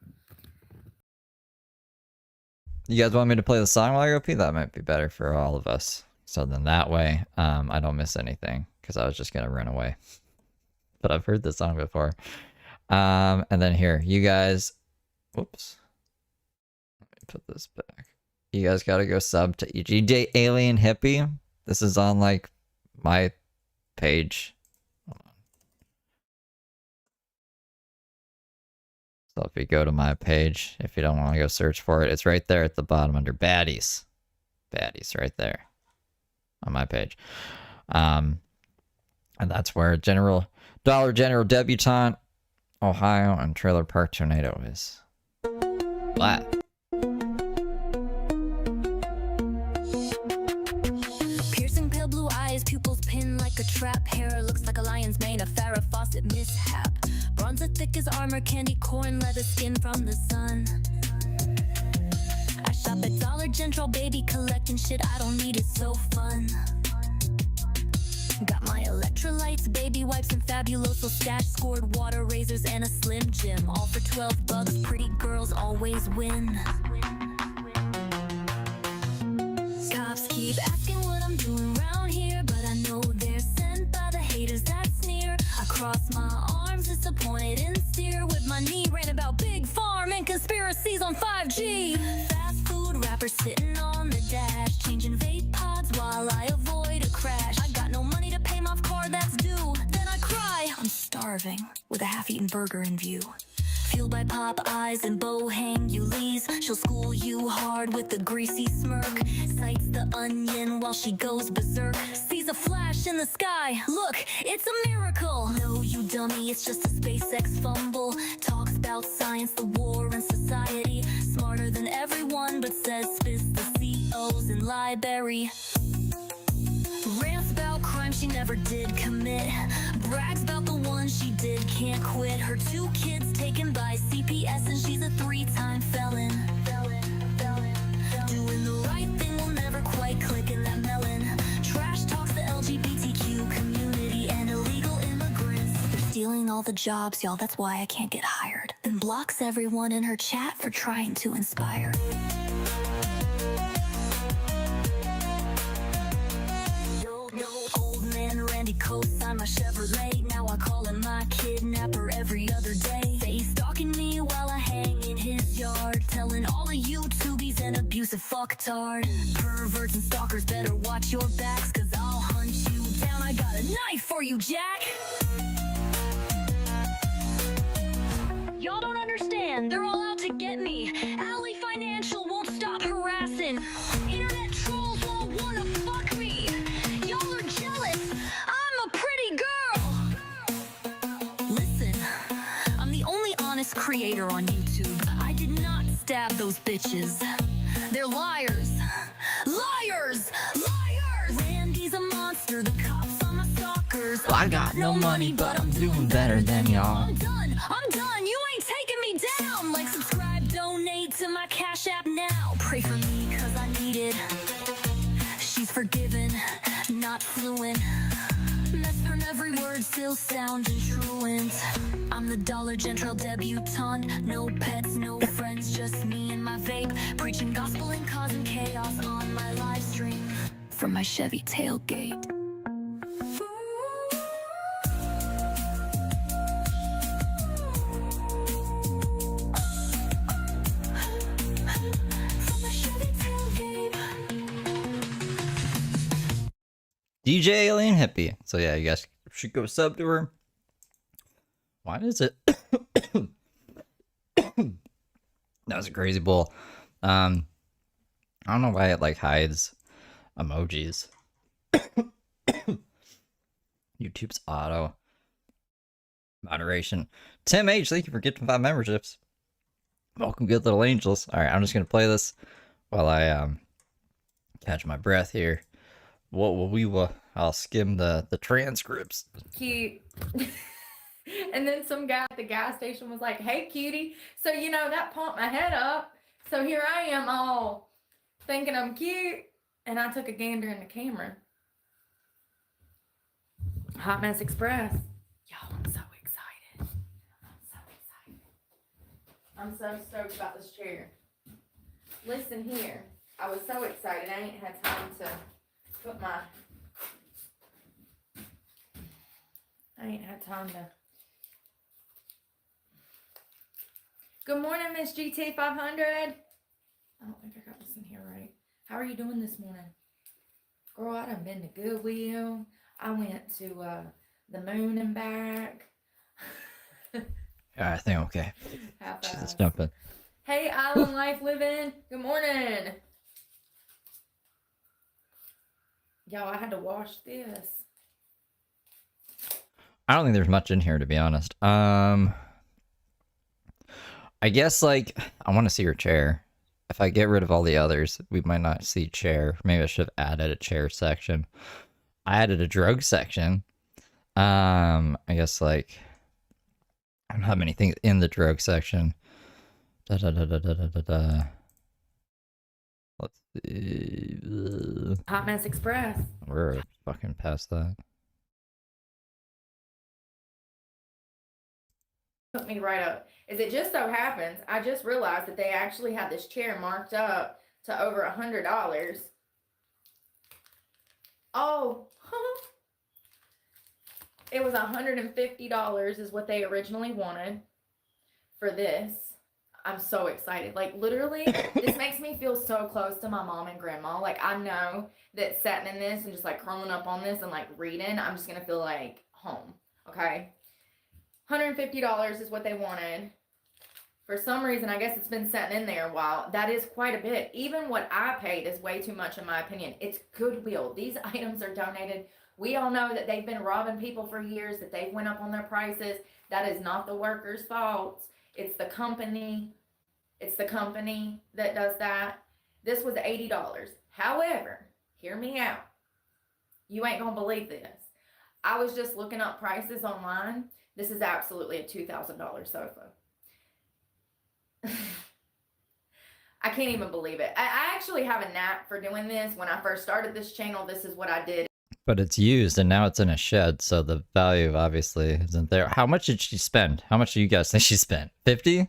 You guys want me to play the song while I go pee? That might be better for all of us. So then that way, I don't miss anything, because I was just gonna run away. But I've heard this song before. And then here, you guys, whoops. Let me put this back. You guys gotta go sub to EGJ Alien Hippie. This is on like my page. Hold on. So if you go to my page, if you don't want to go search for it, it's right there at the bottom under baddies. Baddies right there on my page. And that's where Dollar General Debutante, Ohio, and Trailer Park Tornado is. Black. Piercing pale blue eyes, pupils pinned like a trap. Hair looks like a lion's mane, a Farrah Fawcett mishap. Bronzer thick as armor, candy corn, leather skin from the sun. I shop at Dollar General, baby, collecting shit I don't need, it's so fun. Got my electrolytes, baby wipes, and Fabuloso stash. Scored water razors and a Slim Jim, all for $12. Pretty girls always win. Cops keep asking what I'm doing around here, but I know they're sent by the haters that sneer. I cross my arms, disappointed and steer with my knee, ran about big farm and conspiracies on 5G. Fast food rappers sitting on the dash, changing vape pods while I avoid a crash. I got no money to pay my card that's due, then I cry. I'm starving with a half-eaten burger in view. Fueled by pop eyes and bohang Ulysses, she'll school you hard with a greasy smirk. Sights the onion while she goes berserk. Sees a flash in the sky, look, it's a miracle. No, you dummy, it's just a SpaceX fumble. Talks about science, the war, and society. Smarter than everyone, but says spits the COs in library. Rants about crime she never did commit. Brags about the one she did, can't quit. Her 2 kids taken by CPS, and she's a 3-time felon. Doing the right thing will never quite click in that melon. Trash talks the LGBTQ community and illegal immigrants. They're stealing all the jobs, y'all, that's why I can't get hired. Then blocks everyone in her chat for trying to inspire. Old man Randy co-signed my Chevrolet. Now I call him my kidnapper every other day. Say he's stalking me while I hang in his yard, telling all of you tube he's an abusive fucktard. Perverts and stalkers better watch your backs, cause I'll hunt you down. I got a knife for you, Jack. Y'all don't understand, they're all out to get me. Alley Financial won't stop harassing. Internet trolls won't wanna fuck me. Y'all are jealous, I'm a pretty girl. Listen, I'm the only honest creator on YouTube. I did not stab those bitches. They're liars. Liars! Liars! Randy's a monster, the cops on my stalkers. I got no money, but I'm doing better than y'all. I'm done, you ain't taking me down. Like, subscribe, donate to my Cash App now. Pray for me, cause I need it. She's forgiven, not fluent. Messed her every word, still sounding truant. I'm the Dollar General debutante. No pets, no friends, just me and my vape. Preaching gospel and causing chaos on my live stream from my Chevy tailgate. DJ Alien Hippie. So yeah, you guys should go sub to her. Why does it That was a crazy bowl. I don't know why it like hides emojis. YouTube's auto moderation. Tim H, thank you for getting 5 memberships. Welcome, good little angels. All right, I'm just gonna play this while I catch my breath here. I'll skim the transcripts. Cute. And then some guy at the gas station was like, hey, cutie. So, you know, that pumped my head up. So here I am all thinking I'm cute. And I took a gander in the camera. Hot Mess Express. Y'all, I'm so excited. I'm so stoked about this chair. Listen here. I was so excited. I ain't had time to put my... I ain't had time to... Good morning, Miss GT 500. I don't think I got this in here right. How are you doing this morning? Girl, I done been to Goodwill. I went to the moon and back. I think okay. Let's jump in. Hey, Island Life Living. Good morning. Yo, I had to wash this. I don't think there's much in here, to be honest. I guess, like, I want to see her chair. If I get rid of all the others, we might not see chair. Maybe I should have added a chair section. I added a drug section. I guess, like, I don't have many things in the drug section. Let's see. Hot Mess Express. We're fucking past that. Put me right up. Is it just so happens, I just realized that they actually had this chair marked up to over $100. Oh, it was $150 is what they originally wanted for this. I'm so excited. Like, literally, this makes me feel so close to my mom and grandma. Like, I know that sitting in this and just, like, curling up on this and, like, reading, I'm just going to feel like home, okay? $150 is what they wanted. For some reason, I guess it's been sitting in there a while. That is quite a bit. Even what I paid is way too much in my opinion. It's Goodwill. These items are donated. We all know that they've been robbing people for years, that they've went up on their prices. That is not the workers' fault. It's the company. It's the company that does that. This was $80. However, hear me out. You ain't gonna believe this. I was just looking up prices online. This is absolutely a $2,000 sofa. I can't even believe it. I actually have a knack for doing this. When I first started this channel, this is what I did. But it's used and now it's in a shed, so the value obviously isn't there. How much did she spend? How much do you guys think she spent? 50?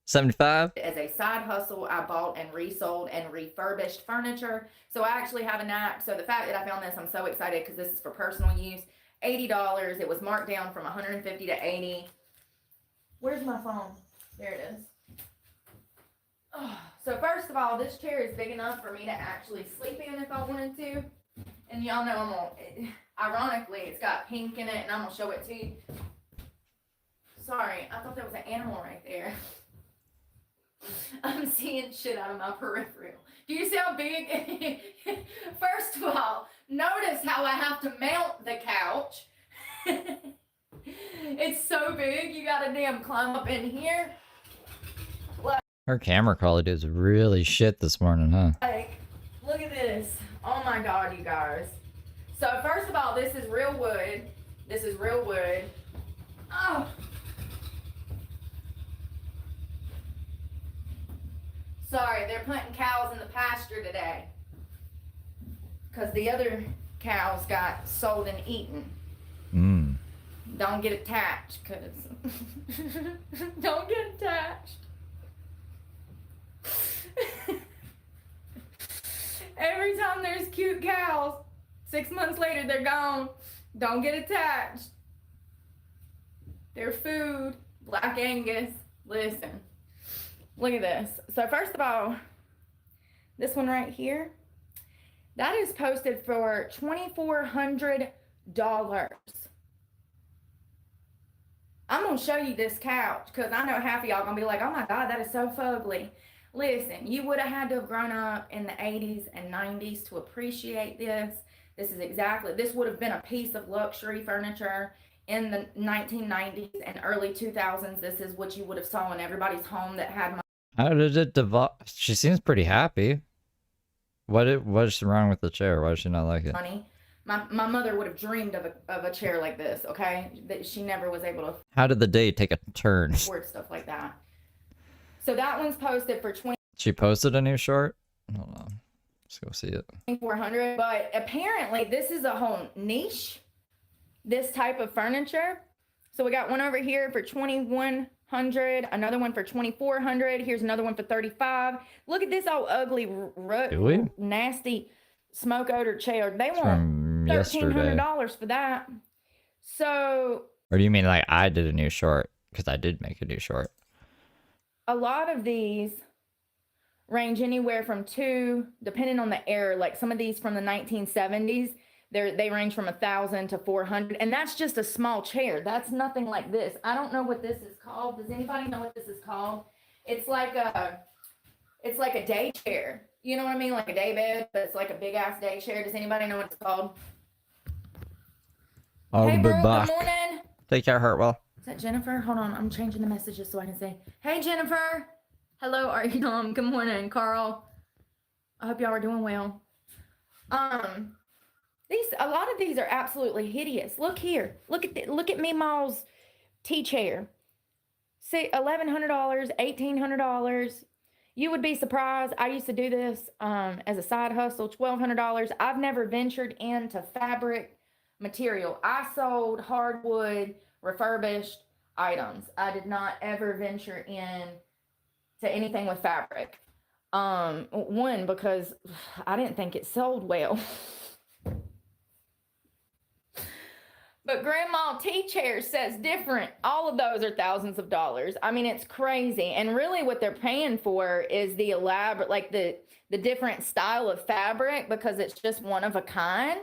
75? As a side hustle, I bought and resold and refurbished furniture. So I actually have a knack. So the fact that I found this, I'm so excited because this is for personal use. $80. It was marked down from $150 to $80. Where's my phone? There it is. Oh, so first of all, this chair is big enough for me to actually sleep in if I wanted to. And y'all know I'm gonna, ironically, it's got pink in it and I'm gonna show it to you. Sorry, I thought there was an animal right there. I'm seeing shit out of my peripheral. Do you see how big? First of all, notice how I have to mount the couch. It's so big, you gotta damn climb up in here. Her camera quality is really shit this morning, huh? Like, look at this. Oh my God, you guys. So first of all, this is real wood. This is real wood. Oh. Sorry, they're putting cows in the pasture today. Because the other cows got sold and eaten. Don't get attached, because... Don't get attached. Every time there's cute cows, 6 months later they're gone. Don't get attached. They're food. Black Angus. Listen. Look at this. So first of all, this one right here, that is posted for $2,400. I'm gonna show you this couch because I know half of y'all gonna be like, oh my God, that is so fugly. Listen, you would have had to have grown up in the 80s and 90s to appreciate this. This would have been a piece of luxury furniture in the 1990s and early 2000s. This is what you would have saw in everybody's home that had How did it devolve? She seems pretty happy. What's wrong with the chair? Why does she not like it? money. My mother would have dreamed of a chair like this, okay? That she never was able to How did the day take a turn? afford stuff like that. So that one's posted for She posted a new short? Hold on. Let's go see it. 2,400, but apparently this is a whole niche, this type of furniture. So we got one over here for 2,100, another one for 2,400. Here's another one for 35. Look at this old ugly, nasty smoke odor chair. They want From yesterday. $1,300 for that. So, Or do you mean like I did a new short? Because I did make a new short. a lot of these range anywhere from depending on the era, like some of these from the 1970s, they range from 1,000 to 400, and that's just a small chair. That's nothing like this. I don't know what this is called. Does anybody know what this is called? It's like a day chair. You know what I mean? Like a day bed, but it's like a big ass day chair. Does anybody know what it's called? I'll Hey, be Brooke, back. good morning. Take care, Hartwell. Is that Jennifer? Hold on, I'm changing the messages so I can say, hey, Jennifer. Hello, are you on? Good morning, Carl. I hope y'all are doing well. A lot of these are absolutely hideous. Look here. Look at Meemaw's tea chair. See, $1,100, $1,800. You would be surprised. I used to do this as a side hustle, $1,200. I've never ventured into fabric material. I sold hardwood refurbished items. I did not ever venture in to anything with fabric. One, because I didn't think it sold well. But Grandma Tea Chair says different. All of those are thousands of dollars. I mean, it's crazy. And really what they're paying for is the elaborate, like the different style of fabric, because it's just one of a kind.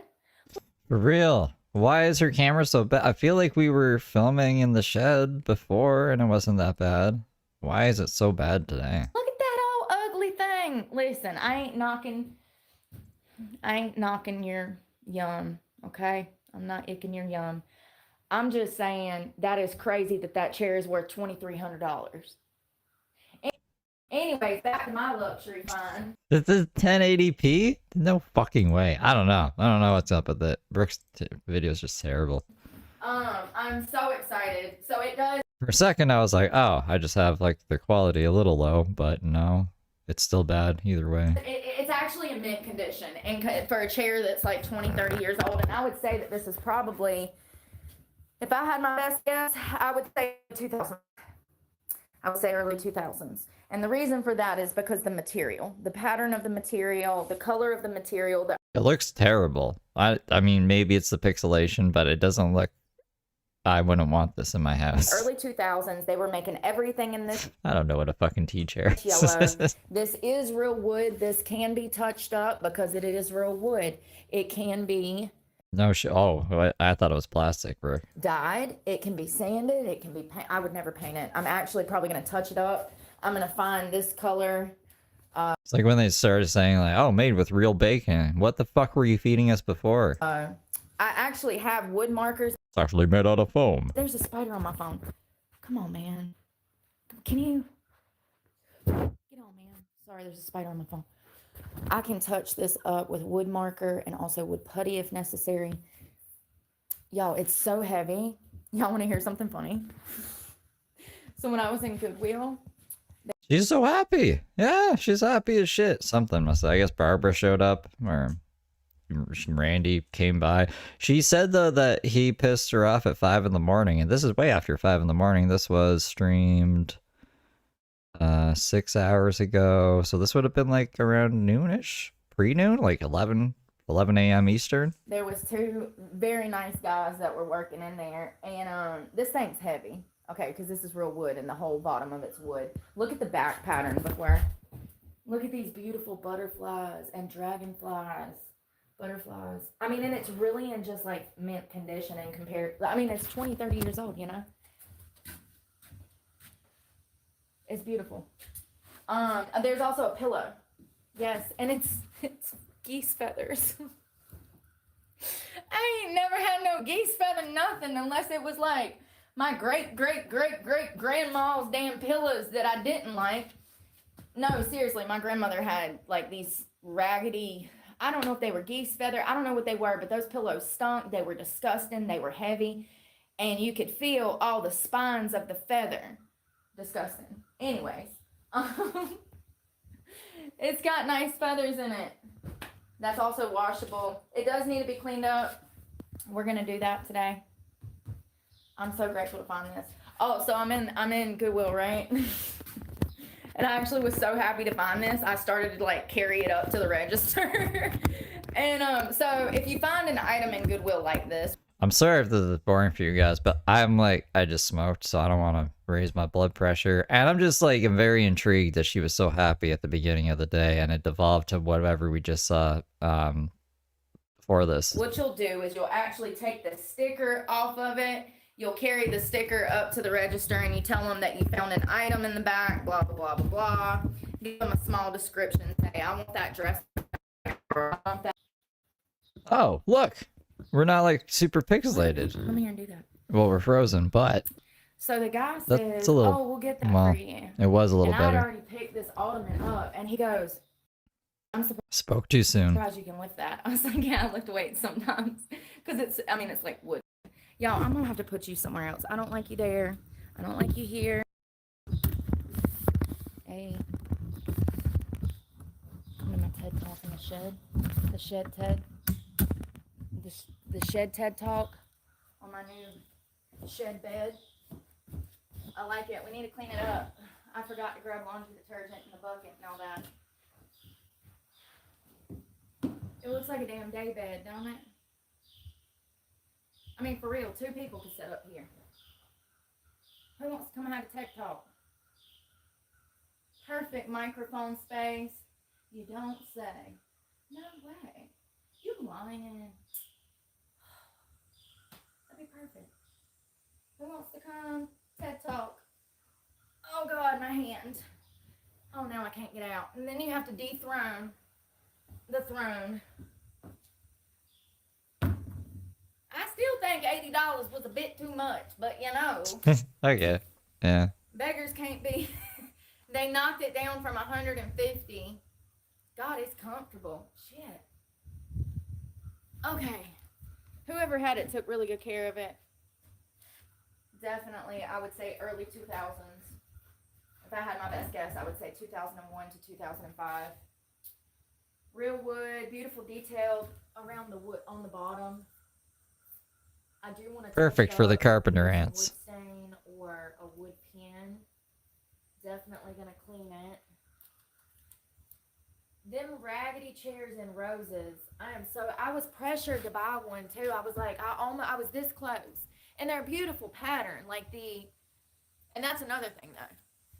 For real. Why is her camera so bad? I feel like we were filming in the shed before and it wasn't that bad. Why is it so bad today? Look at that old ugly thing. Listen, I ain't knocking your yum, okay? I'm not icking your yum. I'm just saying that is crazy that chair is worth $2,300. Anyways, back to my luxury find. This is 1080p? No fucking way. I don't know. I don't know what's up with it. Brooke's video is just terrible. I'm so excited. So it does. For a second, I was like, oh, I just have like the quality a little low, but no, it's still bad either way. It's actually in mint condition, and for a chair that's like 20, 30 years old. And I would say that this is probably, if I had my best guess, I would say 2000. I would say early 2000s. And the reason for that is because the material, the pattern of the material, the color of the material. It looks terrible. I mean, maybe it's the pixelation, but it doesn't look. I wouldn't want this in my house. Early 2000s, they were making everything in this. I don't know what a fucking tea chair is. Yellow. This is real wood. This can be touched up because it is real wood. It can be. No shit. Oh, I thought it was plastic, bro. Dyed. It can be sanded. It can be paint. I would never paint it. I'm actually probably going to touch it up. I'm going to find this color. It's like when they started saying like, oh, made with real bacon. What the fuck were you feeding us before? I actually have wood markers. It's actually made out of foam. There's a spider on my phone. Come on, man. Can you? Get on, man. Sorry, there's a spider on my phone. I can touch this up with wood marker and also wood putty if necessary. Y'all, it's so heavy. Y'all want to hear something funny? So when I was in Goodwill. She's so happy. Yeah, she's happy as shit. Something must. I guess Barbara showed up or Randy came by. She said though that he pissed her off at 5 in the morning, and this is way after 5 in the morning. This was streamed 6 hours ago, so this would have been like around noonish, pre-noon, like 11 a.m. Eastern. There was 2 very nice guys that were working in there, and this thing's heavy. Okay, because this is real wood, and the whole bottom of it's wood. Look at the back pattern before. Look at these beautiful butterflies and dragonflies. Butterflies. I mean, and it's really in just like mint condition and compared. I mean, it's 20, 30 years old, you know? It's beautiful. There's also a pillow. Yes, and it's geese feathers. I ain't never had no geese feather nothing unless it was like my great grandma's damn pillows that I didn't like. No, seriously, my grandmother had like these raggedy, I don't know if they were geese feather, I don't know what they were, but those pillows stunk. They were disgusting, they were heavy, and you could feel all the spines of the feather. Disgusting. Anyways, it's got nice feathers in it. That's also washable. It does need to be cleaned up. We're gonna do that today. I'm so grateful to find this. Oh, so I'm in Goodwill, right? And I actually was so happy to find this. I started to like carry it up to the register. And so if you find an item in Goodwill like this, I'm sorry if this is boring for you guys, but I'm like, I just smoked, so I don't want to raise my blood pressure. And I'm just like, I'm very intrigued that she was so happy at the beginning of the day, and it devolved to whatever we just saw for this. what you'll do is you'll actually take the sticker off of it. You'll carry the sticker up to the register and you tell them that you found an item in the back, blah, blah, blah, blah, blah. Give them a small description. Say, I want that dress. I want that. Oh, look. We're not like super pixelated. Come here and do that. Well, we're frozen, but So the guy that's says, a little, oh, we'll get that well, for you. it was a little And I'd better. already picked this ottoman up and he goes, I'm Spoke too soon. surprised you can lift that. I was like, yeah, I lift weights sometimes. Because it's like wood. Y'all, I'm going to have to put you somewhere else. I don't like you there. I don't like you here. Hey. Come to my TED Talk in the shed. The shed TED. The shed TED Talk on my new shed bed. I like it. We need to clean it up. I forgot to grab laundry detergent in the bucket and all that. It looks like a damn day bed, don't it? I mean, for real, 2 people could sit up here. Who wants to come and have a tech talk? Perfect microphone space. You don't say. No way. You lying. That'd be perfect. Who wants to come? TED Talk. Oh God, my hand. Oh, now I can't get out. And then you have to dethrone the throne. I still think $80 was a bit too much, but you know. Okay. Yeah. Beggars can't be. They knocked it down from 150. God, it's comfortable. Shit. Okay. Whoever had it took really good care of it. Definitely, I would say early 2000s. If I had my best guess, I would say 2001 to 2005. Real wood, beautiful detail around the wood on the bottom. I do want to Perfect for the carpenter wood ants. stain or a wood pin. Definitely gonna clean it. Them raggedy chairs and roses. I was pressured to buy one too. I was like, I was this close. And they're a beautiful pattern, and that's another thing though.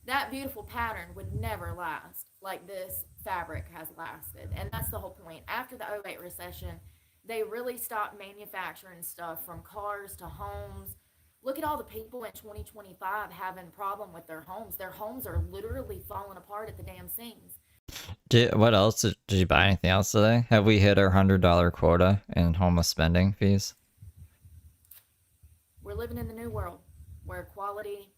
That beautiful pattern would never last like this fabric has lasted. And that's the whole point. After the 2008 recession, they really stopped manufacturing stuff from cars to homes. Look at all the people in 2025 having problem with their homes. Their homes are literally falling apart at the damn seams. What else? Did you buy anything else today? Have we hit our $100 quota in homeless spending fees? We're living in the new world where quality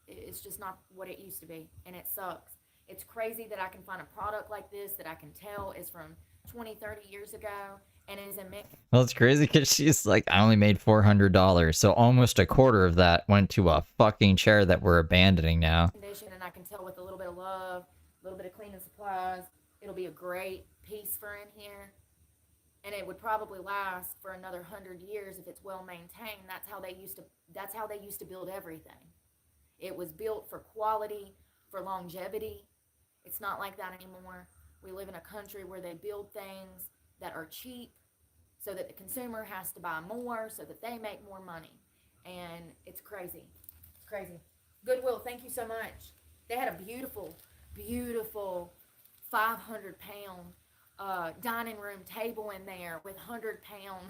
is just not what it used to be, and it sucks. It's crazy that I can find a product like this that I can tell is from 20, 30 years ago and is in mint Well, it's crazy because she's like, I only made $400, so almost a quarter of that went to a fucking chair that we're abandoning now. condition, and I can tell with a little bit of love, a little bit of cleaning supplies, it'll be a great piece for in here. And it would probably last for another 100 years if it's well maintained. That's how they used to build everything. It was built for quality, for longevity. It's not like that anymore. We live in a country where they build things that are cheap so that the consumer has to buy more so that they make more money. And it's crazy. It's crazy. Goodwill, thank you so much. They had a beautiful, beautiful 500-pound dining room table in there with 100-pound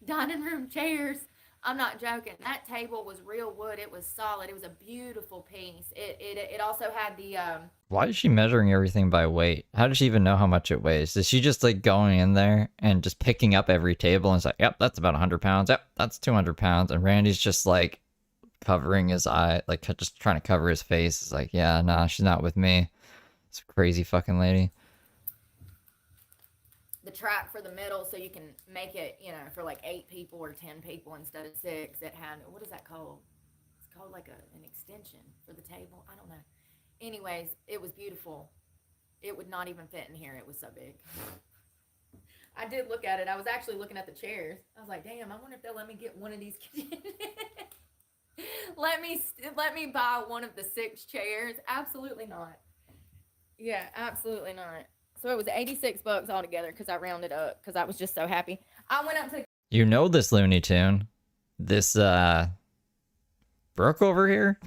dining room chairs. I'm not joking. That table was real wood. It was solid. It was a beautiful piece. It also had the Why is she measuring everything by weight? How does she even know how much it weighs? Is she just like going in there and just picking up every table and it's like, yep, that's about 100 pounds. Yep, that's 200 pounds. And Randy's just like covering his eye, like just trying to cover his face. It's like, yeah, nah, she's not with me. It's a crazy fucking lady. the track for the middle so you can make it, you know, for like 8 people or 10 people instead of 6. It had, what is that called? It's called like an extension for the table. I don't know. Anyways, it was beautiful. It would not even fit in here. It was so big. I did look at it. I was actually looking at the chairs. I was like, damn, I wonder if they'll let me get one of these. let me buy one of the 6 chairs. Absolutely not. Yeah, absolutely not. So it was $86 altogether because I rounded up because I was just so happy. I went up to. You know this Looney Tune. This Brooke over here.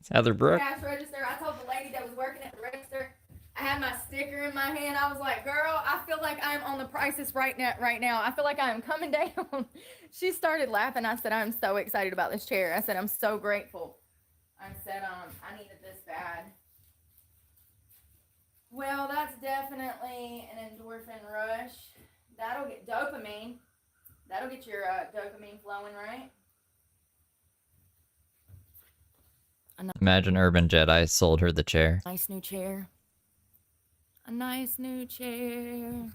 Heather Brooke. Cash register. I told the lady that was working at the register. I had my sticker in my hand. I was like, "Girl, I feel like I'm on the prices right now. Right now, I feel like I am coming down." She started laughing. I said, "I'm so excited about this chair." I said, "I'm so grateful." I said, I needed this bad." Well, that's definitely an endorphin rush. That'll get dopamine. That'll get your dopamine flowing, right? Imagine Urban Jedi sold her the chair. Nice new chair. A nice new chair.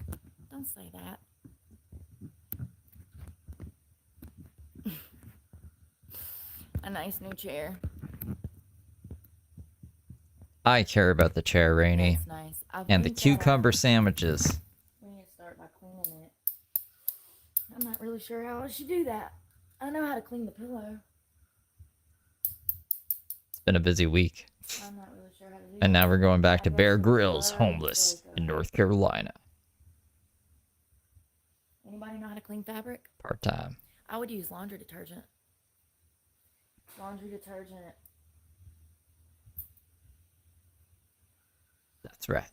Don't say that. A nice new chair. I care about the chair, Rainy. That's nice. And the cucumber sandwiches. We need to start by cleaning it. I'm not really sure how I should do that. I know how to clean the pillow. It's been a busy week. I'm not really sure how to do And that. now we're going back to I Bear guess Grylls, it's homeless like in North Carolina. Anybody know how to clean fabric? Part-time. I would use laundry detergent. Laundry detergent. That's right.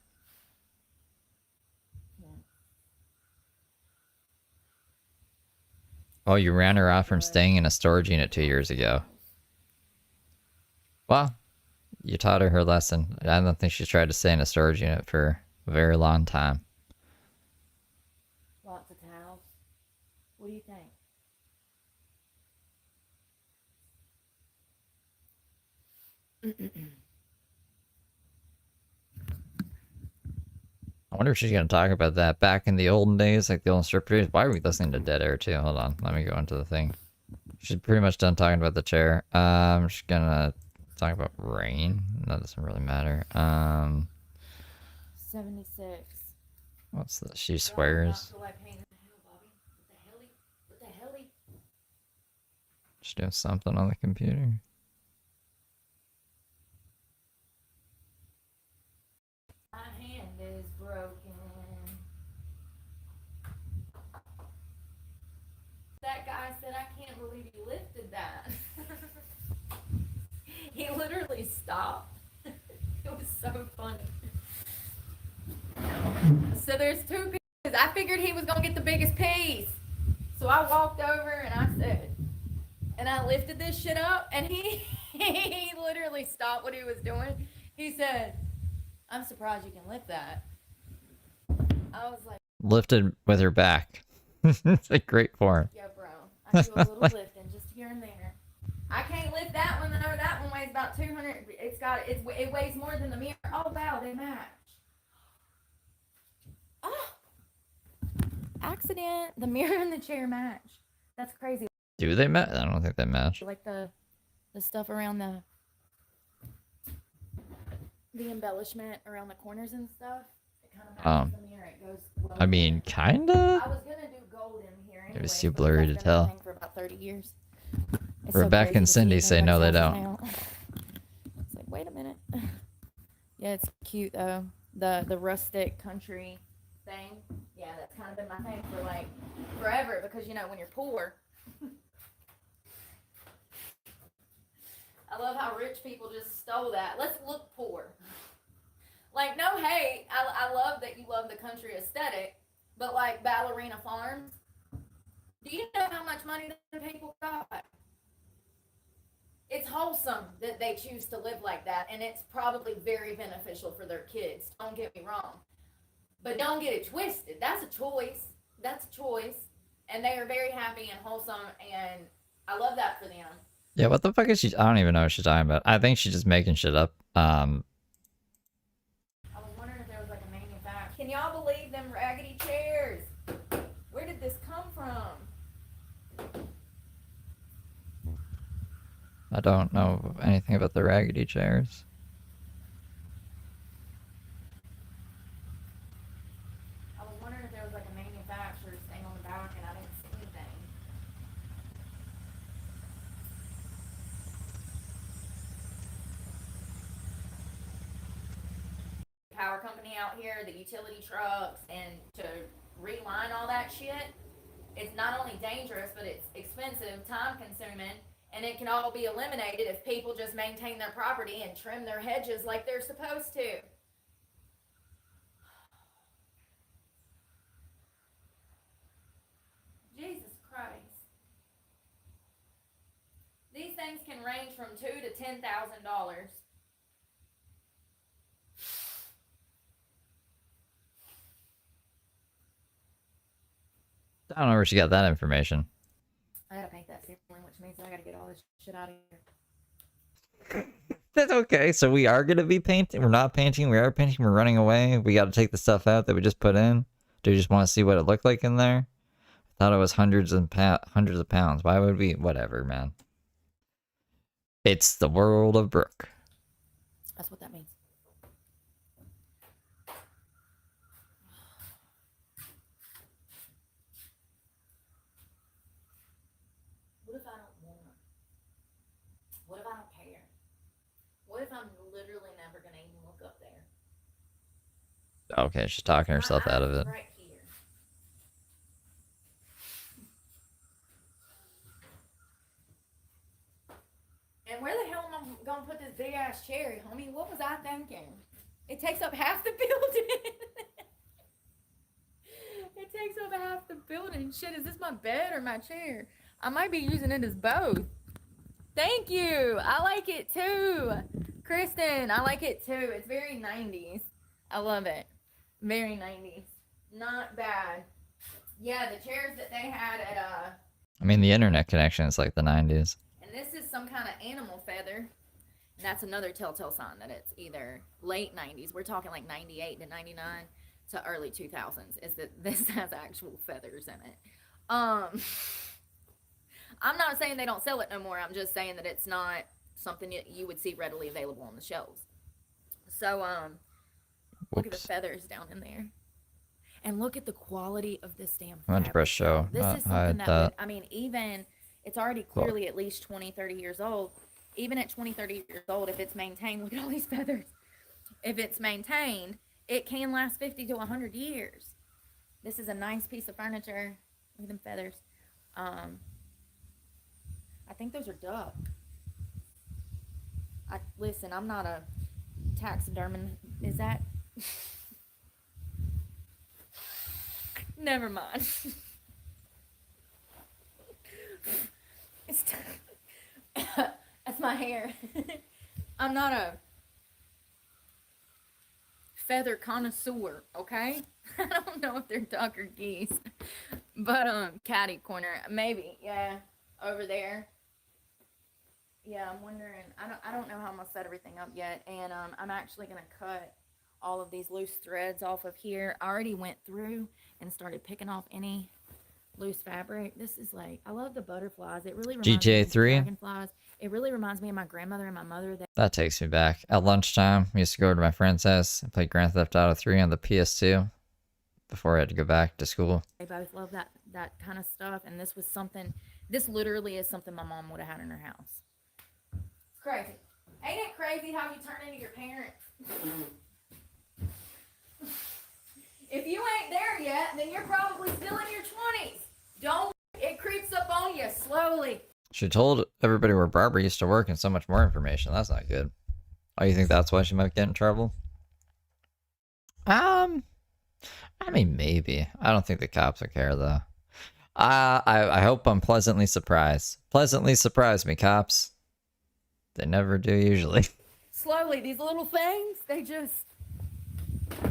Yeah. Oh, you ran her off from staying in a storage unit 2 years ago. Well, you taught her lesson. I don't think she's tried to stay in a storage unit for a very long time. Lots of towels. What do you think? I wonder if she's going to talk about that back in the olden days, like the old stripper days. Why are we listening to Dead Air too? Hold on, let me go into the thing. She's pretty much done talking about the chair. She's gonna talk about rain. That doesn't really matter. 76. What's the? She swears. She's doing something on the computer. My hand is broken. That guy said, "I can't believe you lifted that." He literally stopped. It was so funny. So there's 2 pieces. I figured he was going to get the biggest piece. So I walked over and I said, and I lifted this shit up, and he literally stopped what he was doing. He said, "I'm surprised you can lift that." I was like, Lifted with her back. It's like great form. "Yeah, bro. I do a little lifting just here and there. I can't lift that one though. That one weighs about 200. It weighs more than the mirror. Oh wow, they match. Oh, accident. The mirror and the chair match. That's crazy. Do they match? I don't think they match. Like the stuff around the embellishment around the corners and stuff. It kind of matches the mirror. It goes well. I mean, kinda. I was gonna do gold in here. It was anyways, too because blurry that's to been my tell. thing for about 30 years. It's Rebecca crazy and to see Cindy if say no, they anybody's don't. out. It's like, wait a minute. Yeah, it's cute though. The rustic country thing. Yeah, that's kind of been my thing for like forever because you know when you're poor. I love how rich people just stole that. Let's look poor. Like, no hate. I love that you love the country aesthetic, but like Ballerina Farms. Do you know how much money people got. It's wholesome that they choose to live like that, and it's probably very beneficial for their kids. Don't get me wrong. But don't get it twisted. That's a choice. That's a choice. And they are very happy and wholesome, and I love that for them. Yeah, what the fuck is she? I don't even know what she's talking about. I think she's just making shit up. I was wondering if there was like a manufacturer. Can y'all believe them raggedy chairs? Where did this come from? I don't know anything about the raggedy chairs. I was wondering if there was like a manufacturer's thing on the back, and I didn't see anything. Power company out here, the utility trucks, and to reline all that shit, it's not only dangerous, but it's expensive, time consuming, and it can all be eliminated if people just maintain their property and trim their hedges like they're supposed to. Jesus Christ. These things can range from $2,000 to $10,000. I don't know where she got that information. I gotta paint that ceiling, which means I gotta get all this shit out of here. That's okay. So we are gonna be painting. We're not painting. We are painting. We're running away. We got to take the stuff out that we just put in. Do you just want to see what it looked like in there? I thought it was hundreds of pounds. Why would we? Whatever, man. It's the world of Brooke. That's what that means. What if I don't want? What if I don't care? What if I'm literally never gonna even look up there? Okay, she's talking herself My out of eyes it. Right here. And where the hell am I gonna put this big ass chair? I mean, what was I thinking? It takes up half the building. It takes up half the building. Shit, is this my bed or my chair? I might be using it as both. Thank you. I like it too. Kristen, I like it too. It's very 90s. I love it. Very 90s. Not bad. Yeah, the chairs that they had at I mean, the internet connection is like the 90s. and this is some kind of animal feather. And that's another telltale sign that it's either late 90s, we're talking like 98 to 99 to early 2000s, is that this has actual feathers in it. I'm not saying they don't sell it no more. I'm just saying that it's not something that you would see readily available on the shelves. So, look at the feathers down in there. And look at the quality of this damn I went to fabric. press show. This is I something had that would, I mean, even, it's already Cool. clearly at least 20, 30 years old. Even at 20, 30 years old, if it's maintained, look at all these feathers. If it's maintained, it can last 50 to 100 years. This is a nice piece of furniture. Look at them feathers. I think those are duck. Listen, I'm not a taxidermist. Is that? Never mind. It's that's my hair. I'm not a feather connoisseur, okay? I don't know if they're duck or geese. But catty corner, maybe, yeah, over there. Yeah, I'm wondering. I don't know how I'm gonna set everything up yet, and I'm actually gonna cut all of these loose threads off of here. I already went through and started picking off any loose fabric. This is like, I love the butterflies. It really reminds me GTA of 3? dragonflies. It really reminds me of my grandmother and my mother. That takes me back. At lunchtime, we used to go to my friend's house and play Grand Theft Auto 3 on the PS2 before I had to go back to school. They both love that kind of stuff, and this was something. This literally is something my mom would have had in her house. It's crazy. Ain't it crazy how you turn into your parent? If you ain't there yet, then you're probably still in your 20s. Don't. It creeps up on you slowly. She told everybody where Barbara used to work and so much more information. That's not good. Oh, you think that's why she might get in trouble? I mean, maybe. I don't think the cops would care, though. I hope I'm pleasantly surprised. Pleasantly surprise me, cops. They never do usually. Slowly, these little things, they just,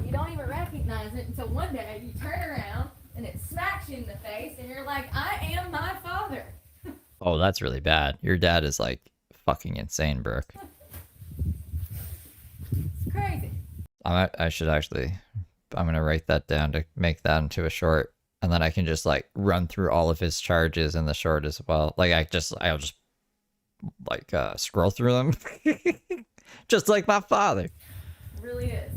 you don't even recognize it until one day you turn around and it smacks you in the face and you're like, I am my father. Oh, that's really bad. Your dad is like fucking insane, Brooke. It's crazy. I should actually, I'm gonna write that down to make that into a short, and then I can just like run through all of his charges in the short as well. Like I'll just like scroll through them, just like my father. It really is.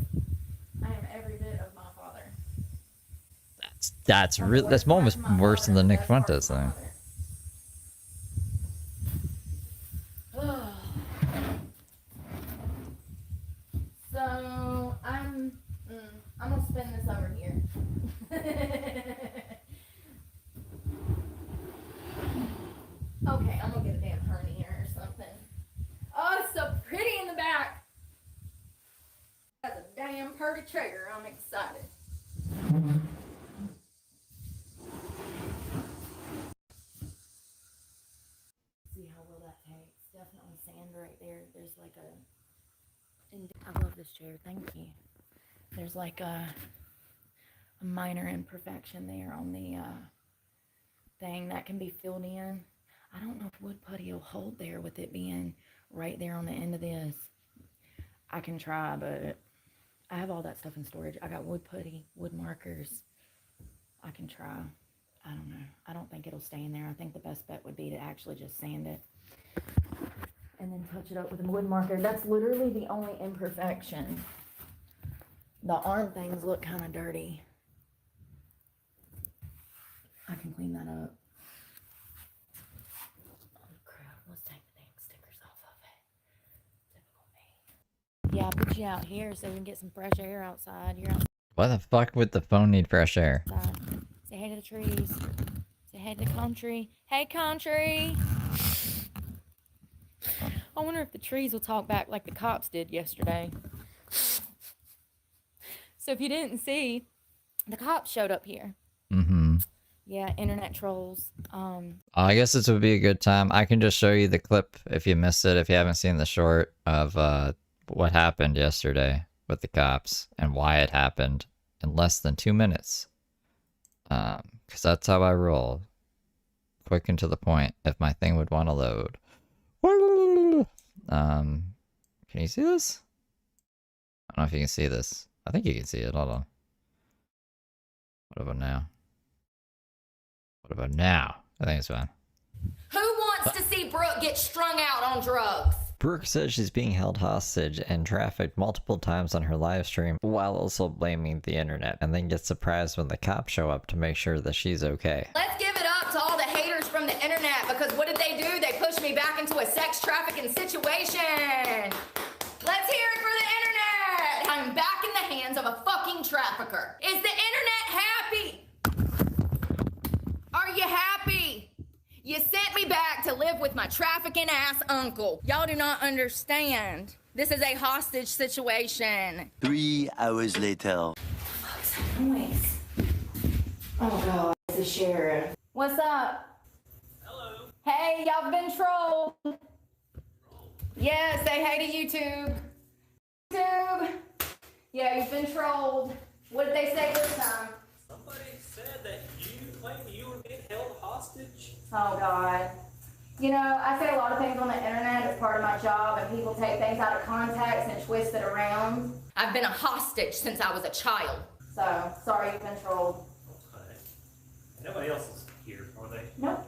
I am every bit of my father. That's really, that's almost worse than the Nick Fuentes thing. So I'm gonna spin this over here. Okay, I'm gonna get a damn hernia or something. Oh, it's so pretty in the back. That's a damn pretty trigger. I'm excited. See how well that takes. Definitely sand right there. There's like I love this chair. Thank you. There's like a minor imperfection there on the thing that can be filled in. I don't know if wood putty will hold there with it being right there on the end of this. I can try, but I have all that stuff in storage. I got wood putty, wood markers. I can try. I don't know. I don't think it'll stay in there. I think the best bet would be to actually just sand it and then touch it up with a wood marker. That's literally the only imperfection. The arm things look kind of dirty. I can clean that up. Oh crap, let's take the damn stickers off of it. Typical me. Yeah, I put you out here so we can get some fresh air outside. You're Why the fuck would the phone need fresh air? outside. Say hey to the trees. Say hey to the country. Hey country! I wonder if the trees will talk back like the cops did yesterday. So if you didn't see, the cops showed up here. Mm-hmm. Yeah, internet trolls. I guess this would be a good time. I can just show you the clip if you missed it, if you haven't seen the short of what happened yesterday with the cops and why it happened in less than 2 minutes. Because that's how I roll. Quick and to the point, if my thing would want to load. Can you see this? I don't know if you can see this. I think you can see it. Hold on. What about now? What about now? I think it's fine. Who wants to see Brooke get strung out on drugs? Brooke says she's being held hostage and trafficked multiple times on her live stream while also blaming the internet, and then gets surprised when the cops show up to make sure that she's okay. Let's give it up to all the haters from the internet, because what did they do? They pushed me back into a sex trafficking situation. Let's hear it for the internet. I'm back in the hands of a fucking trafficker. Is the internet happy? Are you happy? You sent me back to live with my trafficking ass uncle. Y'all do not understand. This is a hostage situation. 3 hours later. What's that noise? Oh god, it's the sheriff. What's up? Hello. Hey, y'all been trolled. Yeah, say hey to YouTube. YouTube. Yeah, you've been trolled. What did they say this time? Somebody said that you claimed you were being held hostage. Oh God. You know, I say a lot of things on the internet as part of my job, and people take things out of context and twist it around. I've been a hostage since I was a child. So, sorry you've been trolled. Okay. Nobody else is here, are they? Nope.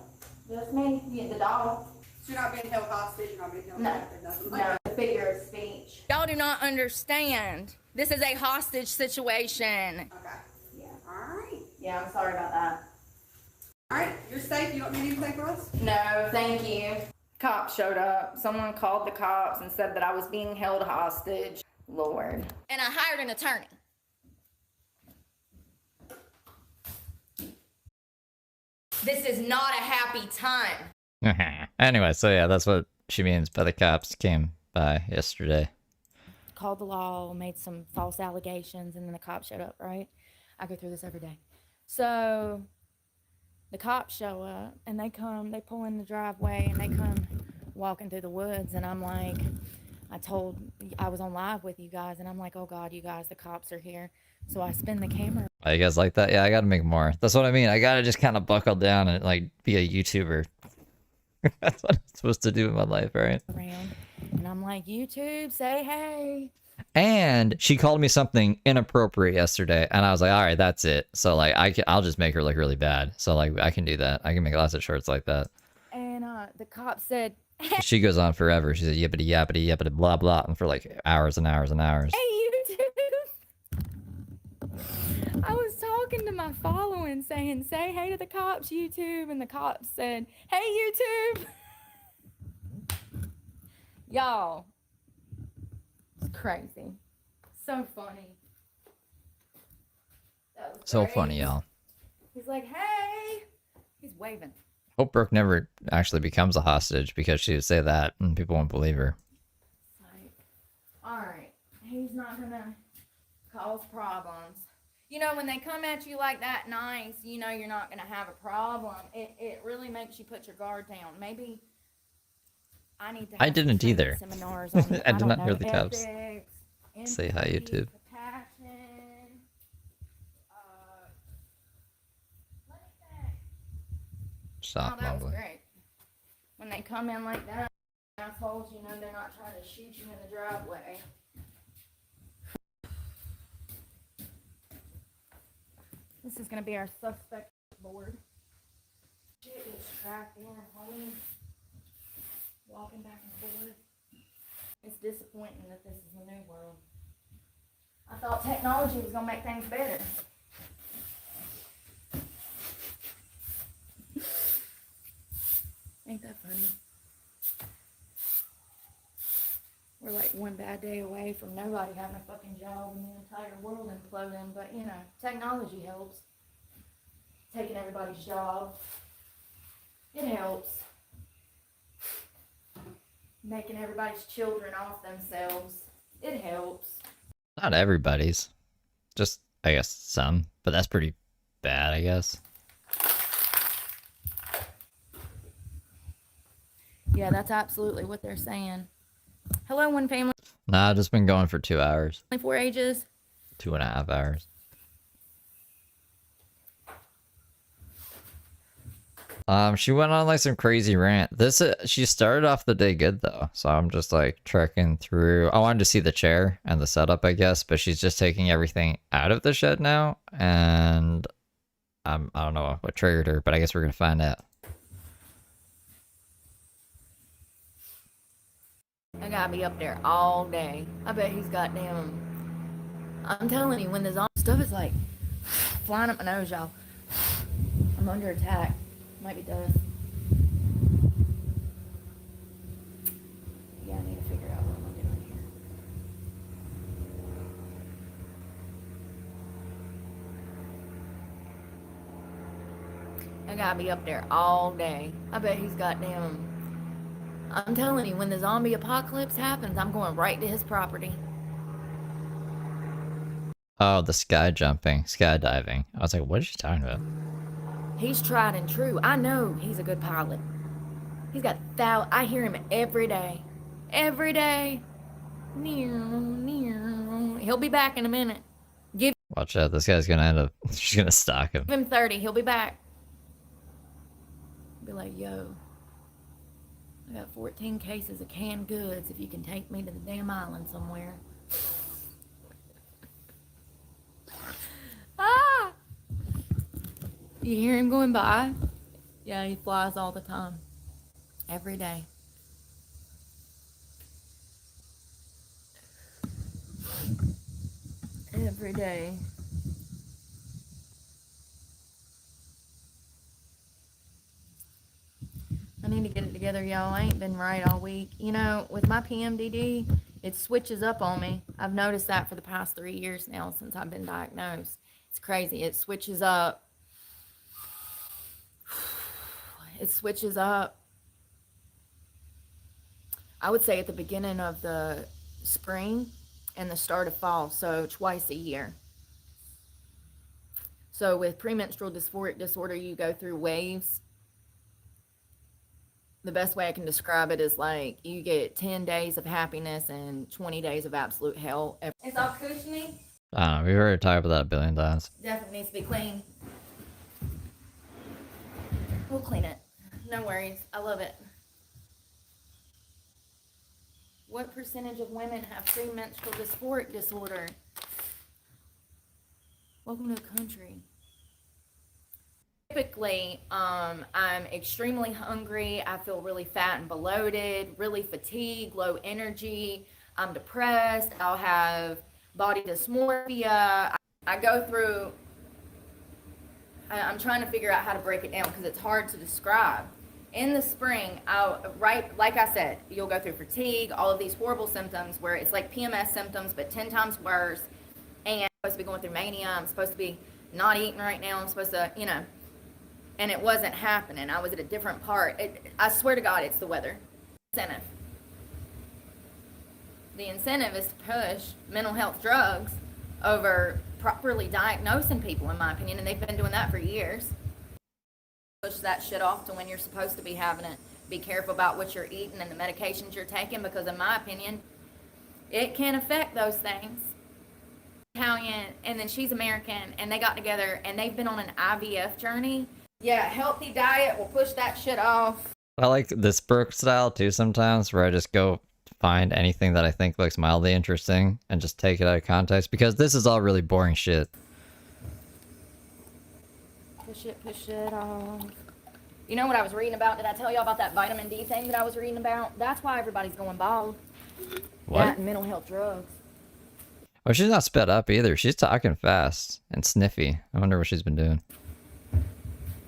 Just me. You, the dog. So you're not being held hostage, you're not being held No. captive, nothing like No, that. the figure of speech. Y'all do not understand. This is a hostage situation. Okay. Yeah. Alright. Yeah, I'm sorry about that. Alright, you're safe. You don't need anything for us? No, thank you. Cops showed up. Someone called the cops and said that I was being held hostage. Lord. And I hired an attorney. This is not a happy time. Anyway, so yeah, that's what she means by the cops came by yesterday. Called the law, made some false allegations, and then the cops showed up, right? I go through this every day. So, the cops show up and they pull in the driveway and they come walking through the woods. And I'm like, I was on live with you guys and I'm like, oh God, you guys, the cops are here. So I spin the camera. Oh, you guys like that? Yeah, I gotta make more. That's what I mean. I gotta just kind of buckle down and like be a YouTuber. That's what I'm supposed to do in my life, right? Around, and I'm like, YouTube, say hey. And she called me something inappropriate yesterday, and I was like, all right, that's it. So like, I'll just make her look really bad. So like, I can do that. I can make lots of shorts like that. And the cop said, She goes on forever. She said yippity yappity yappity blah blah, and for like hours and hours and hours. hey, YouTube. I was talking to my following saying, say hey to the cops, YouTube. And the cops said, hey, YouTube. Y'all. It's crazy. So funny. That was So great. funny, y'all. He's like, hey. He's waving. Hope Brooke never actually becomes a hostage because she would say that and people won't believe her. Like, all right. He's not going to cause problems. You know, when they come at you like that nice, you know you're not going to have a problem. It really makes you put your guard down. Maybe I need to have I didn't some either. seminars on, I did don't not know, hear the cops. ethics, Say hi, empathy, YouTube. compassion. Let me think. Stop Oh, that was mumbling. great. When they come in like that, assholes, you know, they're not trying to shoot you in the driveway. This is going to be our suspect board. Shit is tracked in, homie. Walking back and forth. It's disappointing that this is the new world. I thought technology was going to make things better. Ain't that funny? We're like one bad day away from nobody having a fucking job and the entire world imploding, but you know, technology helps. Taking everybody's job. It helps. Making everybody's children off themselves. It helps. Not everybody's. Just, I guess, some. But that's pretty bad, I guess. Yeah, that's absolutely what they're saying. Hello, one family, Nah, I've just been going for 2 hours. 4 ages. 2.5 hours. She went on like some crazy rant. She started off the day good though, so I'm just like trekking through. I wanted to see the chair and the setup, I guess, but she's just taking everything out of the shed now, and I don't know what triggered her, but I guess we're gonna find out. I gotta be up there all day. I bet he's goddamn. I'm telling you, when the zombie stuff is like flying up my nose, y'all. I'm under attack. Might be dust. Yeah, I need to figure out what I'm doing here. I gotta be up there all day. I bet he's goddamn. I'm telling you, when the zombie apocalypse happens, I'm going right to his property. Oh, the skydiving. I was like, what is she talking about? He's tried and true. I know he's a good pilot. He's got I hear him every day. Every day. He'll be back in a minute. Give Watch out, this guy's gonna end up. She's gonna stalk him. him 30. He'll be back. Be like, yo, I got 14 cases of canned goods if you can take me to the damn island somewhere. Ah! You hear him going by? Yeah, he flies all the time. Every day. Every day. I need to get it together, y'all. I ain't been right all week. You know, with my PMDD, it switches up on me. I've noticed that for the past 3 years now since I've been diagnosed. It's crazy. It switches up. It switches up. I would say at the beginning of the spring and the start of fall, so twice a year. So with premenstrual dysphoric disorder, you go through waves. The best way I can describe it is like you get 10 days of happiness and 20 days of absolute hell. It's all cushiony. We've already talked about that a billion times. Definitely needs to be clean. We'll clean it. No worries. I love it. What percentage of women have premenstrual dysphoric disorder? Welcome to the country. Typically, I'm extremely hungry. I feel really fat and bloated, really fatigued, low energy. I'm depressed. I'll have body dysmorphia. I go through, I'm trying to figure out how to break it down because it's hard to describe. In the spring, like I said, you'll go through fatigue, all of these horrible symptoms where it's like PMS symptoms, but 10 times worse. And I'm supposed to be going through mania. I'm supposed to be not eating right now. I'm supposed to, and it wasn't happening. I was at a different part. I swear to God, it's the weather. Incentive. The incentive is to push mental health drugs over properly diagnosing people, in my opinion, and they've been doing that for years. Push that shit off to when you're supposed to be having it. Be careful about what you're eating and the medications you're taking, because in my opinion, it can affect those things. Italian, and then she's American, and they got together, and they've been on an IVF journey. Yeah, healthy diet will push that shit off. I like this Brooke style too sometimes, where I just go find anything that I think looks mildly interesting and just take it out of context, because this is all really boring shit. Push it off. You know what I was reading about? Did I tell y'all about that vitamin D thing that I was reading about? That's why everybody's going bald. What? That and mental health drugs. Oh, she's not sped up either. She's talking fast and sniffy. I wonder what she's been doing.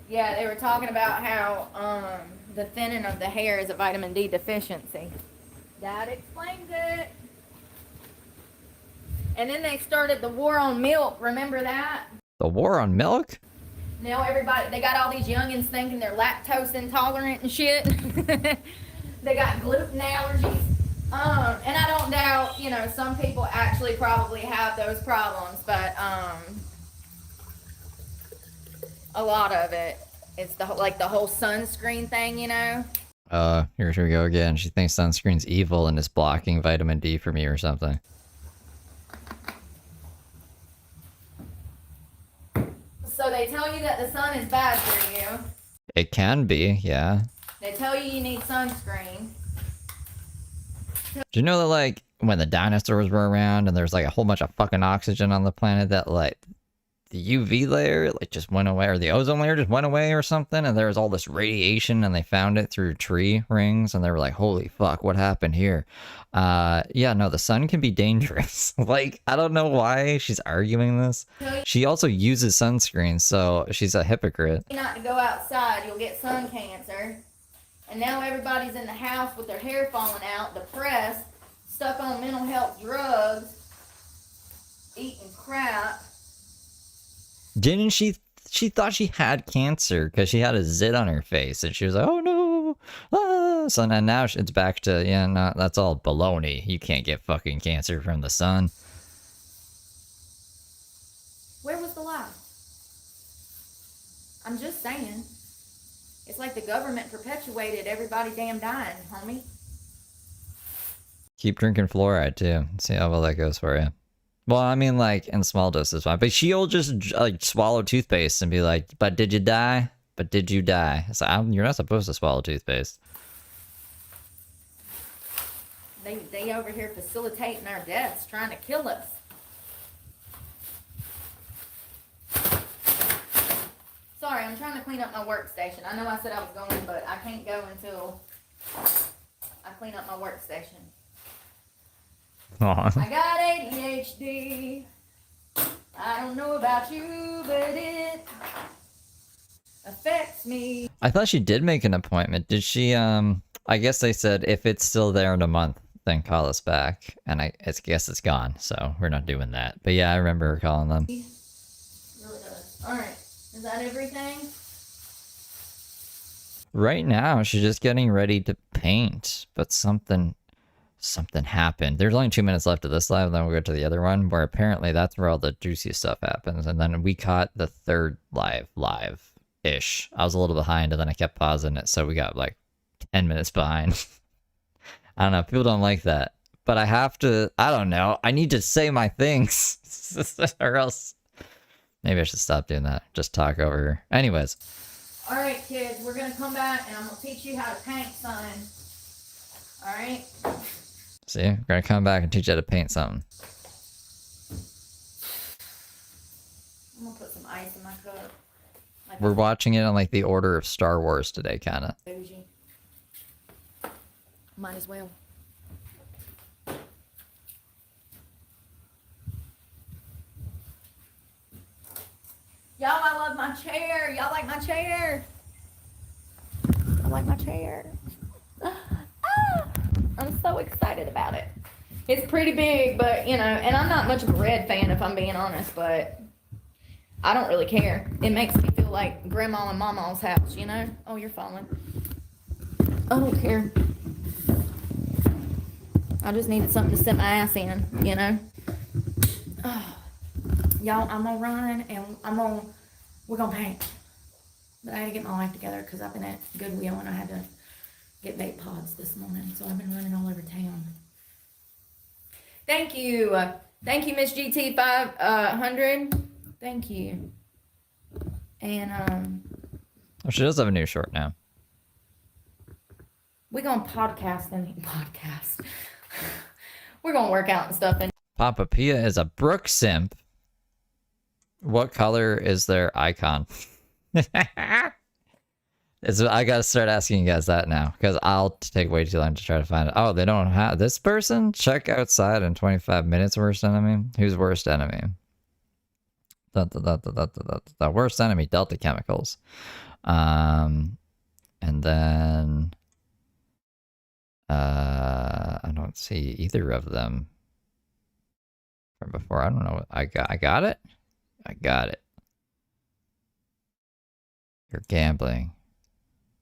Yeah, they were talking about how the thinning of the hair is a vitamin D deficiency. That explains it. And then they started the war on milk. Remember that? The war on milk? Now everybody, they got all these youngins thinking they're lactose intolerant and shit. They got gluten allergies. And I don't doubt, some people actually probably have those problems, but a lot of it, it's the whole sunscreen thing, Here we go again. She thinks sunscreen's evil and is blocking vitamin D for me or something. So they tell you that the sun is bad for you. It can be, yeah. They tell you need sunscreen. Do you know that, like, when the dinosaurs were around and there's, like, a whole bunch of fucking oxygen on the planet, that, like, the UV layer, like, just went away, or the ozone layer just went away or something, and there was all this radiation, and they found it through tree rings, and they were like, holy fuck, what happened here? Yeah, no, the sun can be dangerous. Like, I don't know why she's arguing this. She also uses sunscreen, so she's a hypocrite. Not to go outside, you'll get sun cancer. And now everybody's in the house with their hair falling out, depressed, stuck on mental health drugs, eating crap. Didn't she thought she had cancer because she had a zit on her face, and she was like, oh no. So now it's back to, yeah, no, that's all baloney. You can't get fucking cancer from the sun. Where was the lie? I'm just saying. It's like the government perpetuated everybody damn dying, homie. Keep drinking fluoride too. See how well that goes for you. Well, I mean, like, in small doses, fine. But she'll just, like, swallow toothpaste and be like, but did you die? But did you die? So you're not supposed to swallow toothpaste. They over here facilitating our deaths, trying to kill us. Sorry, I'm trying to clean up my workstation. I know I said I was going, but I can't go until I clean up my workstation. Aww. I got ADHD. I don't know about you, but it affects me. I thought she did make an appointment. Did she, I guess they said if it's still there in a month, then call us back. And I guess it's gone, so we're not doing that. But yeah, I remember her calling them. Really does. Alright, is that everything? Right now, she's just getting ready to paint, but something something happened. There's only 2 minutes left of this live, and then we'll go to the other one, where apparently that's where all the juicy stuff happens. And then we caught the third live-ish. I was a little behind, and then I kept pausing it, so we got like 10 minutes behind. I don't know, people don't like that. But I have to, I don't know, I need to say my things, or else maybe I should stop doing that. Just talk over her. Anyways. All right, kids, we're going to come back, and I'm going to teach you how to paint something. All right? See, we're going to come back and teach you how to paint something. I'm going to put some ice in my cup. Like We're watching it on like the order of Star Wars today, kind of. bougie. Might as well. Y'all, I love my chair. Y'all like my chair? I like my chair. Ah, I'm so excited about it. It's pretty big, but, you know, and I'm not much of a red fan, if I'm being honest, but I don't really care. It makes me feel like grandma and mama's house, you know? Oh, you're falling. I don't care. I just needed something to sit my ass in, you know? Oh. Y'all, I'm gonna run and we're gonna paint. But I gotta get my life together because I've been at Goodwill and I had to get vape pods this morning. So I've been running all over town. Thank you. Thank you, Miss GT 500. Thank you. And Oh, she does have a new short now. we're gonna podcast. We're gonna work out and stuff. And Papa Pia is a Brooke simp. What color is their icon? I gotta start asking you guys that now, because I'll take way too long to try to find it. Oh, they don't have this person? Check outside in 25 minutes, worst enemy? Who's worst enemy? The worst enemy, Delta Chemicals. And then I don't see either of them from before. I don't know what I got it. I got it. You're gambling.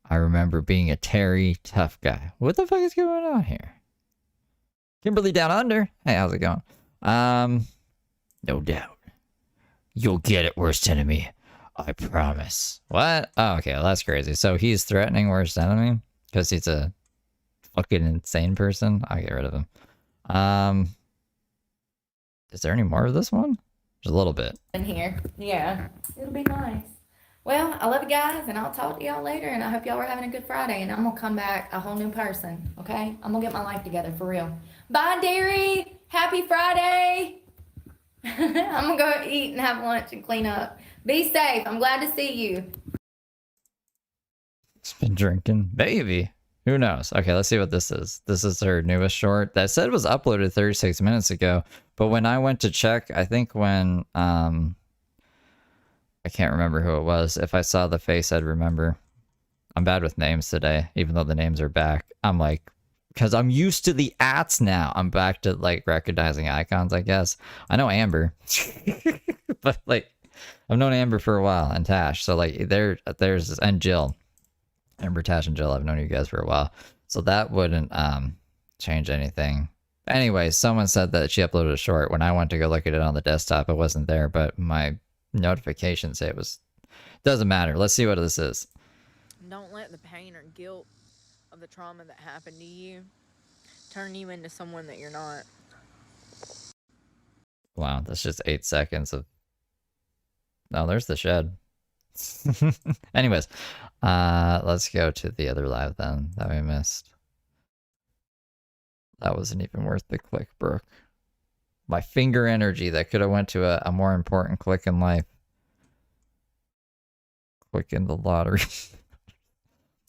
I remember being a Terry tough guy. What the fuck is going on here? Kimberly Down Under. Hey, how's it going? No doubt. You'll get it, worst enemy. I promise. What? Oh, okay, well, that's crazy. So he's threatening worst enemy because he's a fucking insane person. I'll get rid of him. Is there any more of this one? Just a little bit. in here. Yeah. It'll be nice. Well, I love you guys, and I'll talk to y'all later, and I hope y'all are having a good Friday, and I'm going to come back a whole new person, okay? I'm going to get my life together, for real. Bye, Derry! Happy Friday! I'm going to go eat and have lunch and clean up. Be safe. I'm glad to see you. It's been drinking. Baby. Who knows? Okay, let's see what this is. This is her newest short. That said was uploaded 36 minutes ago, but when I went to check, I think when, I can't remember who it was. If I saw the face, I'd remember. I'm bad with names today, even though the names are back. I'm like, because I'm used to the ats now. I'm back to, like, recognizing icons, I guess. I know Amber, but, like, I've known Amber for a while, and Tash. So, like, there's, and Jill. Amber, Tash, and Jill, I've known you guys for a while. So that wouldn't change anything. Anyway, someone said that she uploaded a short. When I went to go look at it on the desktop, it wasn't there, but my notifications say it was. Doesn't matter. Let's see what this is. Don't let the pain or guilt of the trauma that happened to you turn you into someone that you're not. Wow, that's just 8 seconds of. Oh, there's the shed. Anyways, let's go to the other live then that we missed. That wasn't even worth the click, Brooke. My finger energy that could have went to a more important click in life. Click in the lottery.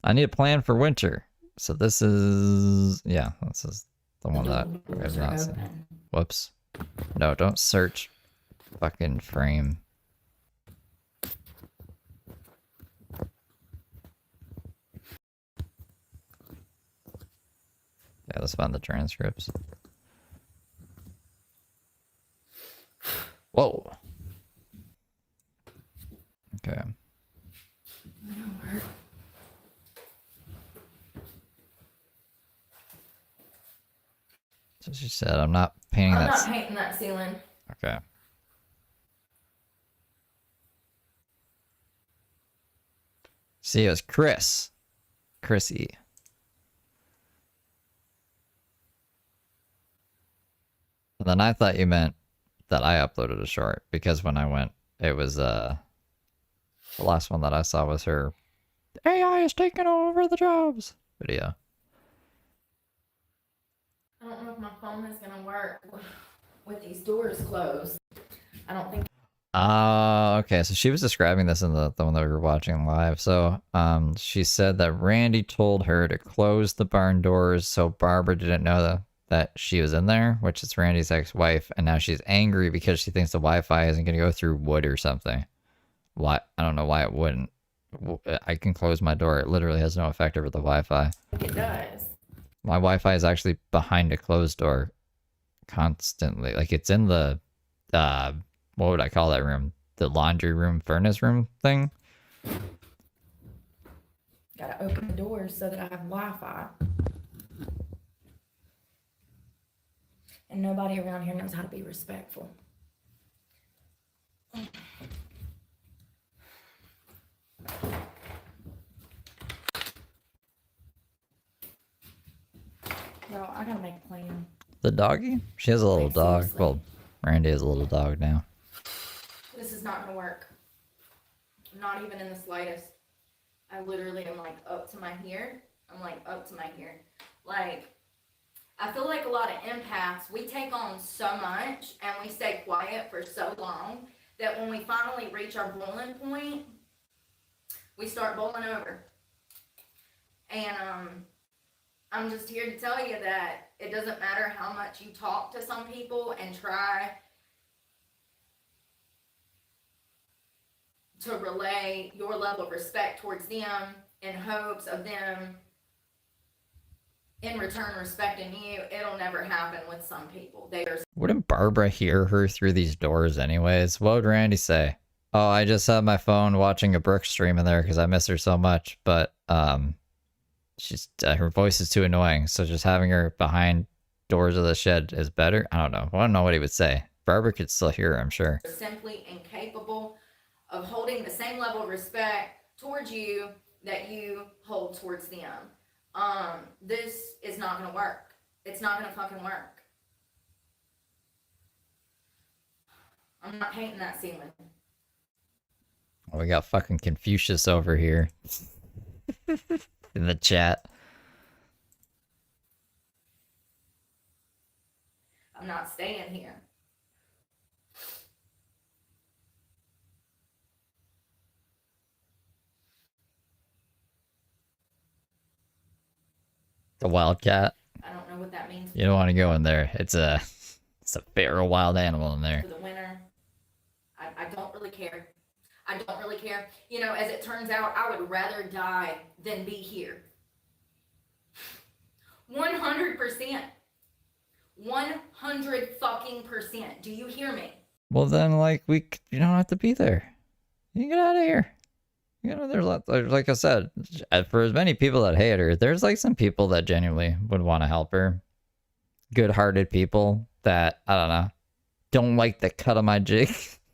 I need a plan for winter. So this is, yeah, this is the one that I have not seen. Whoops. No, don't search fucking frame. Yeah, let's find the transcripts. Whoa. Okay. So she said, I'm not painting I'm that. not painting that ceiling. Okay. See, it was Chrissy. And then I thought you meant that I uploaded a short, because when I went, it was the last one that I saw was her AI is taking over the jobs video. I don't know if my phone is gonna work with these doors closed. I don't think. Okay, so she was describing this in the one that we were watching live. So she said that Randy told her to close the barn doors so Barbara didn't know that she was in there, which is Randy's ex-wife, and now she's angry because she thinks the Wi-Fi isn't going to go through wood or something. Why? I don't know why it wouldn't. I can close my door. It literally has no effect over the Wi-Fi. it does. My Wi-Fi is actually behind a closed door constantly. Like, it's in the what would I call that room? The laundry room, furnace room thing? Gotta open the doors so that I have Wi-Fi. And nobody around here knows how to be respectful. Well, I gotta make a plan. The doggy? She has a little Like, dog. seriously. Well, Randy has a little dog now. This is not gonna work. Not even in the slightest. I literally am like up to my here. I'm like up to my here. Like, I feel like a lot of empaths, we take on so much and we stay quiet for so long that when we finally reach our boiling point, we start boiling over. And I'm just here to tell you that it doesn't matter how much you talk to some people and try to relay your level of respect towards them in hopes of them in return respecting you. It'll never happen with some people. They are. Wouldn't Barbara hear her through these doors anyways? What would Randy say? Oh, I just had my phone watching a Brooke stream in there because I miss her so much, but she's her voice is too annoying, so just having her behind doors of the shed is better. I don't know. I don't know what he would say. Barbara could still hear her, I'm sure. Simply incapable of holding the same level of respect towards you that you hold towards them. This is not gonna work. It's not gonna fucking work. I'm not painting that ceiling. Oh, we got fucking Confucius over here in the chat. I'm not staying here. The wildcat. I don't know what that means You don't want to go in there. It's a feral wild animal in there. for the winter. I don't really care. I don't really care. You know, as it turns out, I would rather die than be here. 100%. 100 fucking %. Do you hear me? Well, then, like, you don't have to be there. You can get out of here. You know, like I said, for as many people that hate her, there's like some people that genuinely would want to help her. Good-hearted people that, I don't know, don't like the cut of my jig.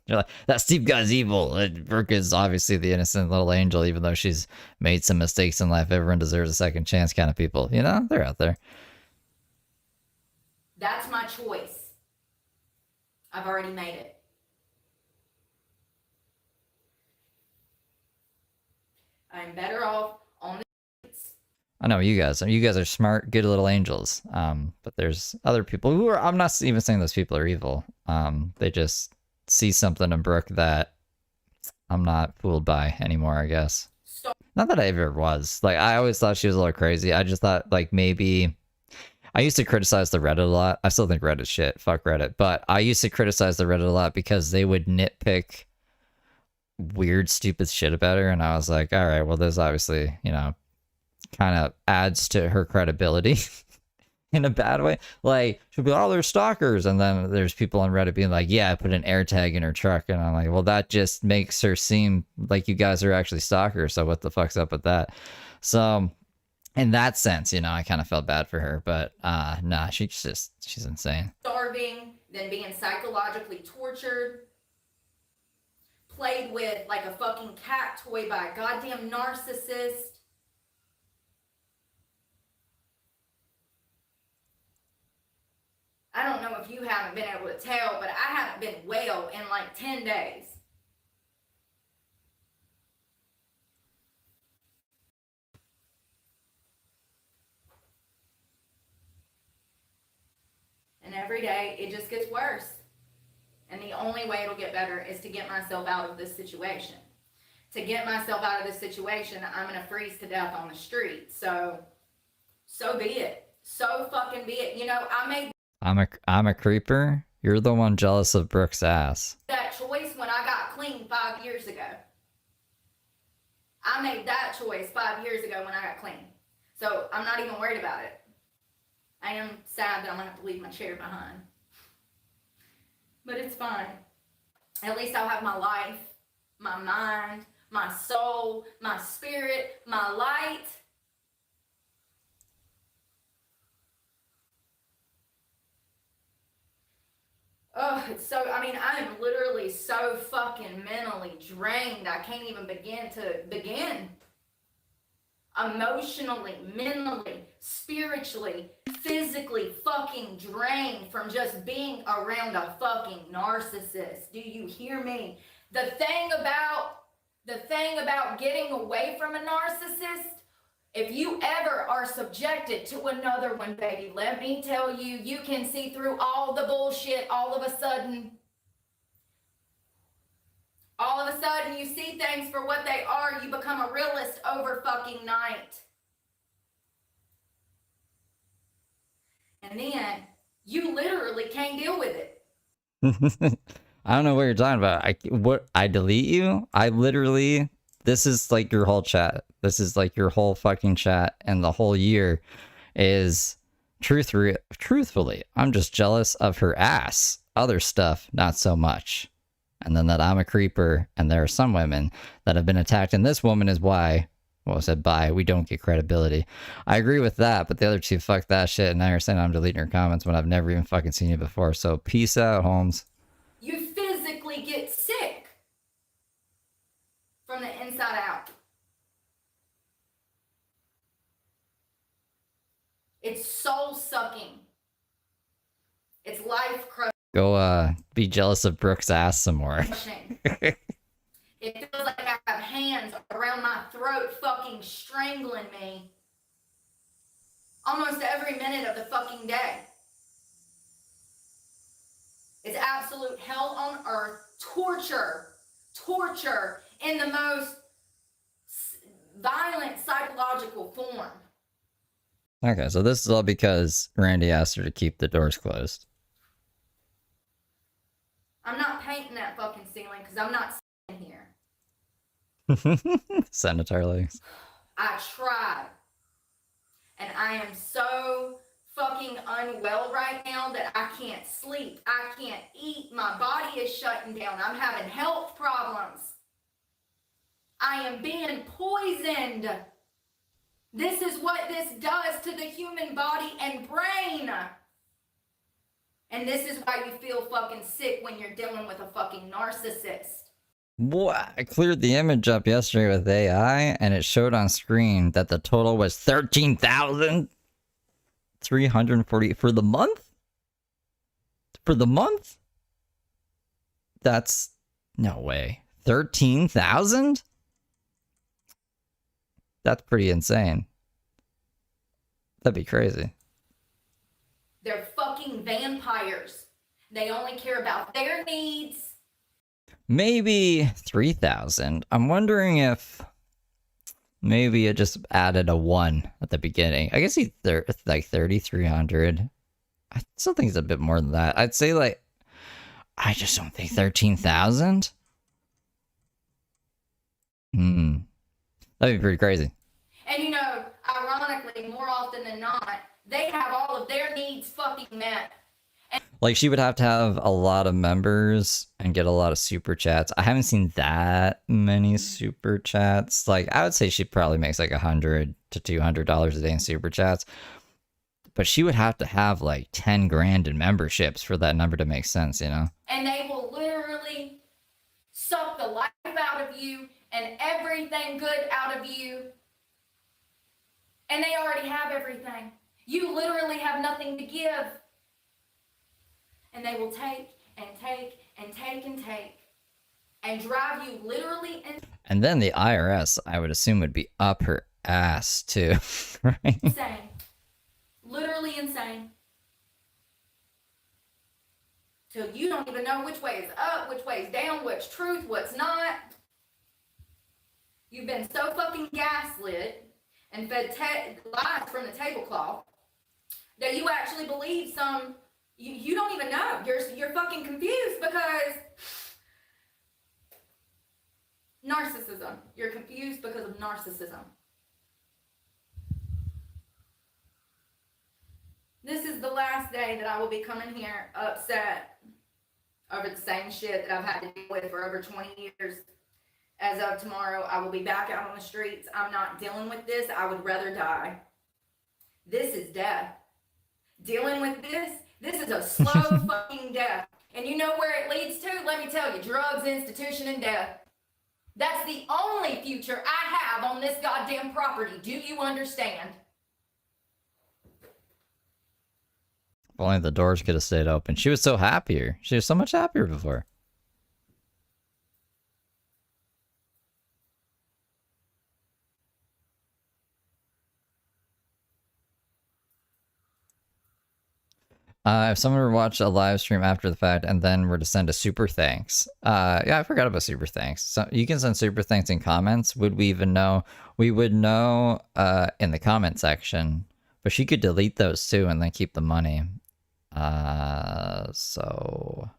You're like, that Steve guy's evil. Brooke is obviously the innocent little angel, even though she's made some mistakes in life. Everyone deserves a second chance kind of people. You know, they're out there. That's my choice. I've already made it. I'm better off on the streets. I know you guys are smart, good little angels. But there's other people who are, I'm not even saying those people are evil. They just see something in Brooke that I'm not fooled by anymore, I guess. Not that I ever was. Like, I always thought she was a little crazy. I just thought, like, maybe... I used to criticize the Reddit a lot. I still think Reddit's shit. Fuck Reddit. But I used to criticize the Reddit a lot because they would nitpick weird, stupid shit about her. And I was like, all right, well, this obviously, you know, kind of adds to her credibility in a bad way. Like, she'll be, oh, they're stalkers. And then there's people on Reddit being like, yeah, I put an air tag in her truck. And I'm like, well, that just makes her seem like you guys are actually stalkers. So what the fuck's up with that? So in that sense, you know, I kind of felt bad for her, but nah, she's insane. Starving, then being psychologically tortured, played with like a fucking cat toy by a goddamn narcissist. I don't know if you haven't been able to tell, but I haven't been well in like 10 days. And every day it just gets worse. And the only way it'll get better is to get myself out of this situation. To get myself out of this situation, I'm gonna freeze to death on the street. So be it. So fucking be it. You know, I made I'm a creeper. You're the one jealous of Brooke's ass. that choice when I got clean 5 years ago. I made that choice 5 years ago when I got clean. So I'm not even worried about it. I am sad that I'm gonna have to leave my chair behind. But it's fine. At least I'll have my life, my mind, my soul, my spirit, my light. Oh, it's so, I mean, I am literally so fucking mentally drained. I can't even begin. Emotionally, mentally, spiritually, physically fucking drained from just being around a fucking narcissist. Do you hear me? The thing about getting away from a narcissist, if you ever are subjected to another one, baby, let me tell you, you can see through all the bullshit all of a sudden. All of a sudden, you see things for what they are. You become a realist over fucking night. And then, you literally can't deal with it. I don't know what you're talking about. I delete you? I literally, this is like your whole chat. This is like your whole fucking chat, and the whole year is truthfully, I'm just jealous of her ass. Other stuff, not so much. And then that I'm a creeper, and there are some women that have been attacked, and this woman is why, well, I said by, we don't get credibility. I agree with that, but the other two, fuck that shit, and now you're saying I'm deleting your comments when I've never even fucking seen you before, so peace out, Holmes. You physically get sick from the inside out. It's soul-sucking. It's life-crushing. Go be jealous of Brooke's ass some more. It feels like I have hands around my throat fucking strangling me almost every minute of the fucking day. It's absolute hell on earth, torture in the most violent psychological form. Okay, so this is all because Randy asked her to keep the doors closed. I'm not painting that fucking ceiling because I'm not sitting here. Senator legs. I tried. And I am so fucking unwell right now that I can't sleep. I can't eat. My body is shutting down. I'm having health problems. I am being poisoned. This is what this does to the human body and brain. And this is why you feel fucking sick when you're dealing with a fucking narcissist. Boy, I cleared the image up yesterday with AI, and it showed on screen that the total was 13,340 for the month? For the month? That's no way. 13,000? That's pretty insane. That'd be crazy. They're fucking vampires. They only care about their needs. Maybe 3,000. I'm wondering if maybe it just added a 1 at the beginning. I guess it's like 3,300. I still think it's a bit more than that. I'd say like, I just don't think 13,000. That'd be pretty crazy. And you know, ironically, more often than not, they have all of their needs fucking met. Like, she would have to have a lot of members and get a lot of super chats. I haven't seen that many super chats. Like, I would say she probably makes like $100 to $200 a day in super chats. But she would have to have like 10 grand in memberships for that number to make sense, you know? And they will literally suck the life out of you and everything good out of you. And they already have everything. You literally have nothing to give. And they will take and take and take and take and drive you literally And then the IRS, I would assume, would be up her ass too, right? insane. Literally insane. Till you don't even know which way is up, which way is down, what's truth, what's not. You've been so fucking gaslit and fed lies from the tablecloth that you actually believe some. You don't even know. You're fucking confused because narcissism. You're confused because of narcissism. This is the last day that I will be coming here upset over the same shit that I've had to deal with for over 20 years. As of tomorrow, I will be back out on the streets. I'm not dealing with this. I would rather die. This is death. Dealing with this is a slow fucking death. And you know where it leads to? Let me tell you, drugs, institution, and death. That's the only future I have on this goddamn property. Do you understand? If only the doors could have stayed open. She was so happier. She was so much happier before. If someone were to watch a live stream after the fact and then were to send a super thanks. Yeah, I forgot about super thanks. So you can send super thanks in comments. Would we even know? We would know in the comment section, but she could delete those too and then keep the money. So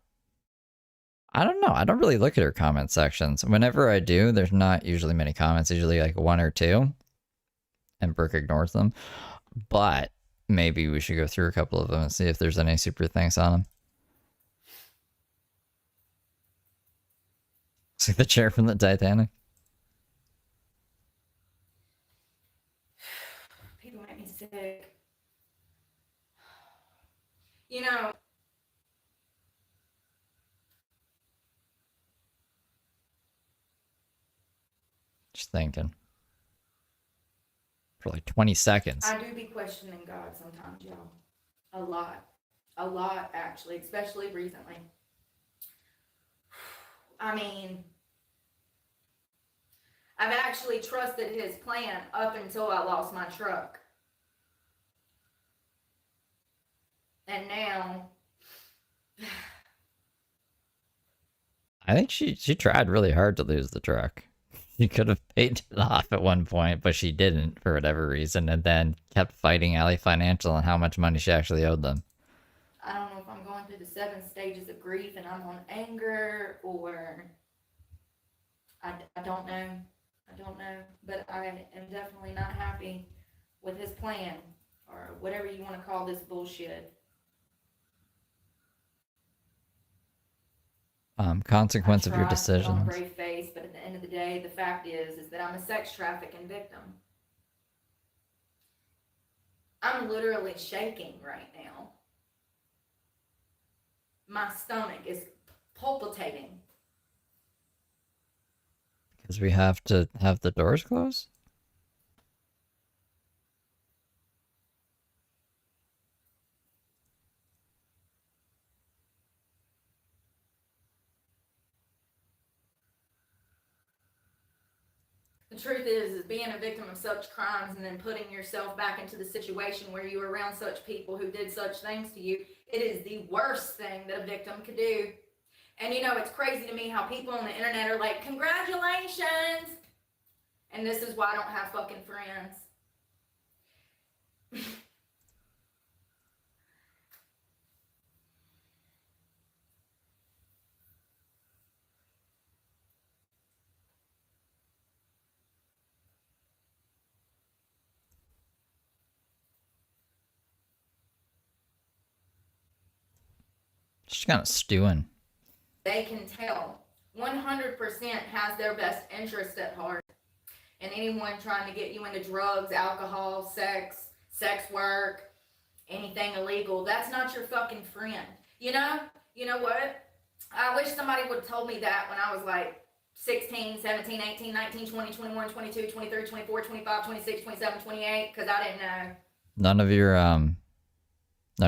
I don't know. I don't really look at her comment sections. Whenever I do, there's not usually many comments, usually like one or two, and Brooke ignores them. But maybe we should go through a couple of them and see if there's any super thanks on them. See the chair from the Titanic? People make me sick. You know, Just thinking. For like 20 seconds. I do be questioning God sometimes, y'all. A lot. A lot, actually, especially recently. I mean, I've actually trusted his plan up until I lost my truck. And now... I think she tried really hard to lose the truck. She could have paid it off at one point, but she didn't for whatever reason, and then kept fighting Alley Financial on how much money she actually owed them. I don't know if I'm going through the 7 stages of grief and I'm on anger, or I don't know. I don't know, but I am definitely not happy with his plan, or whatever you want to call this bullshit. Consequence of your I tried to put on a decisions. brave face, but at the end of the day, the fact is that I'm a sex trafficking victim. I'm literally shaking right now. My stomach is palpitating. Because we have to have the doors closed? The truth is being a victim of such crimes and then putting yourself back into the situation where you were around such people who did such things to you, it is the worst thing that a victim could do. And you know, it's crazy to me how people on the internet are like, congratulations! And this is why I don't have fucking friends. She's kind of stewing. They can tell 100% has their best interest at heart. And anyone trying to get you into drugs, alcohol, sex work, anything illegal, that's not your fucking friend. You know what? I wish somebody would have told me that when I was like 16, 17, 18, 19, 20, 21, 22, 23, 24, 25, 26, 27, 28, because I didn't know. None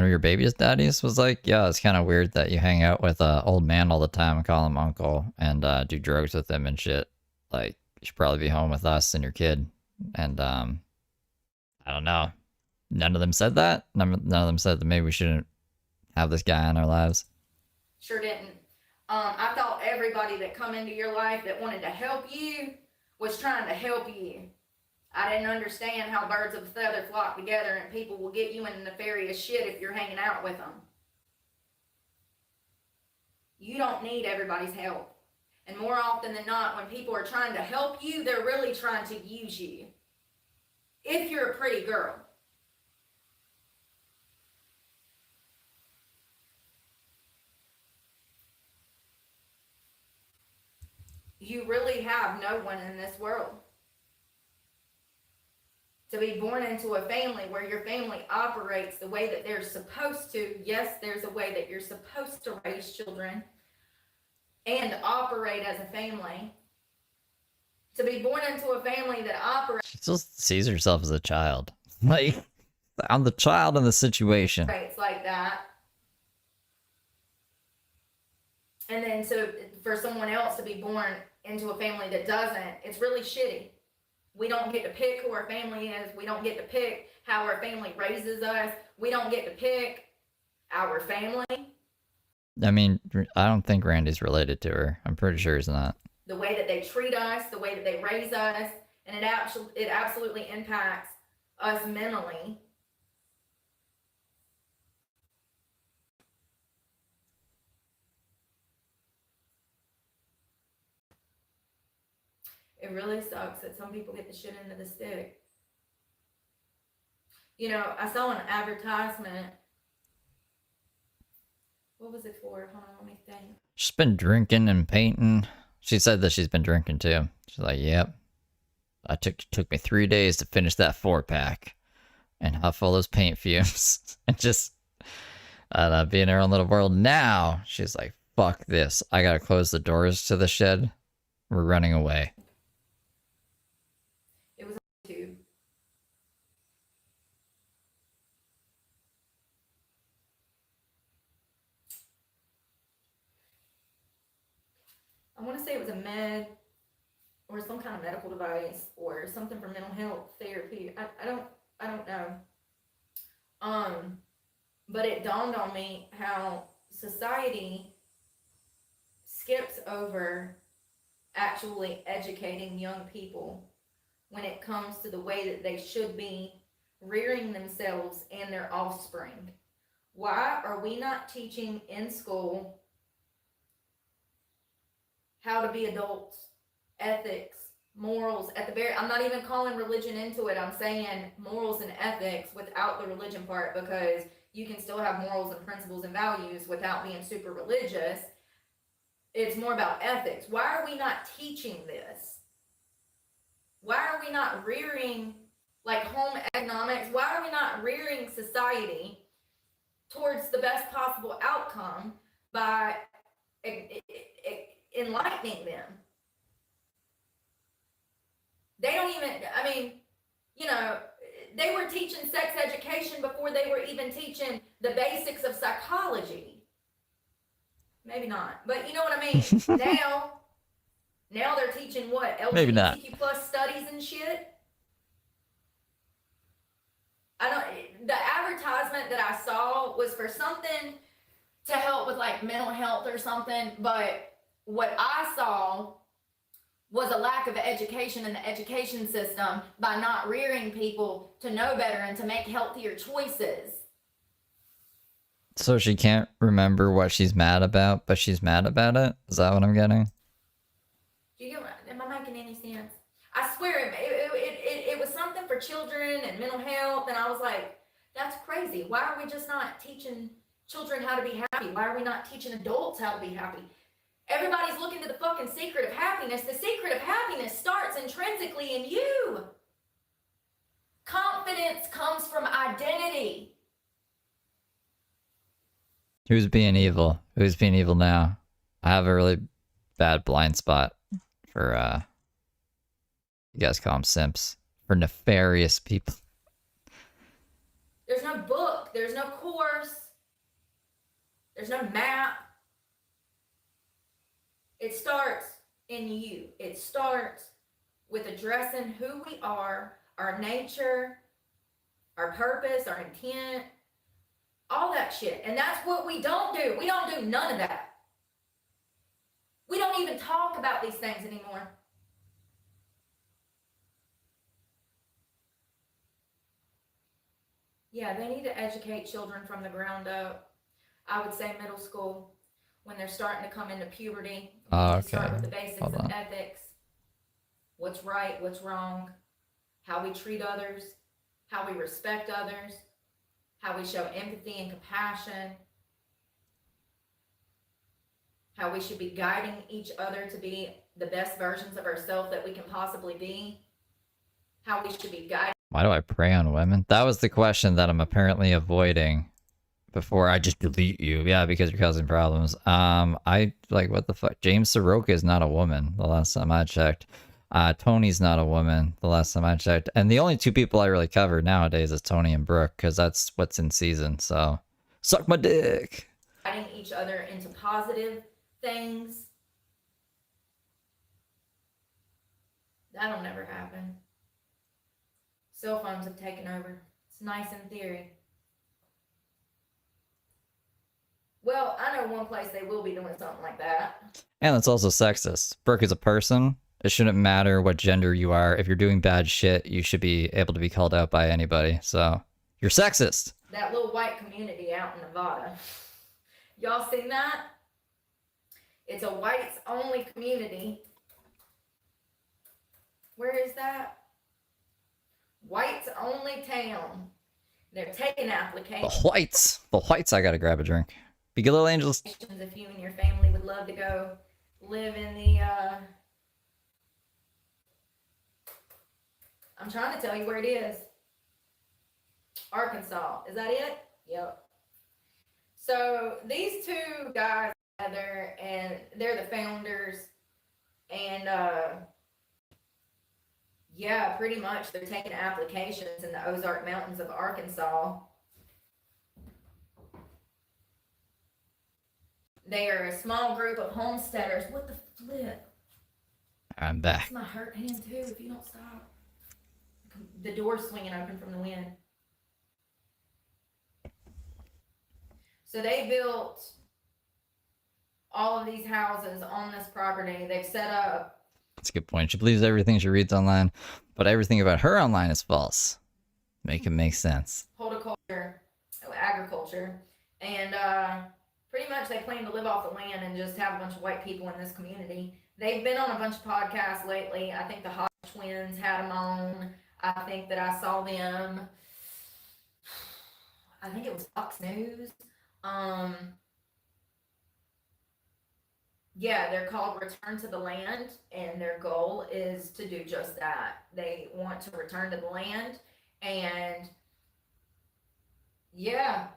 of your baby's daddies was like, yeah, it's kind of weird that you hang out with an old man all the time and call him uncle and do drugs with him and shit. Like, you should probably be home with us and your kid. And I don't know. None of them said that. None of them said that maybe we shouldn't have this guy in our lives. Sure didn't. I thought everybody that come into your life that wanted to help you was trying to help you. I didn't understand how birds of a feather flock together and people will get you into nefarious shit if you're hanging out with them. You don't need everybody's help. And more often than not, when people are trying to help you, they're really trying to use you. If you're a pretty girl. You really have no one in this world. To be born into a family where your family operates the way that they're supposed to. Yes, there's a way that you're supposed to raise children and operate as a family. To be born into a family that operates... She still sees herself as a child. Like, I'm the child in the situation. like that. And then for someone else to be born into a family that doesn't, it's really shitty. We don't get to pick who our family is. We don't get to pick how our family raises us. We don't get to pick our family. I mean, I don't think Randy's related to her. I'm pretty sure he's not. The way that they treat us, the way that they raise us, and it absolutely impacts us mentally. It really sucks that some people get the shit into the stick. You know, I saw an advertisement. What was it for? Hold on, let me think. She's been drinking and painting. She said that she's been drinking too. She's like, yep. Took me 3 days to finish that 4-pack and huff all those paint fumes and just be in her own little world. Now she's like, fuck this. I gotta close the doors to the shed. We're running away. It was on YouTube. I want to say it was a med or some kind of medical device or something for mental health therapy. I don't know. But it dawned on me how society skips over actually educating young people when it comes to the way that they should be rearing themselves and their offspring. Why are we not teaching in school how to be adults, ethics, morals, I'm not even calling religion into it. I'm saying morals and ethics without the religion part, because you can still have morals and principles and values without being super religious. It's more about ethics. Why are we not teaching this? Why are we not rearing, like, home economics? Why are we not rearing society towards the best possible outcome by enlightening them? They don't even, I mean, you know, they were teaching sex education before they were even teaching the basics of psychology. Maybe not, but you know what I mean? Now they're teaching what? Maybe not. LGBTQ plus studies and shit. The advertisement that I saw was for something to help with like mental health or something, but what I saw was a lack of education in the education system by not rearing people to know better and to make healthier choices. So she can't remember what she's mad about, but she's mad about it? Is that what I'm getting? Am I making any sense? I swear it was something for children and mental health, and I was like, that's crazy. Why are we just not teaching children how to be happy? Why are we not teaching adults how to be happy? Everybody's looking to the fucking secret of happiness. The secret of happiness starts intrinsically in you. Confidence comes from identity. Who's being evil? Who's being evil now? I have a really bad blind spot for, you guys call them simps, for nefarious people. There's no book. There's no course. There's no map. It starts in you. It starts with addressing who we are, our nature, our purpose, our intent, all that shit. And that's what we don't do. We don't do none of that. We don't even talk about these things anymore. Yeah, they need to educate children from the ground up. I would say middle school, when they're starting to come into puberty. Oh, to start okay. with the basics Hold of on. ethics. What's right, what's wrong, how we treat others, how we respect others, how we show empathy and compassion, how we should be guiding each other to be the best versions of ourselves that we can possibly be, how we should be guiding. Why do I prey on women? That was the question that I'm apparently avoiding before I just delete you. Yeah, because you're causing problems. I, like, what the fuck? James Soroka is not a woman, the last time I checked. Tony's not a woman, the last time I checked. And the only two people I really cover nowadays is Tony and Brooke, because that's what's in season, so suck my dick. Guiding each other into positive things. That'll never happen. Cell phones have taken over. It's nice in theory. Well, I know one place they will be doing something like that. And it's also sexist. Brooke is a person. It shouldn't matter what gender you are. If you're doing bad shit, you should be able to be called out by anybody. So, you're sexist. That little white community out in Nevada. Y'all seen that? It's a whites only community. Where is that? Whites only town. They're taking The applications. whites. The whites, I gotta grab a drink. Be good, little angels. If you and your family would love to go live in the, I'm trying to tell you where it is. Arkansas. Is that it? Yep. So these two guys together, and they're the founders, and yeah, pretty much they're taking applications in the Ozark Mountains of Arkansas. They are a small group of homesteaders. What the flip? I'm back. It's my hurt hand too if you don't stop. The door's swinging open from the wind. So they built all of these houses on this property. They've set up. That's a good point. She believes everything she reads online, but everything about her online is false. Make it make sense. Horticulture, agriculture, and pretty much they plan to live off the land and just have a bunch of white people in this community. They've been on a bunch of podcasts lately. I think the Hodge twins had them on. I think that I saw them. I think it was Fox News. Yeah, they're called Return to the Land, and their goal is to do just that. They want to return to the land, and yeah,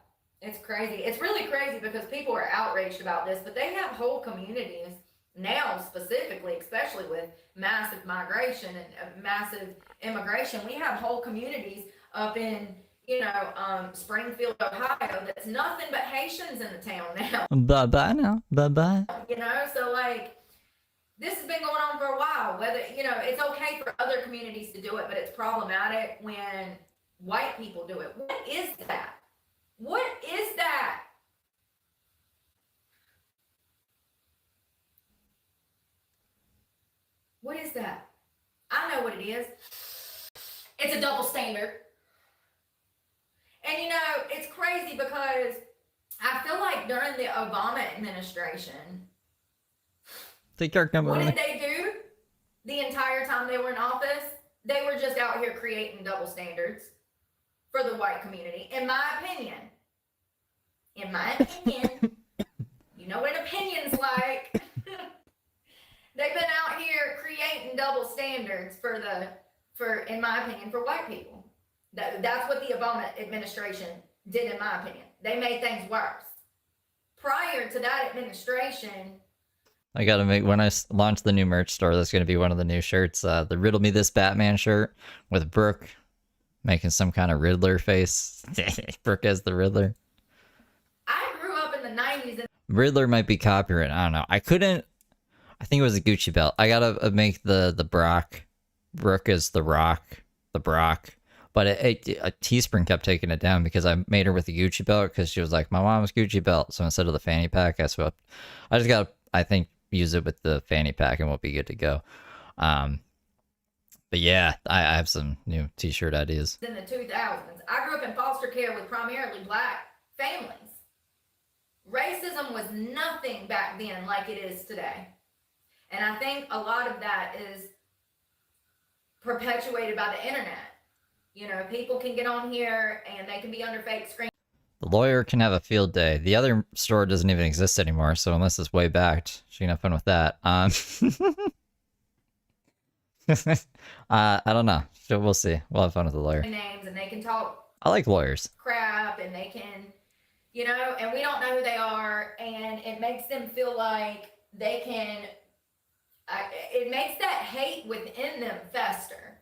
it's crazy. It's really crazy because people are outraged about this, but they have whole communities now, specifically, especially with massive migration and massive immigration. We have whole communities up in, Springfield, Ohio, that's nothing but Haitians in the town now. Bye-bye now. Bye-bye. So this has been going on for a while. Whether, it's okay for other communities to do it, but it's problematic when white people do it. What is that? What is that? What is that? I know what it is. It's a double standard. And it's crazy because I feel like during the Obama administration, what did they do the entire time they were in office? They were just out here creating double standards for the white community, in my opinion. in my opinion, you know what an opinion's like. They've been out here creating double standards in my opinion, for white people. That's what the Obama administration did, in my opinion. They made things worse. Prior to that administration, I gotta make, when I launch the new merch store, that's gonna be one of the new shirts. The Riddle Me This Batman shirt with Brooke making some kind of Riddler face. Brooke as the Riddler. I grew up in the 90s. And Riddler might be copyright. I don't know. I think it was a Gucci belt. I gotta make the Brock. Brooke is the Rock. The Brock. But a Teespring kept taking it down because I made her with a Gucci belt because she was like, my mom's Gucci belt. So instead of the fanny pack, I swapped. I just gotta, I think, use it with the fanny pack and we'll be good to go. But yeah, I have some new t-shirt ideas. In the 2000s, I grew up in foster care with primarily black families. Racism was nothing back then like it is today. And I think a lot of that is perpetuated by the internet. You know, people can get on here and they can be under fake screen. The lawyer can have a field day. The other store doesn't even exist anymore, so unless it's way back, she can have fun with that. I don't know. We'll see. We'll have fun with the lawyer. Names, and they can talk. I like lawyers. Crap, and they can, you know, and we don't know who they are, and it makes them feel like they can. It makes that hate within them fester.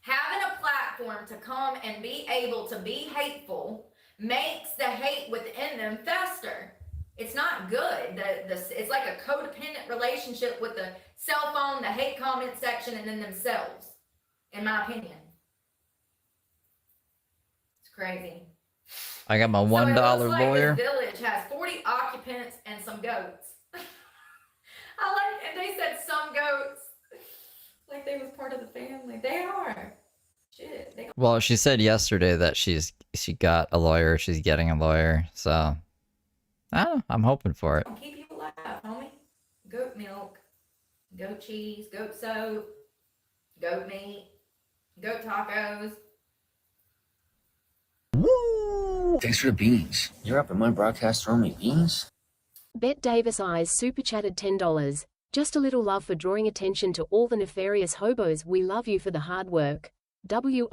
Having a platform to come and be able to be hateful makes the hate within them fester. It's not good. It's like a codependent relationship with the cell phone, the hate comment section, and then themselves, in my opinion. It's crazy. I got my $1 lawyer. This village has 40 occupants and some goats. And they said some goats. Like they was part of the family. They are. Shit. Well, she said yesterday that she got a lawyer. She's getting a lawyer. So, I don't know. I'm hoping for it. Keep you alive, homie. Goat milk, goat cheese, goat soap, goat meat, goat tacos. Woo! Thanks for the beans. You're up in my broadcast throwing me beans? Bet Davis Eyes super chatted $10. Just a little love for drawing attention to all the nefarious hobos. We love you for the hard work. W-O-E.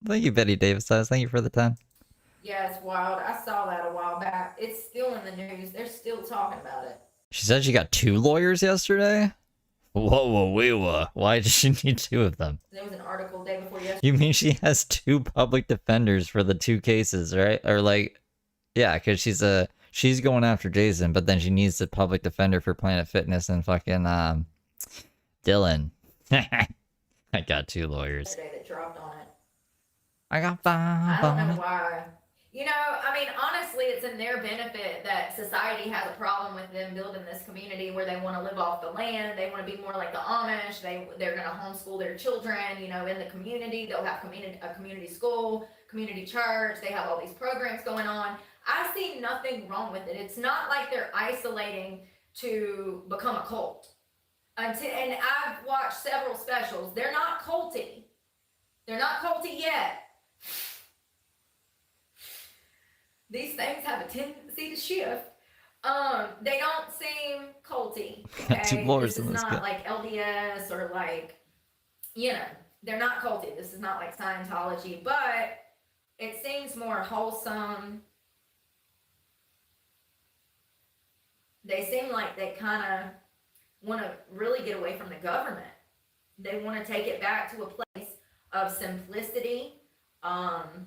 Thank you, Betty Davis. Thank you for the 10. Yeah, it's wild. I saw that a while back. It's still in the news. They're still talking about it. She said she got 2 lawyers yesterday? Whoa. Why does she need 2 of them? There was an article the day before yesterday. You mean she has 2 public defenders for the 2 cases, right? Or like, yeah, because she's going after Jason, but then she needs the public defender for Planet Fitness and fucking Dylan. I got 2 lawyers. That dropped on it. I got 5. I don't know why. You know, I mean, honestly, it's in their benefit that society has a problem with them building this community where they want to live off the land. They want to be more like the Amish. They're going to homeschool their children, you know, in the community. They'll have a community school, community church. They have all these programs going on. I see nothing wrong with it. It's not like they're isolating to become a cult. And I've watched several specials. They're not culty. They're not culty yet. These things have a tendency to shift. They don't seem culty. Okay? 2 lawyers This in is this not guy. like LDS or like, you know, they're not culty. This is not like Scientology, but it seems more wholesome. They seem like they kind of want to really get away from the government. They want to take it back to a place of simplicity and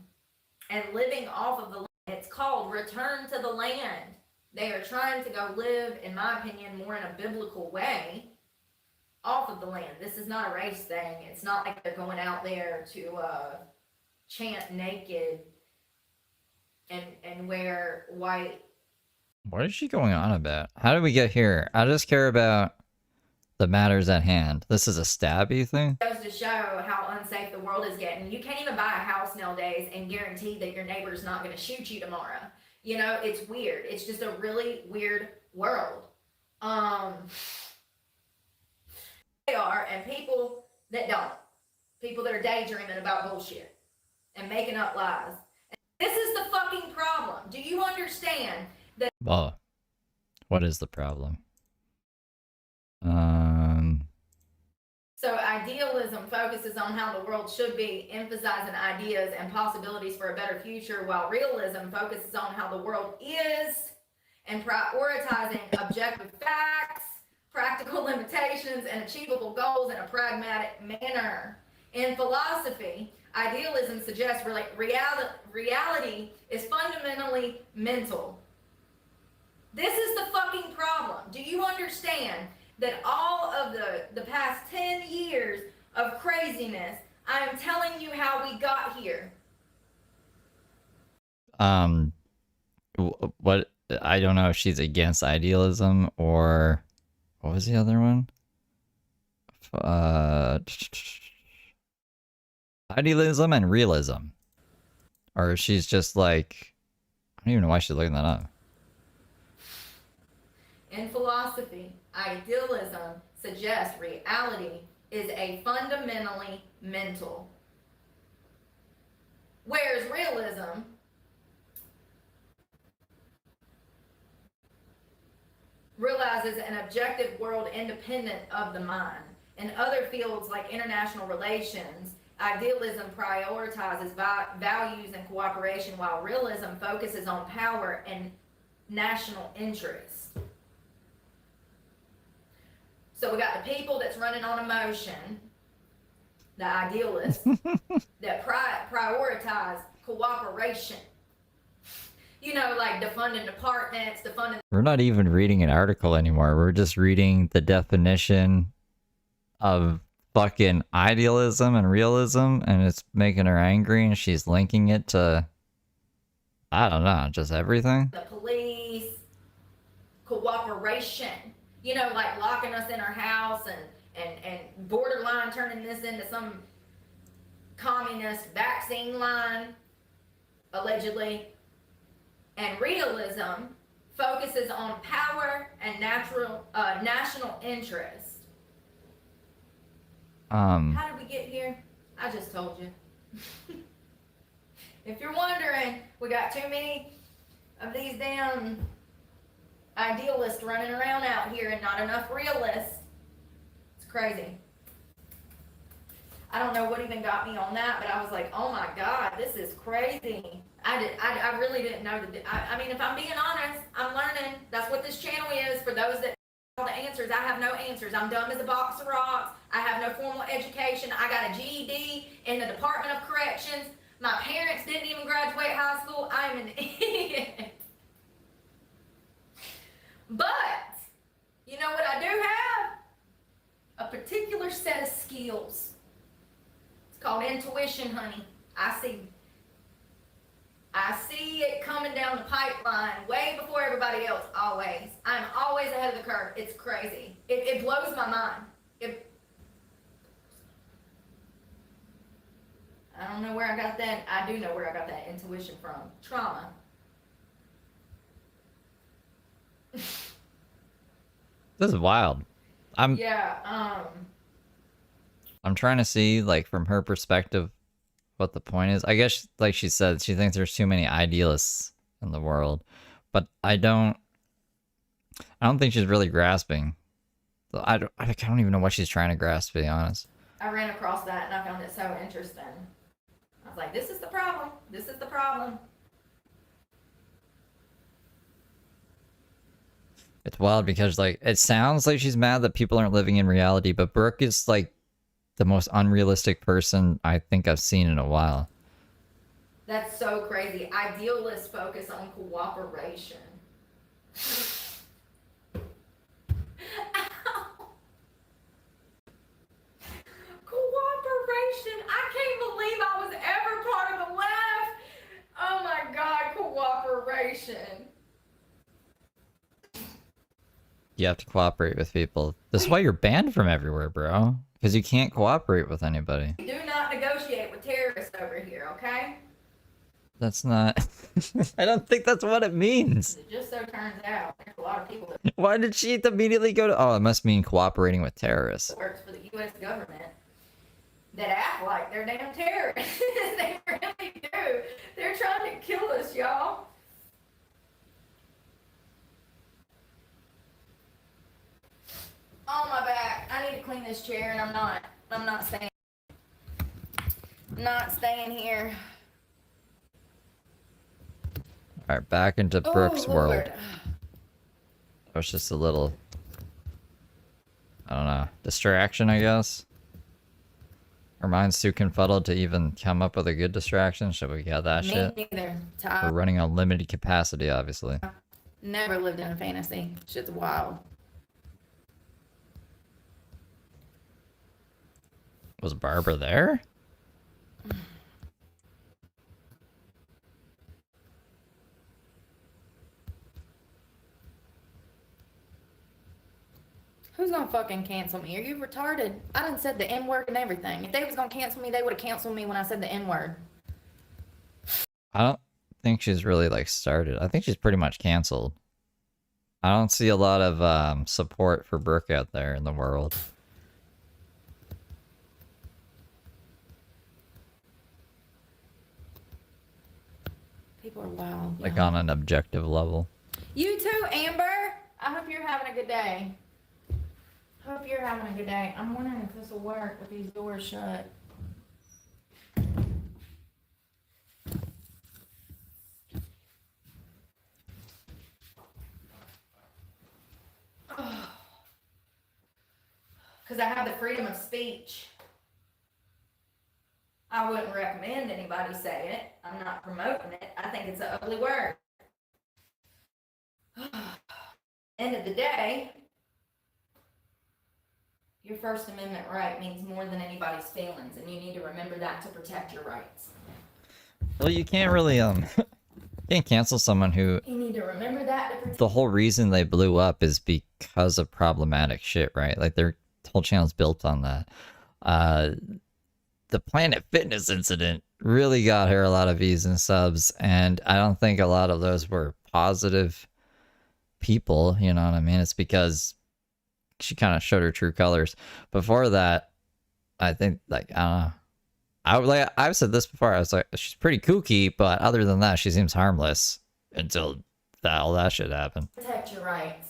living off of the land. It's called Return to the Land. They are trying to go live, in my opinion, more in a biblical way off of the land. This is not a race thing. It's not like they're going out there to chant naked and wear white. What is she going on about? How did we get here? I just care about the matters at hand. This is a stabby thing? Goes to show how unsafe the world is getting. You can't even buy a house nowadays and guarantee that your neighbor's not going to shoot you tomorrow. You know, it's weird. It's just a really weird world. They are, and people that don't. People that are daydreaming about bullshit and making up lies. And this is the fucking problem. Do you understand that? Well, what is the problem? So idealism focuses on how the world should be, emphasizing ideas and possibilities for a better future, while realism focuses on how the world is and prioritizing objective facts, practical limitations, and achievable goals in a pragmatic manner. In philosophy, idealism suggests reality is fundamentally mental. This is the fucking problem. Do you understand that all of the past 10 years of craziness, I am telling you how we got here. What, I don't know if she's against idealism or what was the other one? Idealism and realism. Or if she's just like, I don't even know why she's looking that up. In philosophy, idealism suggests reality is a fundamentally mental. Whereas realism realizes an objective world independent of the mind. In other fields like international relations, idealism prioritizes values and cooperation, while realism focuses on power and national interests. So we got the people that's running on emotion, the idealists, that prioritize cooperation. You know, like defunding departments, defunding... We're not even reading an article anymore. We're just reading the definition of fucking idealism and realism, and it's making her angry, and she's linking it to, I don't know, just everything. The police, cooperation, you know, like locking us in our house and borderline turning this into some communist vaccine line, allegedly. And realism focuses on power and national interest. How did we get here? I just told you. If you're wondering, we got too many of these damn idealists running around out here and not enough realists. It's crazy. I don't know what even got me on that, but I was like, oh my God, this is crazy. I really didn't know. I mean, if I'm being honest, I'm learning. That's what this channel is. For those that all the answers, I have no answers. I'm dumb as a box of rocks. I have no formal education. I got a GED in the Department of Corrections. My parents didn't even graduate high school. I'm an idiot. But, you know what I do have? A particular set of skills. It's called intuition, honey. I see it coming down the pipeline way before everybody else, always. I'm always ahead of the curve. It's crazy. It blows my mind. I don't know where I got that. I do know where I got that intuition from. Trauma. This is wild. I'm trying to see, like, from her perspective, what the point is. I guess, like she said, she thinks there's too many idealists in the world, but I don't think she's really grasping. I don't even know what she's trying to grasp, to be honest. I ran across that and I found it so interesting. I was like, this is the problem. This is the problem. It's wild because, like, it sounds like she's mad that people aren't living in reality, but Brooke is, like, the most unrealistic person I think I've seen in a while. That's so crazy. Idealists focus on cooperation. Cooperation. I can't believe I was ever part of the left. Oh my God, cooperation. You have to cooperate with people. This is why you're banned from everywhere, bro. Because you can't cooperate with anybody. Do not negotiate with terrorists over here, okay? That's not... I don't think that's what it means. It just so turns out there's a lot of people that Why did she immediately go to... Oh, it must mean cooperating with terrorists. works for the U.S. government that act like they're damn terrorists. They really do. They're trying to kill us, y'all. On my back. I need to clean this chair, and I'm not staying. Not staying here. All right, back into Brooke's world. Lord. That was just a little, I don't know, distraction, I guess. Our mind's too confuddled to even come up with a good distraction. Should we get that Me shit? neither. We're running on limited capacity, obviously. Never lived in a fantasy. Shit's wild. Was Barbara there? Who's gonna fucking cancel me? Are you retarded? I done said the N word and everything. If they was gonna cancel me, they would have canceled me when I said the N word. I don't think she's really like started. I think she's pretty much canceled. I don't see a lot of support for Brooke out there in the world. People are wild. Like on an objective level. You too, Amber. I hope you're having a good day. Hope you're having a good day. I'm wondering if this will work with these doors shut. Because I have the freedom of speech. I wouldn't recommend anybody say it. I'm not promoting it. I think it's an ugly word. End of the day, your First Amendment right means more than anybody's feelings, and you need to remember that to protect your rights. Well, you can't really you can't cancel someone who You need to remember that to protect. the whole reason they blew up is because of problematic shit, right? Like their whole channel's built on that. The Planet Fitness incident really got her a lot of views and subs, and I don't think a lot of those were positive people, you know what I mean? It's because she kind of showed her true colors. Before that, I think, like, I don't know. I've said this before. I was like, she's pretty kooky, but other than that, she seems harmless until all that shit happened. Protect your rights.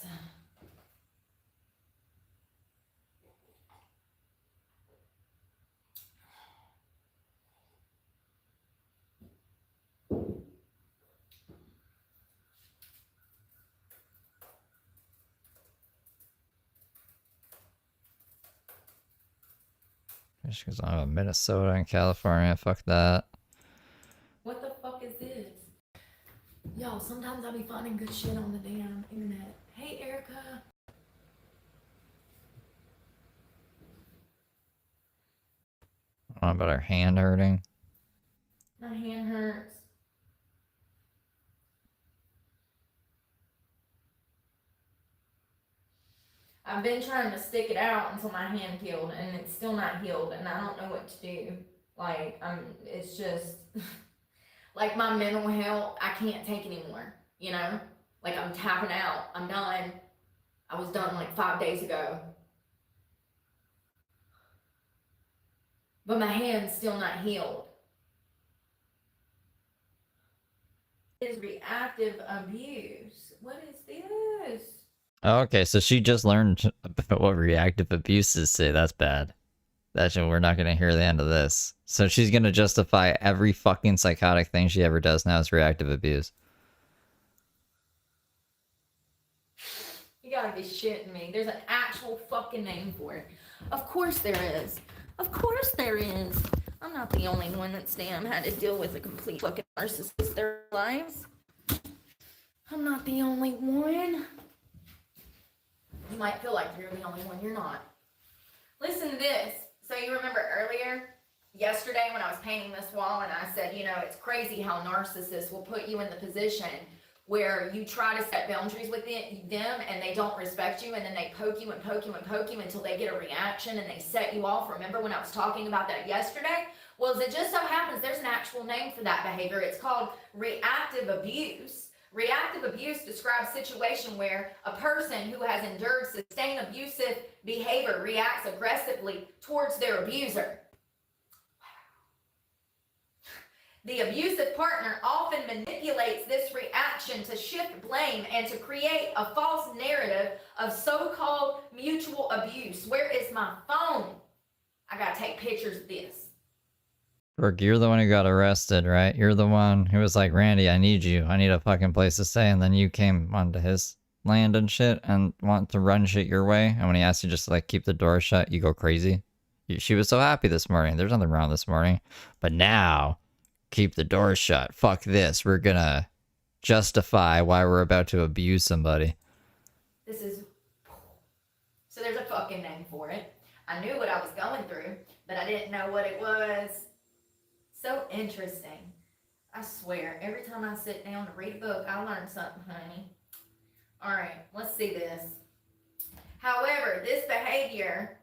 Just because I'm Minnesota and California, fuck that. What the fuck is this? Yo, sometimes I be finding good shit on the damn internet. Hey, Erica. I don't know about her hand hurting. My hand hurts. I've been trying to stick it out until my hand healed, and it's still not healed, and I don't know what to do. Like, it's just, like my mental health, I can't take anymore, you know? Like, I'm tapping out, I'm done. I was done like 5 days ago. But my hand's still not healed. Is reactive abuse. What is this? Oh, okay, so she just learned about what reactive abuse is. Say that's bad. We're not gonna hear the end of this. So she's gonna justify every fucking psychotic thing she ever does now as reactive abuse. You gotta be shitting me. There's an actual fucking name for it. Of course there is. Of course there is. I'm not the only one that's damn had to deal with a complete fucking narcissist their lives. I'm not the only one. You might feel like you're the only one. You're not. Listen to this. So you remember earlier, yesterday when I was painting this wall and I said, you know, it's crazy how narcissists will put you in the position where you try to set boundaries with them and they don't respect you, and then they poke you and poke you and poke you until they get a reaction and they set you off. Remember when I was talking about that yesterday? Well, as it just so happens, there's an actual name for that behavior. It's called reactive abuse. Reactive abuse describes a situation where a person who has endured sustained abusive behavior reacts aggressively towards their abuser. The abusive partner often manipulates this reaction to shift blame and to create a false narrative of so-called mutual abuse. Where is my phone? I gotta take pictures of this. Brooke, you're the one who got arrested, right? You're the one who was like, Randy, I need you. I need a fucking place to stay. And then you came onto his land and shit and want to run shit your way. And when he asked you just to like keep the door shut, you go crazy. She was so happy this morning. There's nothing wrong this morning. But now, keep the door shut. Fuck this. We're gonna justify why we're about to abuse somebody. This is... So there's a fucking name for it. I knew what I was going through, but I didn't know what it was. So interesting. I swear, every time I sit down to read a book, I learn something, honey. All right, let's see this. However, this behavior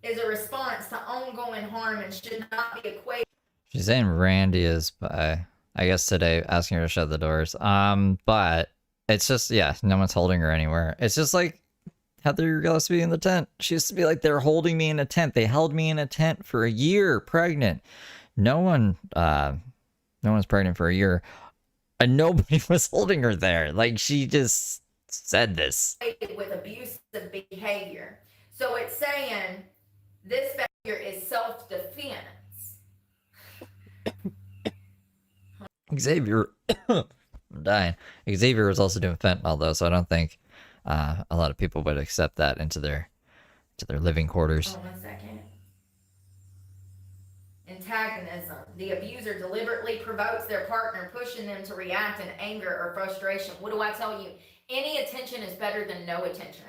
is a response to ongoing harm and should not be equated. She's saying Randy is by, I guess today, asking her to shut the doors. But it's just, yeah, no one's holding her anywhere. It's just like Heather used to be in the tent. She used to be like, they're holding me in a tent. They held me in a tent for a year, pregnant. No one's pregnant for a year. And nobody was holding her there. Like, she just said this. With abusive behavior. So it's saying this behavior is self-defense. Xavier, I'm dying. Xavier was also doing fentanyl though, so I don't think a lot of people would accept that into their living quarters. Hold on 1 second. Antagonism. The abuser deliberately provokes their partner, pushing them to react in anger or frustration. What do I tell you? Any attention is better than no attention.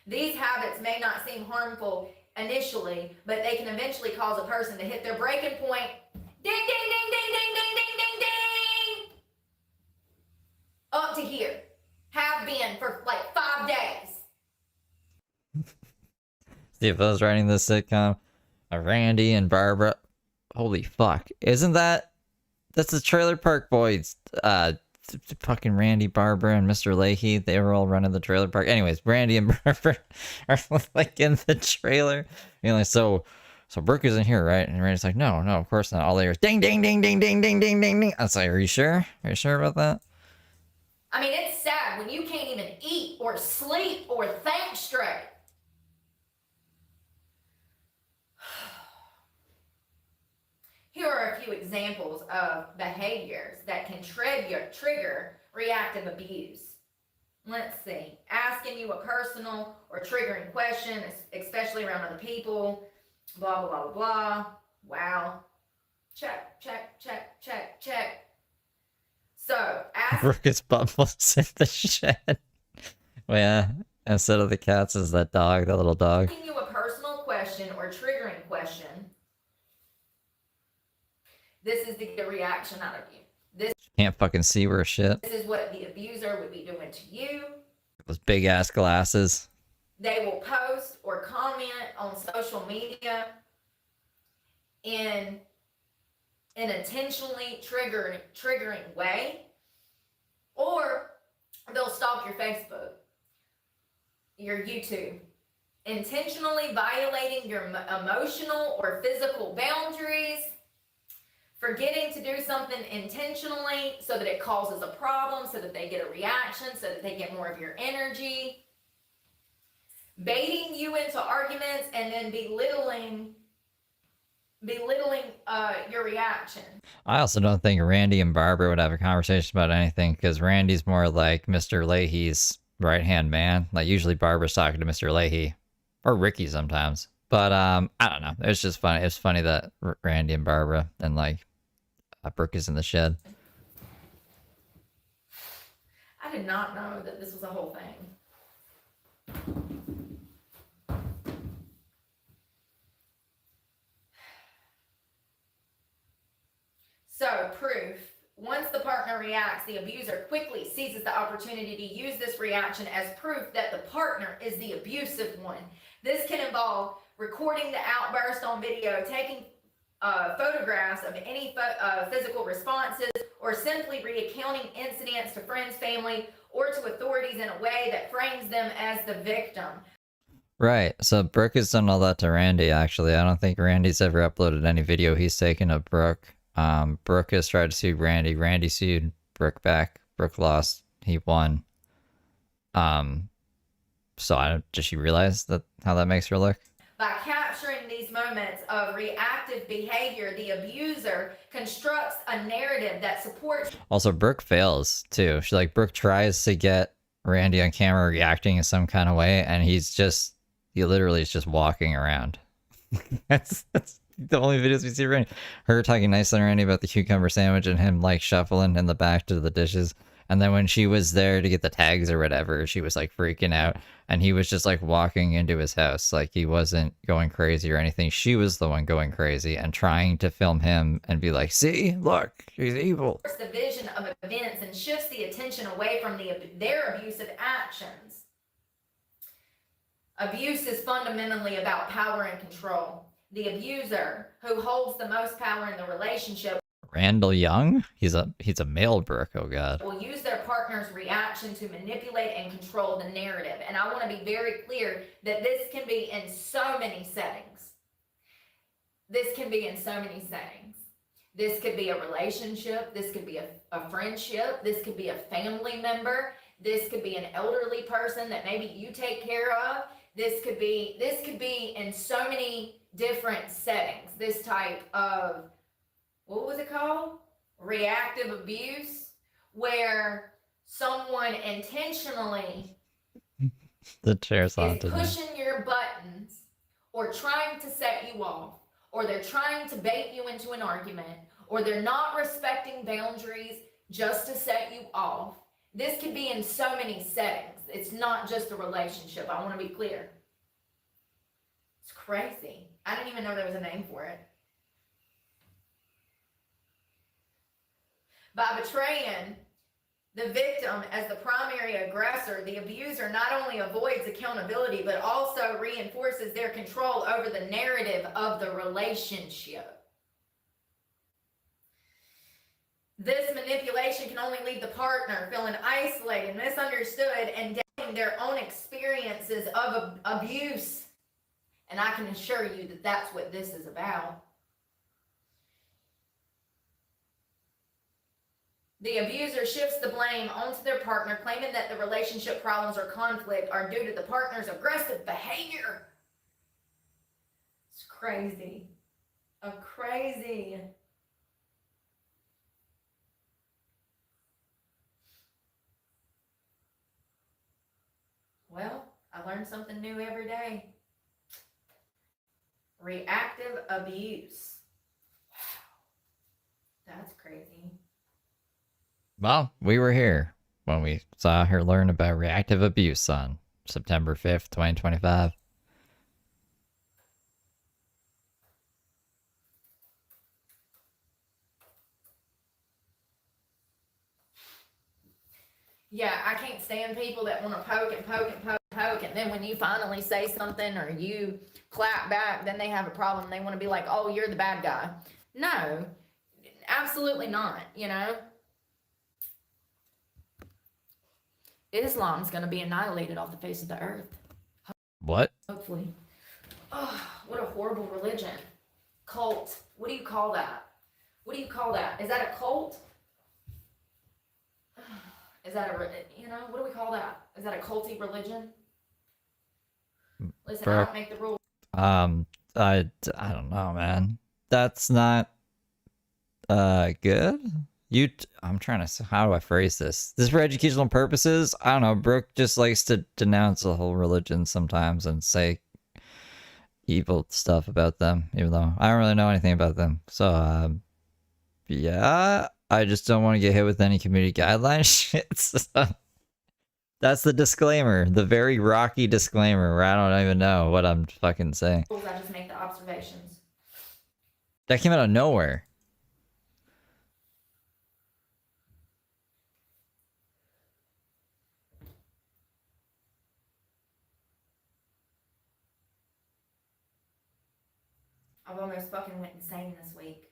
These habits may not seem harmful initially, but they can eventually cause a person to hit their breaking point. Ding, ding, ding, ding, ding, ding, ding, ding, ding. Up to here. Have been for like 5 days. See, if I was writing this sitcom, Randy and Barbara, holy fuck, isn't that's the Trailer Park Boys, fucking Randy, Barbara, and Mr. Leahy, they were all running the trailer park. Anyways, Randy and Barbara are like in the trailer, you know, like, so Brooke is in here, right? And Randy's like, no, of course not. All they hear is ding, ding, ding, ding, ding, ding, ding, ding, ding. I was like, are you sure? Are you sure about that? I mean, it's sad when you can't even eat or sleep or think straight. Here are a few examples of behaviors that can trigger reactive abuse. Let's see. Asking you a personal or triggering question, especially around other people. Blah, blah, blah, blah, blah. Wow. Check, check, check, check, check. So, Brooke is bubbles in the shed. Well, yeah, instead of the cats is that dog, that little dog. Asking you a personal question or triggering question. This is to get a reaction out of you. This Can't fucking see where shit. This is what the abuser would be doing to you. Those big ass glasses. They will post or comment on social media in an intentionally triggering way, or they'll stalk your Facebook, your YouTube, intentionally violating your emotional or physical boundaries, forgetting to do something intentionally so that it causes a problem, so that they get a reaction, so that they get more of your energy, baiting you into arguments and then belittling your reaction. I also don't think Randy and Barbara would have a conversation about anything, because Randy's more like Mr. Leahy's right-hand man. Like, usually Barbara's talking to Mr. Leahy, or Ricky sometimes. But I don't know. It's just funny. It's funny that Randy and Barbara and like Brooke is in the shed. I did not know that this was a whole thing. So, proof. Once the partner reacts, the abuser quickly seizes the opportunity to use this reaction as proof that the partner is the abusive one. This can involve recording the outburst on video, taking photographs of any physical responses, or simply recounting incidents to friends, family, or to authorities in a way that frames them as the victim. Right. So Brooke has done all that to Randy, actually. I don't think Randy's ever uploaded any video he's taken of Brooke. Brooke has tried to sue Randy. Randy sued Brooke back. Brooke lost. He won. So does she realize that how that makes her look? By capturing these moments of reactive behavior, the abuser constructs a narrative that supports. Also, Brooke fails too. Brooke tries to get Randy on camera reacting in some kind of way, and he literally is just walking around. that's the only videos we see of Randy. Her talking nice to Randy about the cucumber sandwich and him like shuffling in the back to the dishes. And then when she was there to get the tags or whatever, she was like freaking out. And he was just like walking into his house. Like he wasn't going crazy or anything. She was the one going crazy and trying to film him and be like, see, look, she's evil. The vision of events and shifts the attention away from their abusive actions. Abuse is fundamentally about power and control. The abuser, who holds the most power in the relationship, Randall Young? He's a male Brooke, oh god. Will use their partner's reaction to manipulate and control the narrative. And I want to be very clear that this can be in so many settings. This can be in so many settings. This could be a relationship. This could be a friendship. This could be a family member. This could be an elderly person that maybe you take care of. This could be in so many different settings. This type of, what was it called? Reactive abuse, where someone intentionally The chair's on is today. pushing your buttons or trying to set you off, or they're trying to bait you into an argument, or they're not respecting boundaries just to set you off. This could be in so many settings. It's not just a relationship. I want to be clear. It's crazy. I didn't even know there was a name for it. By betraying the victim as the primary aggressor, the abuser not only avoids accountability, but also reinforces their control over the narrative of the relationship. This manipulation can only leave the partner feeling isolated, misunderstood, and doubting their own experiences of abuse. And I can assure you that that's what this is about. The abuser shifts the blame onto their partner, claiming that the relationship problems or conflict are due to the partner's aggressive behavior. It's crazy. Crazy. Well, I learn something new every day. Reactive abuse. Wow. That's crazy. Well, we were here when we saw her learn about reactive abuse on September 5th, 2025. Yeah, I can't stand people that want to poke and poke and poke and poke, and then when you finally say something or you clap back, then they have a problem. They want to be like, oh, you're the bad guy. No, absolutely not, you know? Islam's going to be annihilated off the face of the earth. What? Hopefully. Oh, what a horrible religion. Cult. What do you call that? What do you call that? Is that a cult? Is that what do we call that? Is that a culty religion? Listen, I don't make the rules. I don't know, man. That's not good. I'm trying to, how do I phrase this? This is for educational purposes. I don't know. Brooke just likes to denounce the whole religion sometimes and say evil stuff about them, even though I don't really know anything about them. So, yeah, I just don't want to get hit with any community guidelines shit. So that's the disclaimer, the very rocky disclaimer where I don't even know what I'm fucking saying. I just make the observations. That came out of nowhere. I've almost fucking went insane this week.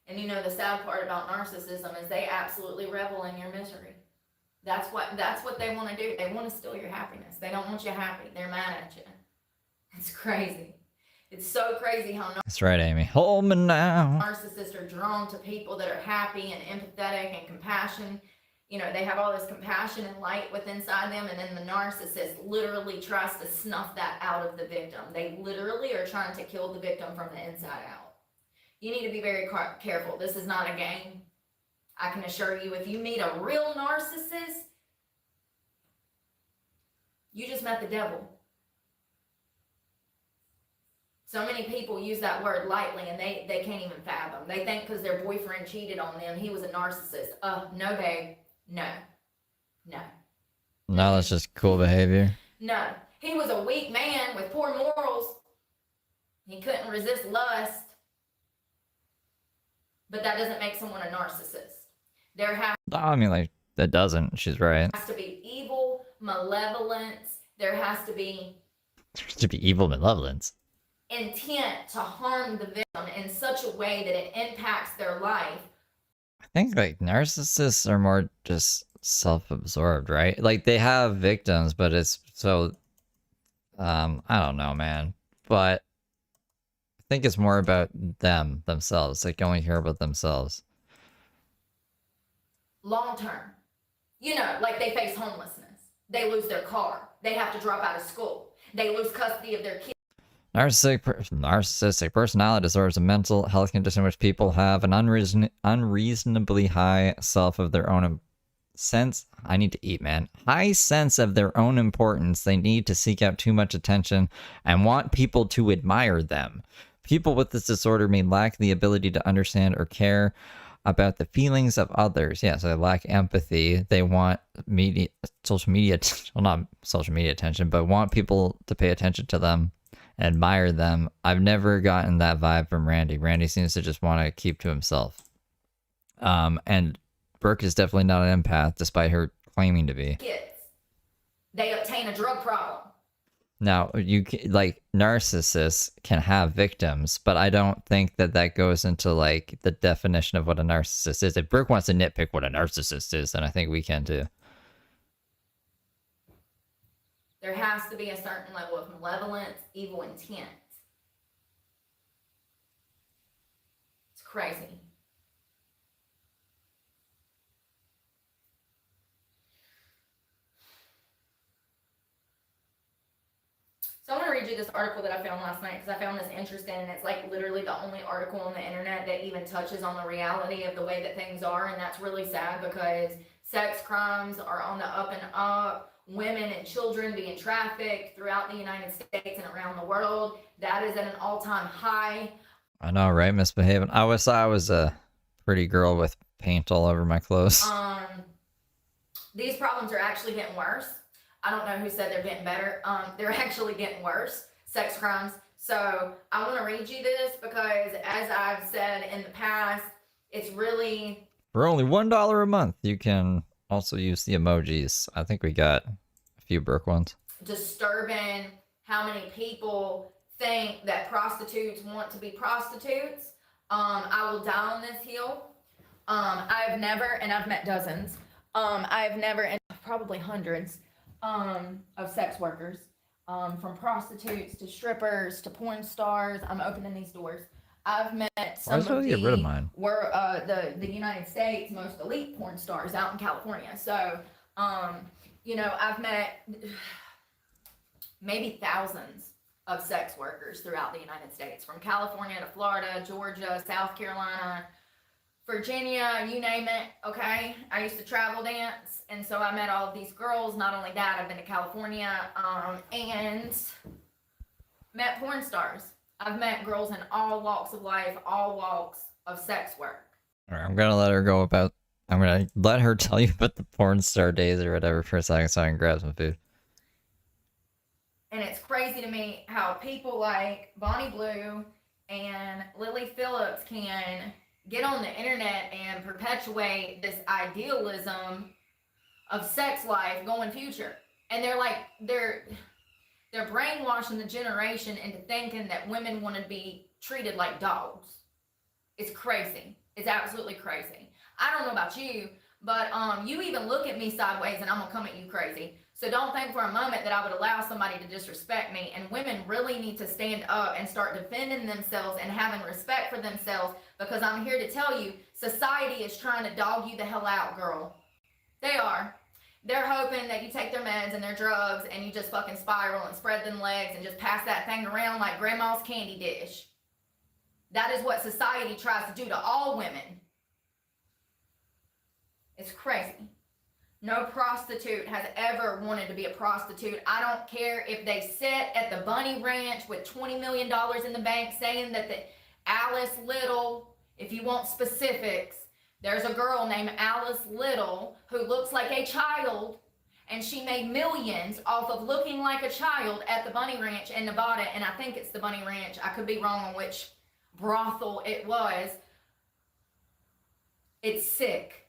And you know, the sad part about narcissism is they absolutely revel in your misery. That's what they want to do. They want to steal your happiness. They don't want you happy. They're mad at you. It's crazy. It's so crazy how That's right, Amy. Hold me now. narcissists are drawn to people that are happy and empathetic and compassion. You know, they have all this compassion and light within inside them, and then the narcissist literally tries to snuff that out of the victim. They literally are trying to kill the victim from the inside out. You need to be very careful. This is not a game. I can assure you, if you meet a real narcissist, you just met the devil. So many people use that word lightly, and they can't even fathom. They think because their boyfriend cheated on them, he was a narcissist. No, babe. No. No, that's just cool behavior. No. He was a weak man with poor morals. He couldn't resist lust. But that doesn't make someone a narcissist. There has I mean, like, that doesn't. She's right. to be evil, malevolence. There has to be To be evil malevolence. intent to harm the victim in such a way that it impacts their life. I think, like, narcissists are more just self-absorbed, right? Like, they have victims, but it's so... I don't know, man. But I think it's more about themselves. Like, only hear about themselves. Long term. You know, like they face homelessness. They lose their car. They have to drop out of school. They lose custody of their kids. Narcissistic personality disorder is a mental health condition in which people have an unreasonably high sense of their own high sense of their own importance. They need to seek out too much attention and want people to admire them. People with this disorder may lack the ability to understand or care about the feelings of others. Yeah, so they lack empathy. They want social media attention, but want people to pay attention to them, admire them. I've never gotten that vibe from Randy. Randy seems to just want to keep to himself. And Brooke is definitely not an empath, despite her claiming to be. Kids. They obtain a drug problem. Now, like, narcissists can have victims, but I don't think that goes into, like, the definition of what a narcissist is. If Brooke wants to nitpick what a narcissist is, then I think we can too. There has to be a certain level of malevolence, evil intent. It's crazy. So I'm going to read you this article that I found last night because I found this interesting, and it's like literally the only article on the internet that even touches on the reality of the way that things are, and that's really sad because sex crimes are on the up and up. Women and children being trafficked throughout the United States and around the world, that is at an all-time high. I know, right? Misbehaving. I was a pretty girl with paint all over my clothes. These problems are actually getting worse. I don't know who said they're getting better. They're actually getting worse, sex crimes. So I want to read you this because, as I've said in the past, it's really... For only $1 a month, you can also use the emojis. I think we got a few Brooke ones. disturbing how many people think that prostitutes want to be prostitutes. I will die on this hill. I've never, and I've met dozens, I've never, and probably hundreds, of sex workers, from prostitutes to strippers to porn stars. I'm opening these doors. I've met some of get rid of mine? were the United States most elite porn stars out in California. So, you know, I've met maybe thousands of sex workers throughout the United States, from California to Florida, Georgia, South Carolina, Virginia, you name it, okay? I used to travel dance, and so I met all of these girls. Not only that, I've been to California, and met porn stars. I've met girls in all walks of life, all walks of sex work. All right, I'm going to let her tell you about the porn star days or whatever for a second so I can grab some food. And it's crazy to me how people like Bonnie Blue and Lily Phillips can get on the internet and perpetuate this idealism of sex life going future. And they're brainwashing the generation into thinking that women want to be treated like dogs. It's crazy. It's absolutely crazy. I don't know about you, but you even look at me sideways and I'm gonna come at you crazy. So don't think for a moment that I would allow somebody to disrespect me. And women really need to stand up and start defending themselves and having respect for themselves, because I'm here to tell you, society is trying to dog you the hell out, girl. They are. They're hoping that you take their meds and their drugs and you just fucking spiral and spread them legs and just pass that thing around like grandma's candy dish. That is what society tries to do to all women. It's crazy. No prostitute has ever wanted to be a prostitute. I don't care if they sit at the Bunny Ranch with $20 million in the bank saying that the Alice Little, if you want specifics, there's a girl named Alice Little who looks like a child, and she made millions off of looking like a child at the Bunny Ranch in Nevada, and I think it's the Bunny Ranch. I could be wrong on which brothel it was. It's sick.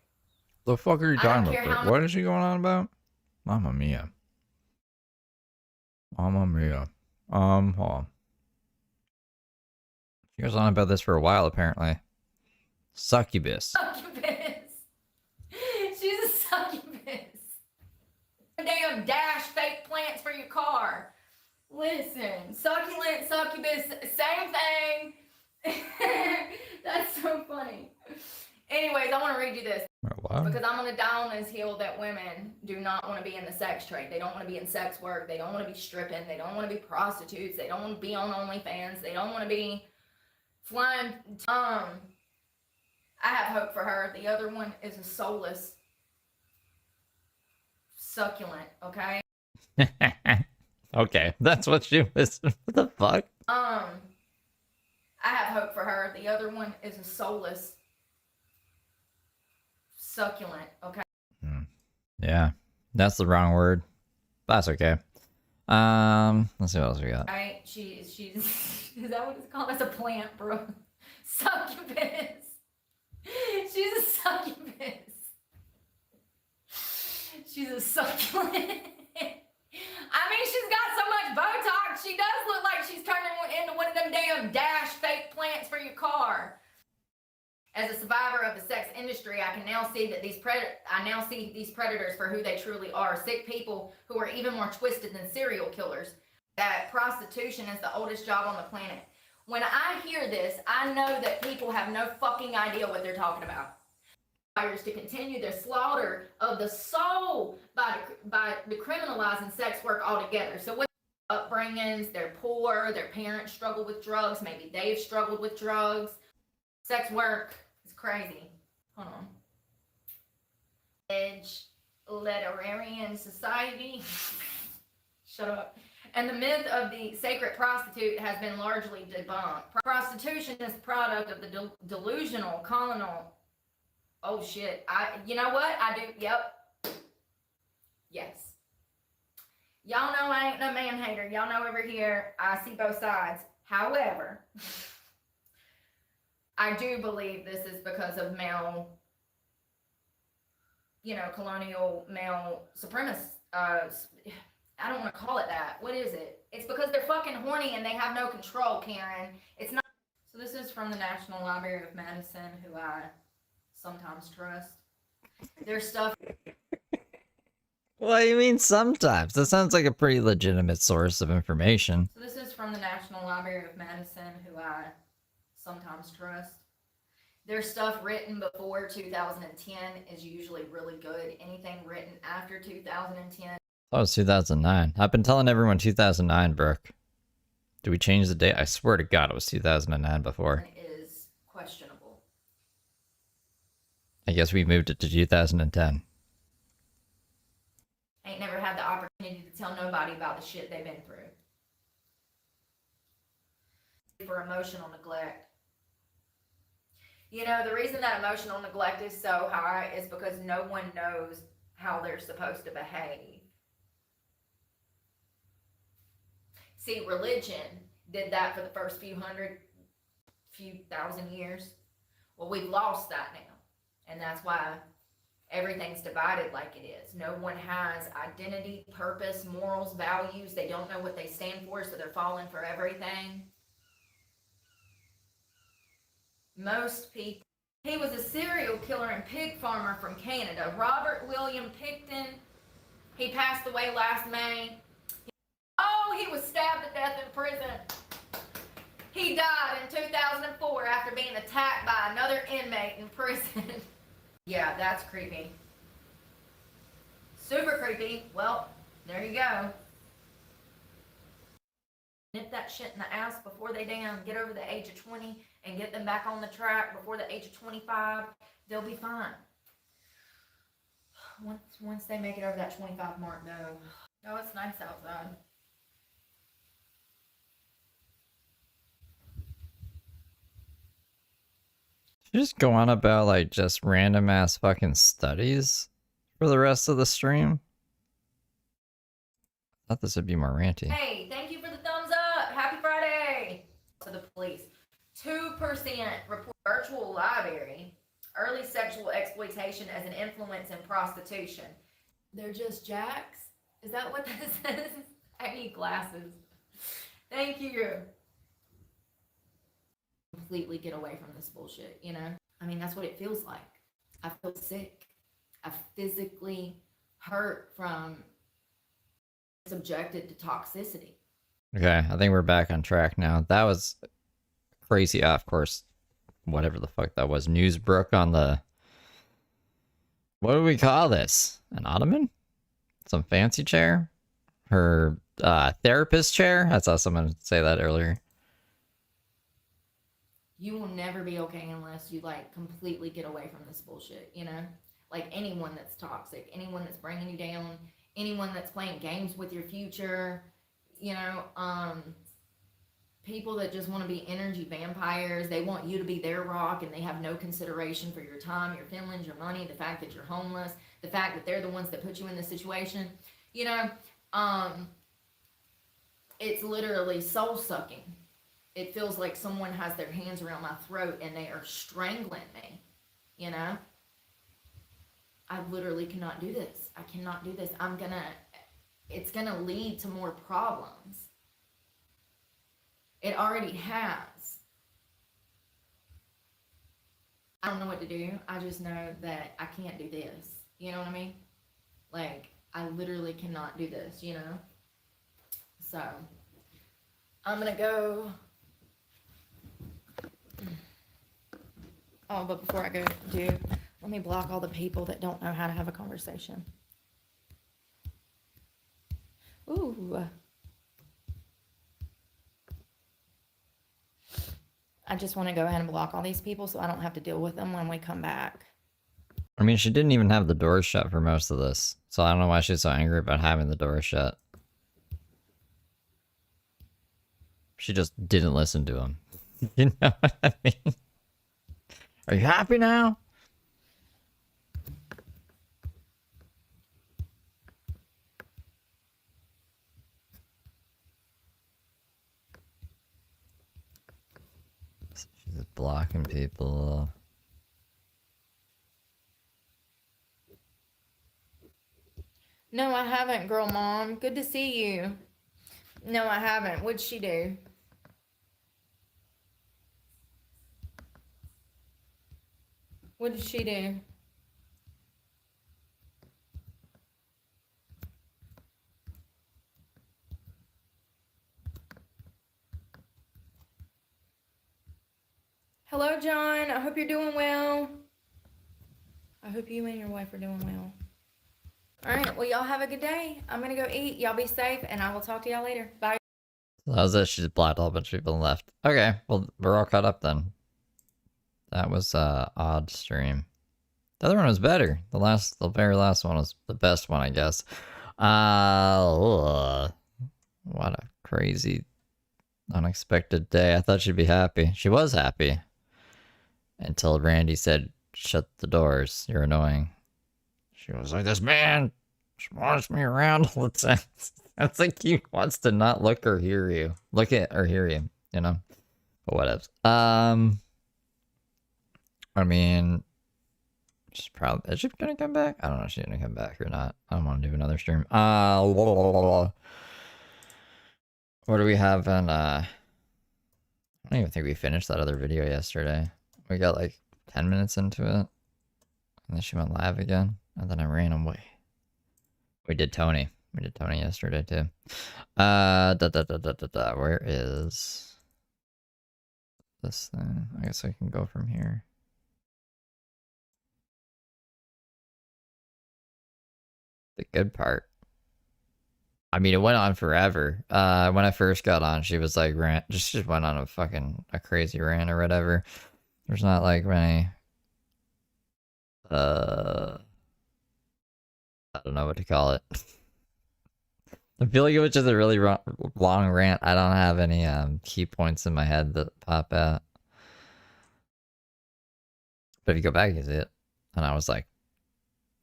The fuck are you talking care about? how What is she going on about? Mamma mia. Mamma mia. Hold on. She goes on about this for a while, apparently. Succubus. Succubus. She's a succubus. Damn dash fake plants for your car. Listen, succulent, succubus, same thing. That's so funny. Anyways, I want to read you this. What? Because I'm going to die on this hill that women do not want to be in the sex trade. They don't want to be in sex work. They don't want to be stripping. They don't want to be prostitutes. They don't want to be on OnlyFans. They don't want to be flying. I have hope for her. The other one is a soulless succulent, okay? Okay, that's what she was. What the fuck? I have hope for her. The other one is a soulless succulent, okay? Yeah, that's the wrong word. That's okay. Let's see what else we got. Right? She's is that what it's called? That's a plant, bro. Succubus. She's a succubus. She's a succulent. I mean, she's got so much Botox. She does look like she's turning into one of them damn dash fake plants for your car. As a survivor of the sex industry, I can now see that these predators for who they truly are. Sick people who are even more twisted than serial killers. That prostitution is the oldest job on the planet. When I hear this, I know that people have no fucking idea what they're talking about. To continue their slaughter of the soul by decriminalizing sex work altogether. So with upbringings, they're poor, their parents struggle with drugs, maybe they've struggled with drugs. Sex work is crazy. Hold on. Egalitarian society. Shut up. And the myth of the sacred prostitute has been largely debunked. Prostitution is the product of the delusional colonial. Oh shit. You know what? I do. Yep. Yes. Y'all know I ain't no man hater. Y'all know over here I see both sides. However, I do believe this is because of male, colonial male supremacy. I don't want to call it that. What is it? It's because they're fucking horny and they have no control, Karen. It's not. So this is from the National Library of Medicine, who I sometimes trust. Their stuff. What do you mean sometimes? That sounds like a pretty legitimate source of information. So this is from the National Library of Medicine, who I sometimes trust. Their stuff written before 2010 is usually really good. Anything written after 2010. Oh, it's 2009. I've been telling everyone 2009, Brooke. Did we change the date? I swear to God it was 2009 before. Is questionable. I guess we moved it to 2010. Ain't never had the opportunity to tell nobody about the shit they've been through. For emotional neglect. The reason that emotional neglect is so high is because no one knows how they're supposed to behave. See, religion did that for the first few thousand years. Well, we've lost that now. And that's why everything's divided like it is. No one has identity, purpose, morals, values. They don't know what they stand for, so they're falling for everything. Most people. He was a serial killer and pig farmer from Canada. Robert William Picton. He passed away last May. Oh, he was stabbed to death in prison. He died in 2004 after being attacked by another inmate in prison. Yeah, that's creepy. Super creepy. Well, there you go. Nip that shit in the ass before they damn get over the age of 20 and get them back on the track before the age of 25. They'll be fine. Once they make it over that 25 mark, though. Oh, it's nice outside. You just go on about like just random ass fucking studies for the rest of the stream. I thought this would be more ranty. Hey, thank you for the thumbs up. Happy Friday. To the police. 2% report virtual library. Early sexual exploitation as an influence in prostitution. They're just jacks? Is that what that says? I need glasses. Thank you. Completely get away from this bullshit, you know? I mean, that's what it feels like. I feel sick. I physically hurt from subjected to toxicity. Okay, I think we're back on track now. That was crazy. Of course, whatever the fuck that was. News broke on the... What do we call this? An ottoman? Some fancy chair? Her therapist chair? I saw someone say that earlier. You will never be okay unless you like completely get away from this bullshit, you know? Like anyone that's toxic, anyone that's bringing you down, anyone that's playing games with your future, you know, people that just want to be energy vampires. They want you to be their rock and they have no consideration for your time, your feelings, your money, the fact that you're homeless, the fact that they're the ones that put you in this situation. You know, it's literally soul sucking. It feels like someone has their hands around my throat and they are strangling me, you know? I literally cannot do this. I cannot do this. It's gonna lead to more problems. It already has. I don't know what to do. I just know that I can't do this. You know what I mean? Like, I literally cannot do this, you know? So, I'm gonna go... Oh, but before I go let me block all the people that don't know how to have a conversation. Ooh. I just want to go ahead and block all these people so I don't have to deal with them when we come back. I mean, she didn't even have the door shut for most of this, so I don't know why she's so angry about having the door shut. She just didn't listen to him. You know what I mean? Are you happy now? She's blocking people. No, I haven't, girl mom. Good to see you. No, I haven't. What'd she do? What did she do? Hello, John. I hope you're doing well. I hope you and your wife are doing well. All right. Well, y'all have a good day. I'm going to go eat. Y'all be safe, and I will talk to y'all later. Bye. So that was it. She just blocked a whole bunch of people and left. Okay. Well, we're all caught up then. That was odd stream. The other one was better. The very last one was the best one, I guess. What a crazy, unexpected day. I thought she'd be happy. She was happy. Until Randy said, shut the doors. You're annoying. She was like, this man just wants me around all the time. It's like he wants to not look or hear you. Look at or hear you, you know? But whatever. I mean, she's probably, is she gonna come back? I don't know if she's gonna come back or not. I don't want to do another stream. What do we have in, I don't even think we finished that other video yesterday. We got like 10 minutes into it. And then she went live again. And then I ran away. We did Tony. We did Tony yesterday too. Where is this thing? I guess I can go from here. The good part. I mean, it went on forever. When I first got on, she was like just went on a crazy rant or whatever. There's not like many. I don't know what to call it. I feel like it was just a really long rant. I don't have any key points in my head that pop out. But if you go back, you see it. And I was like,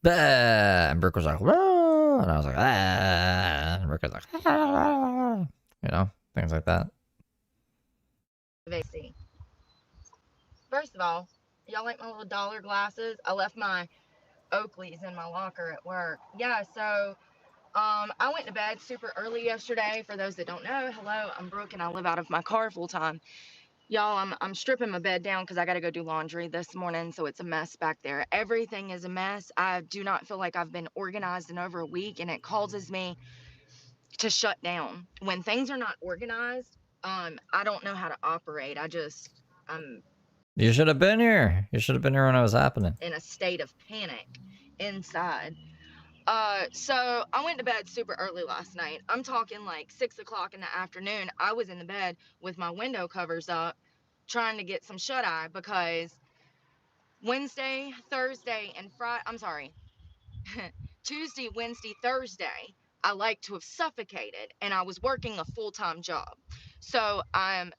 bah! And Brooke was like, whoa! And I was like, ah! And Brooke was like, ah! You know, things like that. First of all, y'all like my little dollar glasses? I left my Oakleys in my locker at work. Yeah, so I went to bed super early yesterday. For those that don't know, hello, I'm Brooke and I live out of my car full time. Y'all, I'm stripping my bed down because I got to go do laundry this morning, so it's a mess back there. Everything is a mess. I do not feel like I've been organized in over a week, and it causes me to shut down. When things are not organized, I don't know how to operate. I'm You should have been here. You should have been here when it was happening. in a state of panic inside. So I went to bed super early last night. I'm talking like 6 o'clock in the afternoon. I was in the bed with my window covers up, trying to get some shut eye because Wednesday, Thursday, and Tuesday, Wednesday, Thursday, I like to have suffocated, and I was working a full-time job. So I'm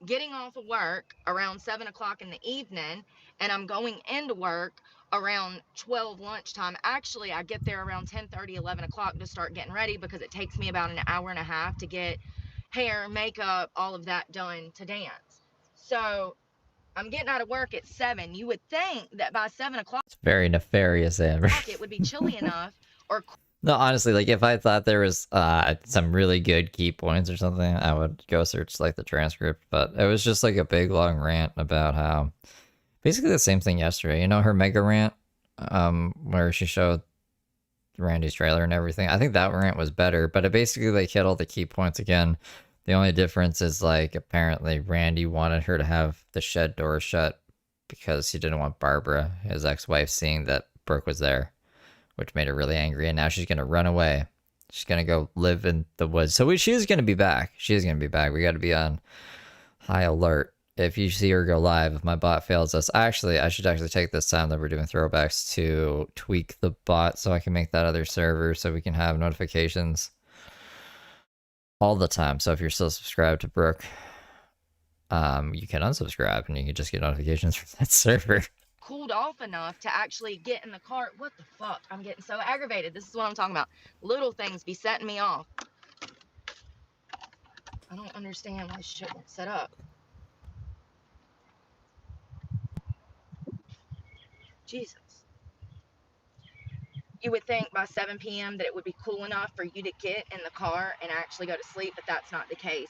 getting off of work around 7 o'clock in the evening, and I'm going into work around 12 lunchtime. Actually, I get there around 10:30, 11 o'clock to start getting ready because it takes me about an hour and a half to get hair, makeup, all of that done to dance. So I'm getting out of work at 7. You would think that by 7 o'clock, It's very nefarious, Amber. it would be chilly enough or No, honestly, like if I thought there was some really good key points or something, I would go search like the transcript. But it was just like a big long rant about how basically the same thing yesterday. You know, her mega rant, where she showed Randy's trailer and everything. I think that rant was better, but it basically like hit all the key points again. The only difference is like apparently Randy wanted her to have the shed door shut because he didn't want Barbara, his ex-wife, seeing that Brooke was there, which made her really angry. And now she's going to run away. She's going to go live in the woods. So she is going to be back. She is going to be back. We got to be on high alert. If you see her go live, if my bot fails us, I should actually take this time that we're doing throwbacks to tweak the bot so I can make that other server so we can have notifications all the time. So if you're still subscribed to Brooke, you can unsubscribe and you can just get notifications from that server. cooled off enough to actually get in the car. What the fuck? I'm getting so aggravated. This is what I'm talking about. Little things be setting me off. I don't understand why shit won't set up. Jesus. You would think by 7 p.m. that it would be cool enough for you to get in the car and actually go to sleep, but that's not the case.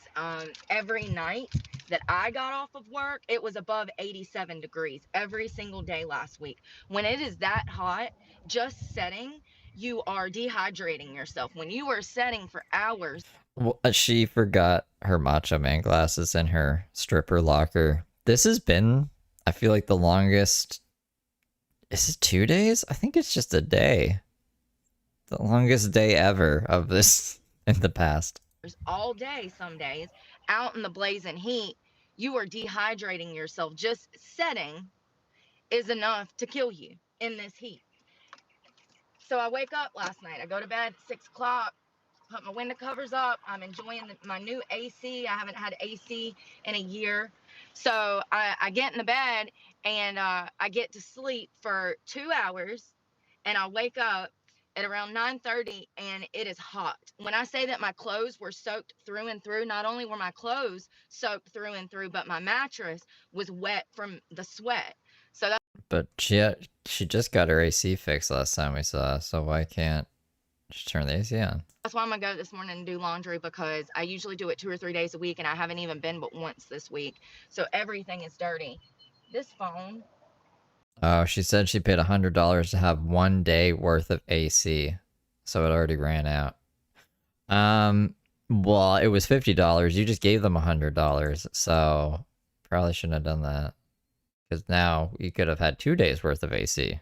Every night that I got off of work, it was above 87 degrees every single day last week. When it is that hot, just setting, you are dehydrating yourself. When you are setting for hours. Well, she forgot her Macho Man glasses in her stripper locker. This has been, I feel like, the longest. Is it 2 days? I think it's just a day. The longest day ever of this in the past. All day, some days, out in the blazing heat, you are dehydrating yourself. Just setting is enough to kill you in this heat. So I wake up last night. I go to bed at 6 o'clock, put my window covers up. I'm enjoying my new AC. I haven't had AC in a year. So I get in the bed and I get to sleep for 2 hours, and I wake up at around 9:30 and it is hot. When I say that my clothes were soaked through and through, not only were my clothes soaked through and through, but my mattress was wet from the sweat. So that. But she just got her AC fixed last time we saw, so why can't she turn the AC on? That's why I'm gonna go this morning and do laundry, because I usually do it 2 or 3 days a week and I haven't even been but once this week. So everything is dirty. This phone. Oh, she said she paid $100 to have 1 day worth of AC. so it already ran out. Well, it was $50. You just gave them $100, so probably shouldn't have done that. Because now you could have had 2 days worth of AC.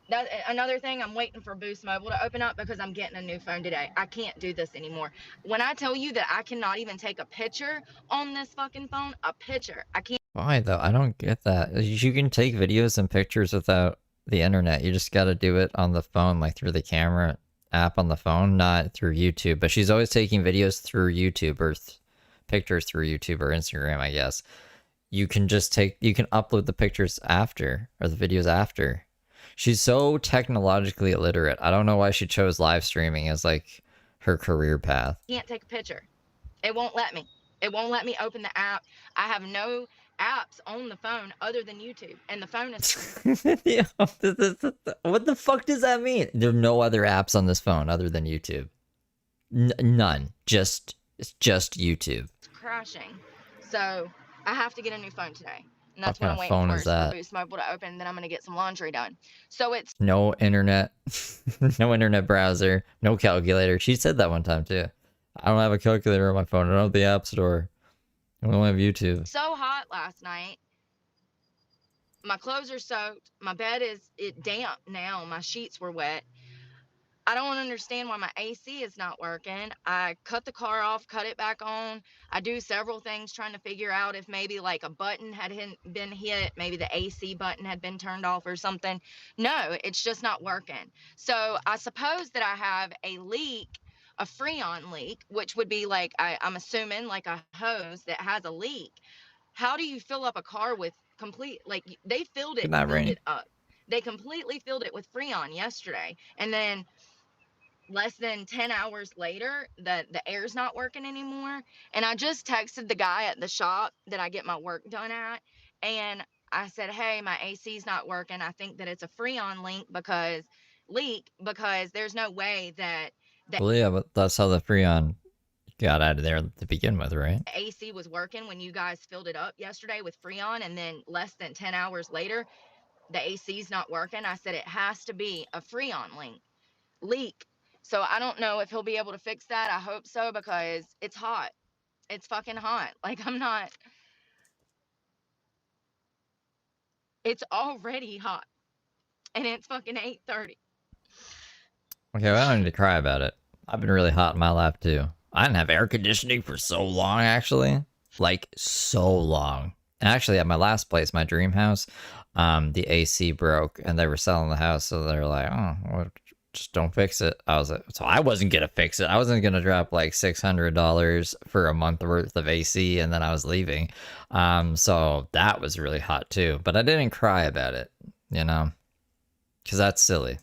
That another thing, I'm waiting for Boost Mobile to open up because I'm getting a new phone today. I can't do this anymore. When I tell you that I cannot even take a picture on this fucking phone, a picture, I can't. Why though? I don't get that. You can take videos and pictures without the internet. You just got to do it on the phone, like through the camera app on the phone, not through YouTube. But she's always taking videos through YouTube or pictures through YouTube or Instagram, I guess. You can upload the pictures after, or the videos after. She's so technologically illiterate. I don't know why she chose live streaming as like her career path. Can't take a picture. It won't let me. It won't let me open the app. I have no apps on the phone other than YouTube, and the phone is. What the fuck does that mean? There are no other apps on this phone other than YouTube. None. It's just YouTube. It's crashing. So I have to get a new phone today. And that's what what I'm I'm phone waiting is for that? Boost Mobile to open, and then I'm gonna get some laundry done. So it's No internet. No internet browser. No calculator. She said that one time too. I don't have a calculator on my phone. I don't have the App Store. I don't have YouTube. so hot last night. My clothes are soaked. My bed is damp now. My sheets were wet. I don't understand why my AC is not working. I cut the car off, cut it back on. I do several things trying to figure out if maybe like a button had been hit, maybe the AC button had been turned off or something. No, it's just not working. So I suppose that I have a leak, a Freon leak, which would be like, I'm assuming like a hose that has a leak. How do you fill up a car with they filled it up. They completely filled it with Freon yesterday. And then less than 10 hours later, the air's not working anymore. And I just texted the guy at the shop that I get my work done at, and I said, hey, my AC's not working. I think that it's a Freon leak because there's no way that Well, yeah, but that's how the Freon got out of there to begin with, right? the AC was working when you guys filled it up yesterday with Freon, and then less than 10 hours later, the AC's not working. I said it has to be a Freon leak. So I don't know if he'll be able to fix that. I hope so, because it's hot. It's fucking hot. Like, it's already hot. And it's fucking 8:30. Okay, well, I don't need to cry about it. I've been really hot in my life too. I didn't have air conditioning for so long, actually. Like, so long. And actually, at my last place, my dream house, the AC broke and they were selling the house. So they were like, oh, well, just don't fix it. I was like, so I wasn't gonna fix it. I wasn't gonna drop like $600 for a month worth of AC and then I was leaving. So that was really hot too. But I didn't cry about it, because that's silly.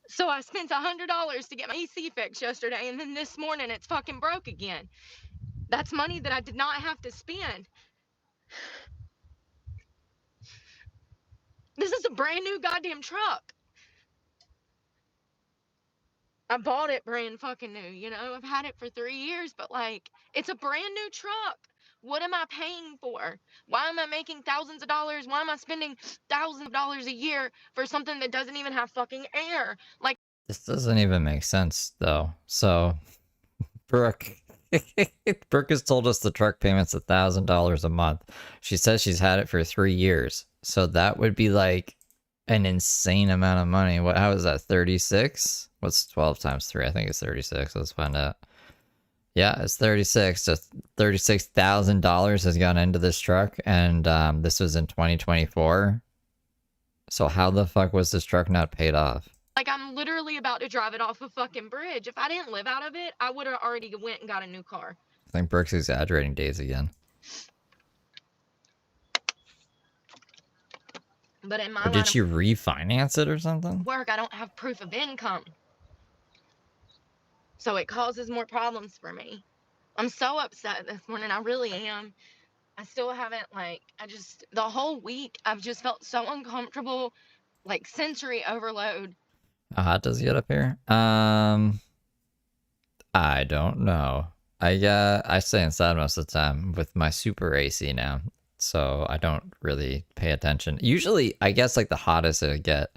So I spent $100 to get my AC fixed yesterday, and then this morning it's fucking broke again. That's money that I did not have to spend. This is a brand new goddamn truck. I bought it brand fucking new, I've had it for 3 years, but like, it's a brand new truck. What am I paying for? Why am I making thousands of dollars? Why am I spending thousands of dollars a year for something that doesn't even have fucking air? Like, This doesn't even make sense though. So Brooke has told us the truck payment's $1,000 a month. She says she's had it for 3 years. So that would be like an insane amount of money. How is that? 36? What's 12 times 3? I think it's 36. Let's find out. Yeah, it's 36. So $36,000 has gone into this truck, and this was in 2024. So how the fuck was this truck not paid off? Like, I'm literally about to drive it off a fucking bridge. If I didn't live out of it, I would have already went and got a new car. I think Brooke's exaggerating days again. But in my Or did she refinance it or something? work, I don't have proof of income. So it causes more problems for me. I'm so upset this morning. I really am. I still haven't, the whole week, I've just felt so uncomfortable, like sensory overload. How hot does it get up here? I don't know. I stay inside most of the time with my super AC now, so I don't really pay attention. Usually, I guess like the hottest it'll get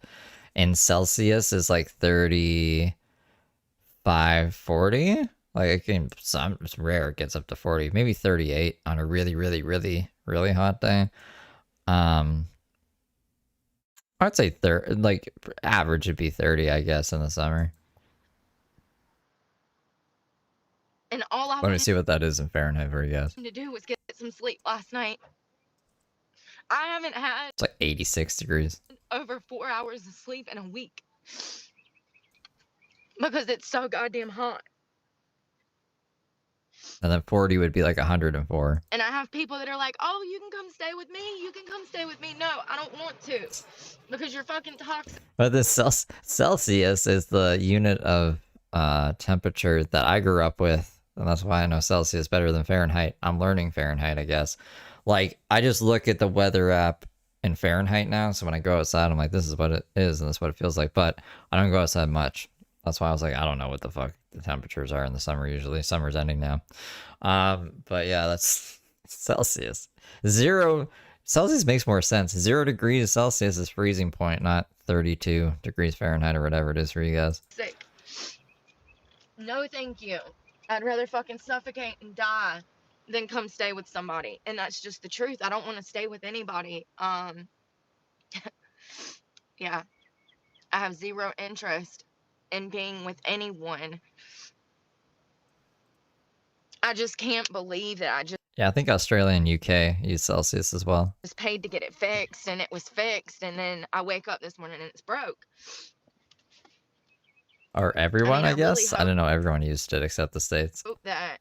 in Celsius is like 35, 40. Like it can, it's rare it gets up to 40, maybe 38 on a really, really, really, really hot day. I'd say like average would be 30, I guess, in the summer. And all I Let me wanted see what that is in Fahrenheit for you guys. to do was get some sleep last night. I haven't had It's like 86 degrees. over 4 hours of sleep in a week because it's so goddamn hot. And then 40 would be like 104. And I have people that are like, oh, you can come stay with me. You can come stay with me. No, I don't want to because you're fucking toxic. But this Celsius is the unit of temperature that I grew up with. And that's why I know Celsius better than Fahrenheit. I'm learning Fahrenheit, I guess. Like, I just look at the weather app in Fahrenheit now. So when I go outside, I'm like, this is what it is and this is what it feels like. But I don't go outside much. That's why I was like, I don't know what the fuck the temperatures are in the summer usually. Summer's ending now. But yeah, that's Celsius. Celsius makes more sense. 0 degrees Celsius is freezing point, not 32 degrees Fahrenheit or whatever it is for you guys. Sick. No, thank you. I'd rather fucking suffocate and die than come stay with somebody. And that's just the truth. I don't want to stay with anybody. Yeah. I have zero interest in being with anyone. I just can't believe that I just Yeah, I think Australia and UK use Celsius as well. paid to get it fixed, and it was fixed, and then I wake up this morning and it's broke. Or everyone, I I really guess. I hope- don't know. Everyone used it except the States. Hope that,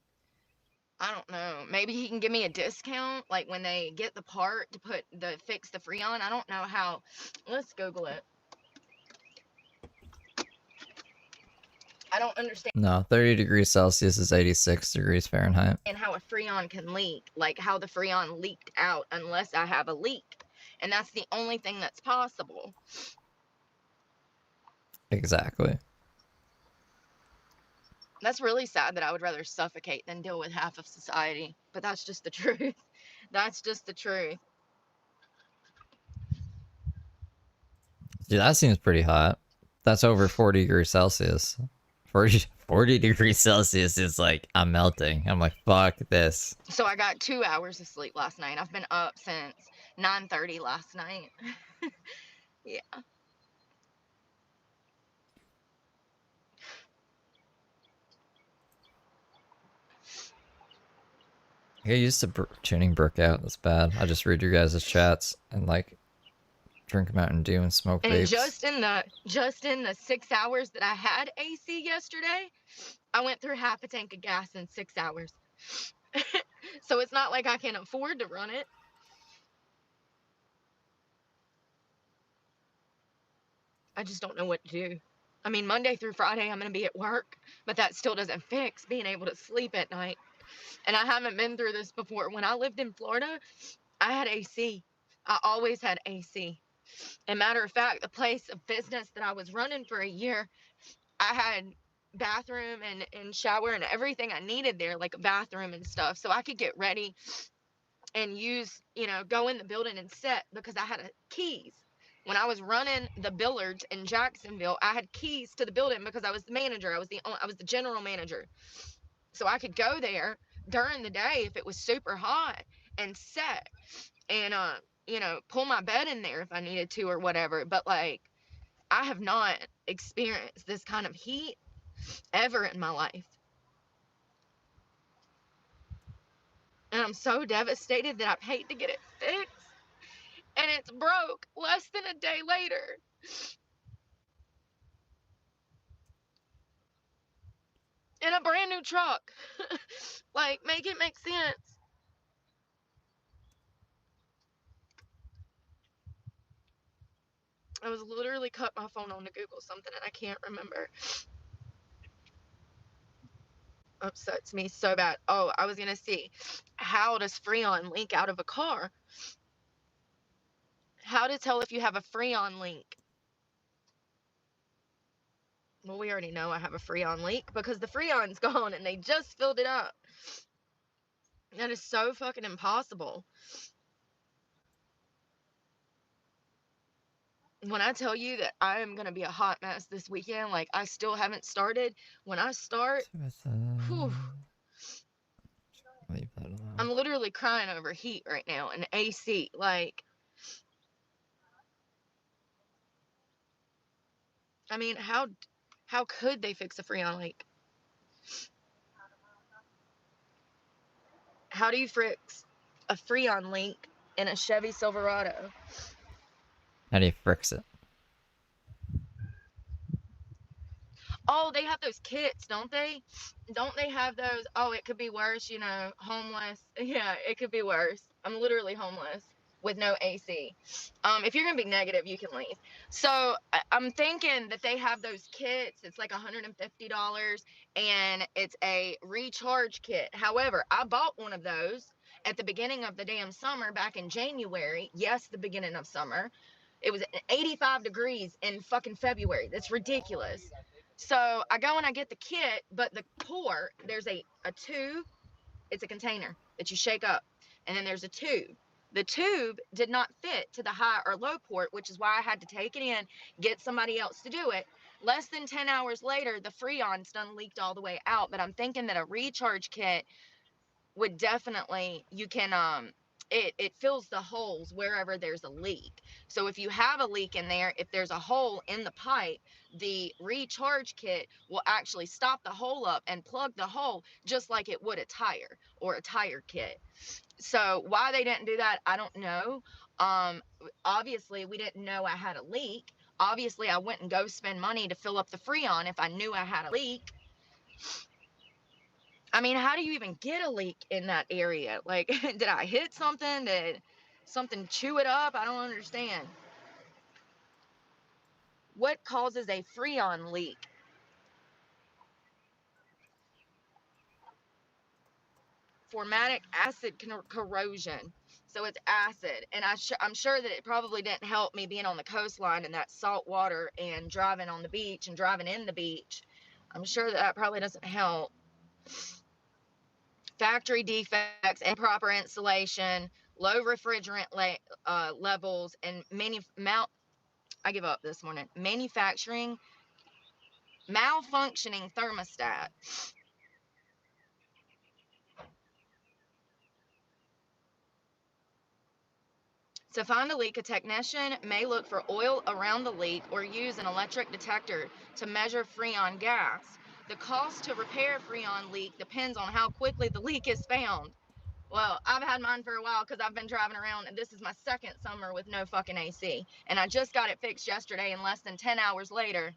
I don't know, maybe he can give me a discount, like when they get the part to fix the Freon. I don't know how. Let's Google it. I don't understand No, 30 degrees Celsius is 86 degrees Fahrenheit. how a Freon can leak, like how the Freon leaked out unless I have a leak. And that's the only thing that's possible. Exactly. That's really sad that I would rather suffocate than deal with half of society. But that's just the truth. That's just the truth. Dude, that seems pretty hot. That's over 40 degrees Celsius. 40 degrees Celsius is like, I'm melting. I'm like, fuck this. So I got 2 hours of sleep last night. I've been up since 9:30 last night. Yeah. I get used to tuning Brooke out. That's bad. I just read your guys' chats and like drink Mountain Dew and smoke And vapes. just in the 6 hours that I had AC yesterday, I went through half a tank of gas in 6 hours. So it's not like I can afford to run it. I just don't know what to do. I mean, Monday through Friday, I'm going to be at work, but that still doesn't fix being able to sleep at night. And I haven't been through this before. When I lived in Florida, I had AC. I always had AC. And matter of fact, the place of business that I was running for a year, I had bathroom and shower and everything I needed there, like a bathroom and stuff, so I could get ready and use, go in the building and set, because I had keys. When I was running the Billards in Jacksonville, I had keys to the building because I was the manager. I was the general manager. So I could go there during the day if it was super hot and set and, pull my bed in there if I needed to or whatever. But like, I have not experienced this kind of heat ever in my life. And I'm so devastated that I paid to get it fixed. And it's broke less than a day later. In a brand new truck. Like, make it make sense. I was literally cut my phone on to Google something and I can't remember. Upsets me so bad. Oh, I was going to see, how does Freon leak out of a car? How to tell if you have a Freon leak. Well, we already know I have a Freon leak because the Freon's gone and they just filled it up. That is so fucking impossible. When I tell you that I am gonna be a hot mess this weekend, like I still haven't started. When I start, whew, Leave that alone. I'm literally crying over heat right now and AC. Like, I mean, how could they fix a Freon leak? How do you fix a Freon leak in a Chevy Silverado? How do you fix it? Oh, they have those kits, don't they? Don't they have those? Oh, it could be worse, you know, homeless. Yeah, it could be worse. I'm literally homeless with no AC. If you're gonna be negative, you can leave. So I'm thinking that they have those kits. It's like $150, and it's a recharge kit. However, I bought one of those at the beginning of the damn summer back in January. Yes, the beginning of summer. It was 85 degrees in fucking February. That's ridiculous. So I go and I get the kit, but the port, there's a tube. It's a container that you shake up, and then there's a tube. The tube did not fit to the high or low port, which is why I had to take it in, get somebody else to do it. Less than 10 hours later, the Freon's done leaked all the way out, but I'm thinking that a recharge kit would definitely, you can it fills the holes wherever there's a leak. So if you have a leak in there, if there's a hole in the pipe, the recharge kit will actually stop the hole up and plug the hole just like it would a tire or a tire kit. So why they didn't do that, I don't know. Obviously we didn't know I had a leak. Obviously I wouldn't go spend money to fill up the Freon if I knew I had a leak. I mean, how do you even get a leak in that area? Like, did I hit something? Did something chew it up? I don't understand. What causes a Freon leak? Formatic acid corrosion. So it's acid. And I'm sure that it probably didn't help me being on the coastline and that salt water and driving on the beach and driving in the beach. I'm sure that probably doesn't help. Factory defects, improper installation, low refrigerant levels, and I give up this morning. Manufacturing, malfunctioning thermostat. To find a leak, a technician may look for oil around the leak or use an electric detector to measure Freon gas. The cost to repair Freon leak depends on how quickly the leak is found. Well, I've had mine for a while because I've been driving around, and this is my second summer with no fucking AC. And I just got it fixed yesterday, and less than 10 hours later,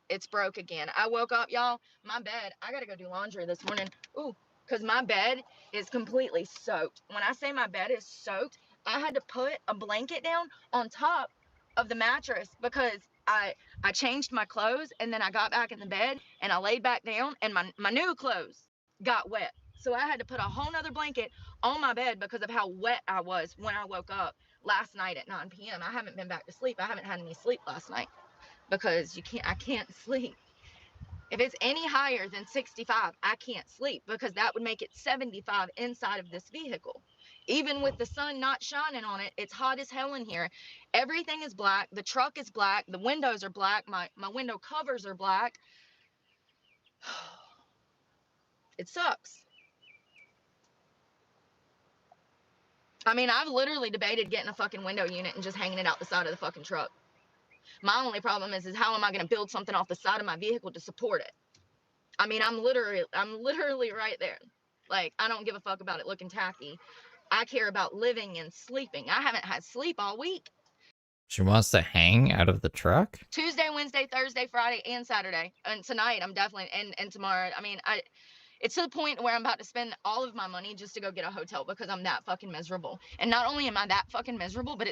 it's broke again. I woke up, y'all, my bed, I gotta go do laundry this morning. Ooh, because my bed is completely soaked. When I say my bed is soaked, I had to put a blanket down on top of the mattress because I changed my clothes, and then I got back in the bed and I laid back down, and my new clothes got wet. So I had to put a whole nother blanket on my bed because of how wet I was when I woke up last night at 9 p.m. I haven't been back to sleep. I haven't had any sleep last night because I can't sleep. If it's any higher than 65, I can't sleep because that would make it 75 inside of this vehicle. Even with the sun not shining on it, it's hot as hell in here. Everything is black. The truck is black. The windows are black. My window covers are black. It sucks. I mean, I've literally debated getting a fucking window unit and just hanging it out the side of the fucking truck. My only problem is how am I going to build something off the side of my vehicle to support it? I mean, I'm literally right there. Like, I don't give a fuck about it looking tacky. I care about living and sleeping. I haven't had sleep all week. She wants to hang out of the truck? Tuesday, Wednesday, Thursday, Friday, and Saturday. And tonight, I'm definitely, and tomorrow. I mean, it's to the point where I'm about to spend all of my money just to go get a hotel because I'm that fucking miserable. And not only am I that fucking miserable, but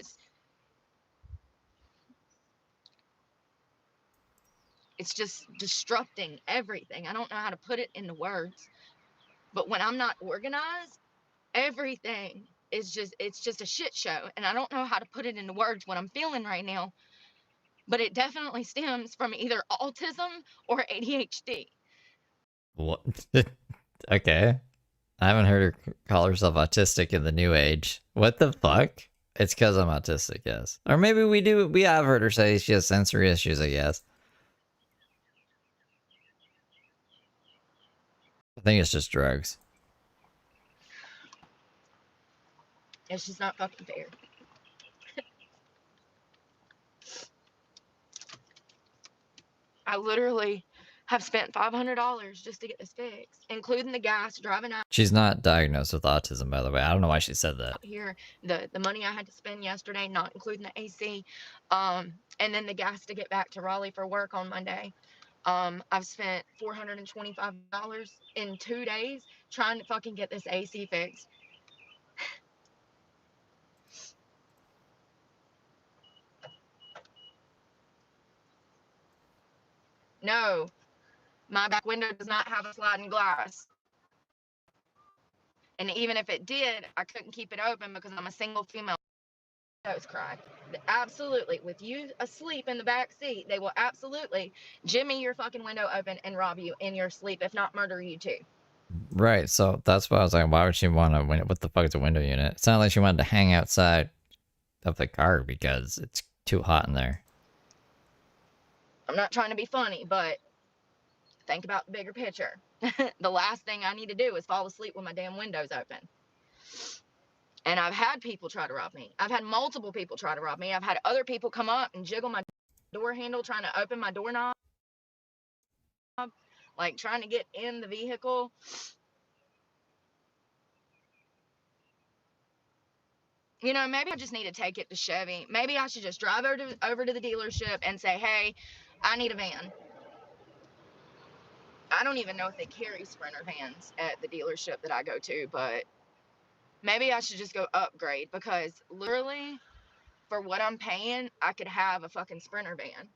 it's just disrupting everything. I don't know how to put it into words. But when I'm not organized, everything is it's just a shit show. And I don't know how to put it into words what I'm feeling right now. But it definitely stems from either autism or ADHD. What? Okay. I haven't heard her call herself autistic in the new age. What the fuck? It's because I'm autistic, yes. Or maybe we have heard her say she has sensory issues, I guess. I think it's just drugs. It's just not fucking fair. I literally have spent $500 just to get this fixed, including the gas, driving out She's not diagnosed with autism, by the way. I don't know why she said that. here, the money I had to spend yesterday, not including the AC, and then the gas to get back to Raleigh for work on Monday. I've spent $425 in 2 days trying to fucking get this AC fixed. No, my back window does not have a sliding glass. And even if it did, I couldn't keep it open because I'm a single female. Nose cracked. Absolutely. With you asleep in the back seat, they will absolutely jimmy your fucking window open and rob you in your sleep, if not murder you too. Right, so that's why I was like, why would she want to win? What the fuck is a window unit? It's not like she wanted to hang outside of the car because it's too hot in there. I'm not trying to be funny, but think about the bigger picture. The last thing I need to do is fall asleep with my damn windows open. And I've had people try to rob me. I've had multiple people try to rob me. I've had other people come up and jiggle my door handle trying to open my doorknob, like trying to get in the vehicle. You know, maybe I just need to take it to Chevy. Maybe I should just drive over to the dealership and say, hey, I need a van. I don't even know if they carry Sprinter vans at the dealership that I go to, but maybe I should just go upgrade, because literally for what I'm paying, I could have a fucking Sprinter van.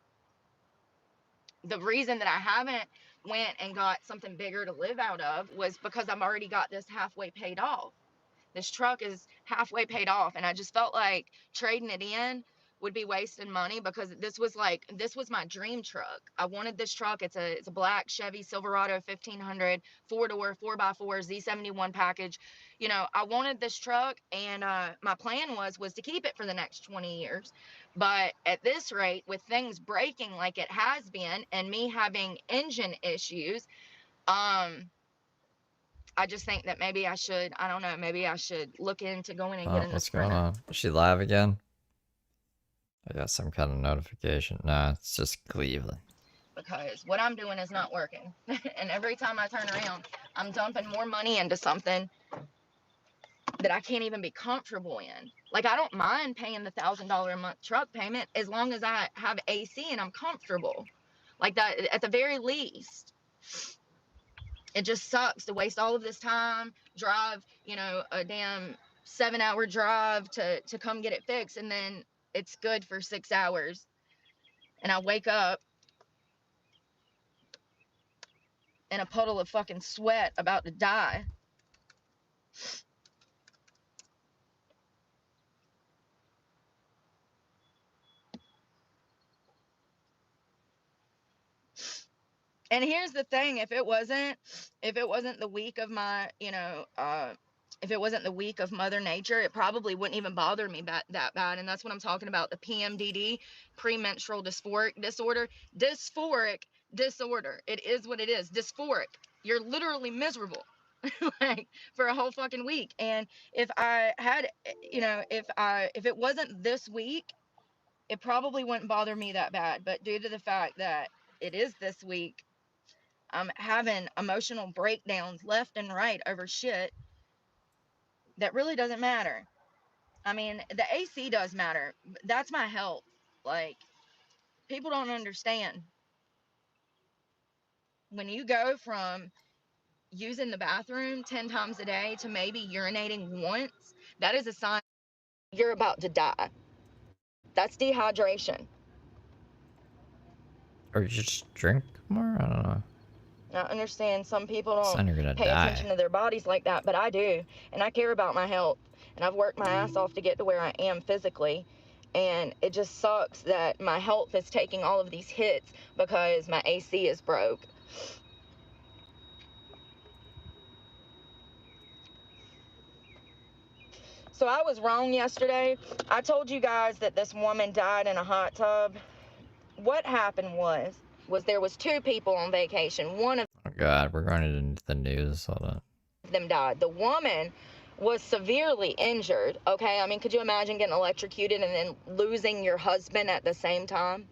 The reason that I haven't went and got something bigger to live out of was because I've already got this halfway paid off. This truck is halfway paid off, and I just felt like trading it in would be wasting money, because this was my dream truck. I wanted this truck. It's a black Chevy Silverado 1500 4-door 4x4 Z71 package. You know, I wanted this truck, and my plan was to keep it for the next 20 years. But at this rate, with things breaking like it has been and me having engine issues, I just think that maybe I should, I don't know, maybe I should look into going and getting a What's Sprinter. going on? Is she live again? I got some kind of notification. Nah, it's just Cleveland. Because what I'm doing is not working. And every time I turn around, I'm dumping more money into something that I can't even be comfortable in. Like, I don't mind paying the $1,000 a month truck payment as long as I have AC and I'm comfortable. Like that, at the very least. It just sucks to waste all of this time, drive, you know, a damn 7-hour drive to come get it fixed, and then it's good for 6 hours. And I wake up in a puddle of fucking sweat about to die. And here's the thing, if it wasn't the week of my, you know, if it wasn't the week of Mother Nature, it probably wouldn't even bother me that bad. And that's what I'm talking about, the PMDD, premenstrual dysphoric disorder. Dysphoric disorder. It is what it is. Dysphoric. You're literally miserable. Like, for a whole fucking week. And if I had, you know, if it wasn't this week, it probably wouldn't bother me that bad. But due to the fact that it is this week, I'm having emotional breakdowns left and right over shit that really doesn't matter. I mean, the AC does matter. That's my health. Like, people don't understand. When you go from using the bathroom 10 times a day to maybe urinating once, that is a sign you're about to die. That's dehydration. Or you just drink more? I don't know. I understand some people Son, you're gonna don't pay die. attention to their bodies like that, but I do. And I care about my health. And I've worked my ass off to get to where I am physically. And it just sucks that my health is taking all of these hits because my AC is broke. So I was wrong yesterday. I told you guys that this woman died in a hot tub. What happened was there was 2 people on vacation. One of Oh God, we're going into the news. Hold on. them died. The woman was severely injured. Okay, I mean, could you imagine getting electrocuted and then losing your husband at the same time?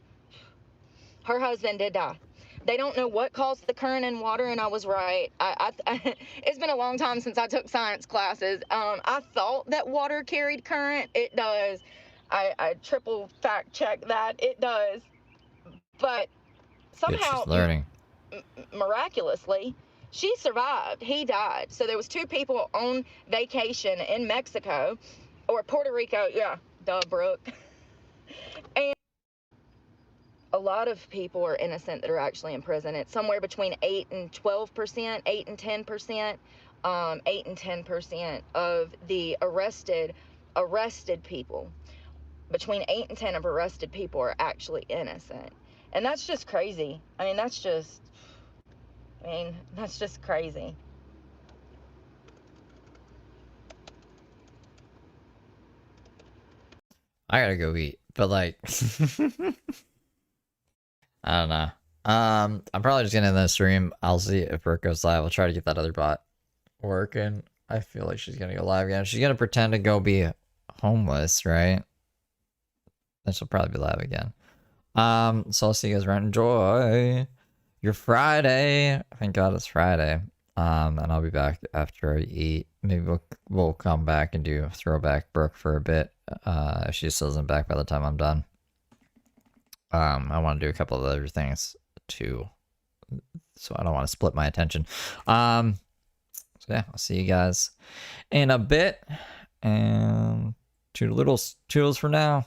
Her husband did die. They don't know what caused the current in water, and I was right. It's been a long time since I took science classes. I thought that water carried current. It does. I triple fact check that. It does. But somehow, She's learning. Miraculously, she survived. He died. So there was 2 people on vacation in Mexico or Puerto Rico. Yeah, duh, Brooke. And a lot of people are innocent that are actually in prison. It's somewhere between 8 and 12%, 8 and 10%, 8 and 10% of the arrested people. Between 8 and 10 of arrested people are actually innocent. And that's just crazy. I mean, that's just crazy. I gotta go eat, but like, I don't know. I'm probably just gonna end the stream. I'll see if Brooke goes live. I'll try to get that other bot working. I feel like she's gonna go live again. She's gonna pretend to go be homeless, right? Then she'll probably be live again. So I'll see you guys around. Enjoy your Friday. Thank God it's Friday. And I'll be back after I eat. Maybe we'll come back and do throwback Brooke for a bit. If she still isn't back by the time I'm done. I want to do a couple of other things too, so I don't want to split my attention. So yeah, I'll see you guys in a bit, and toodles for now.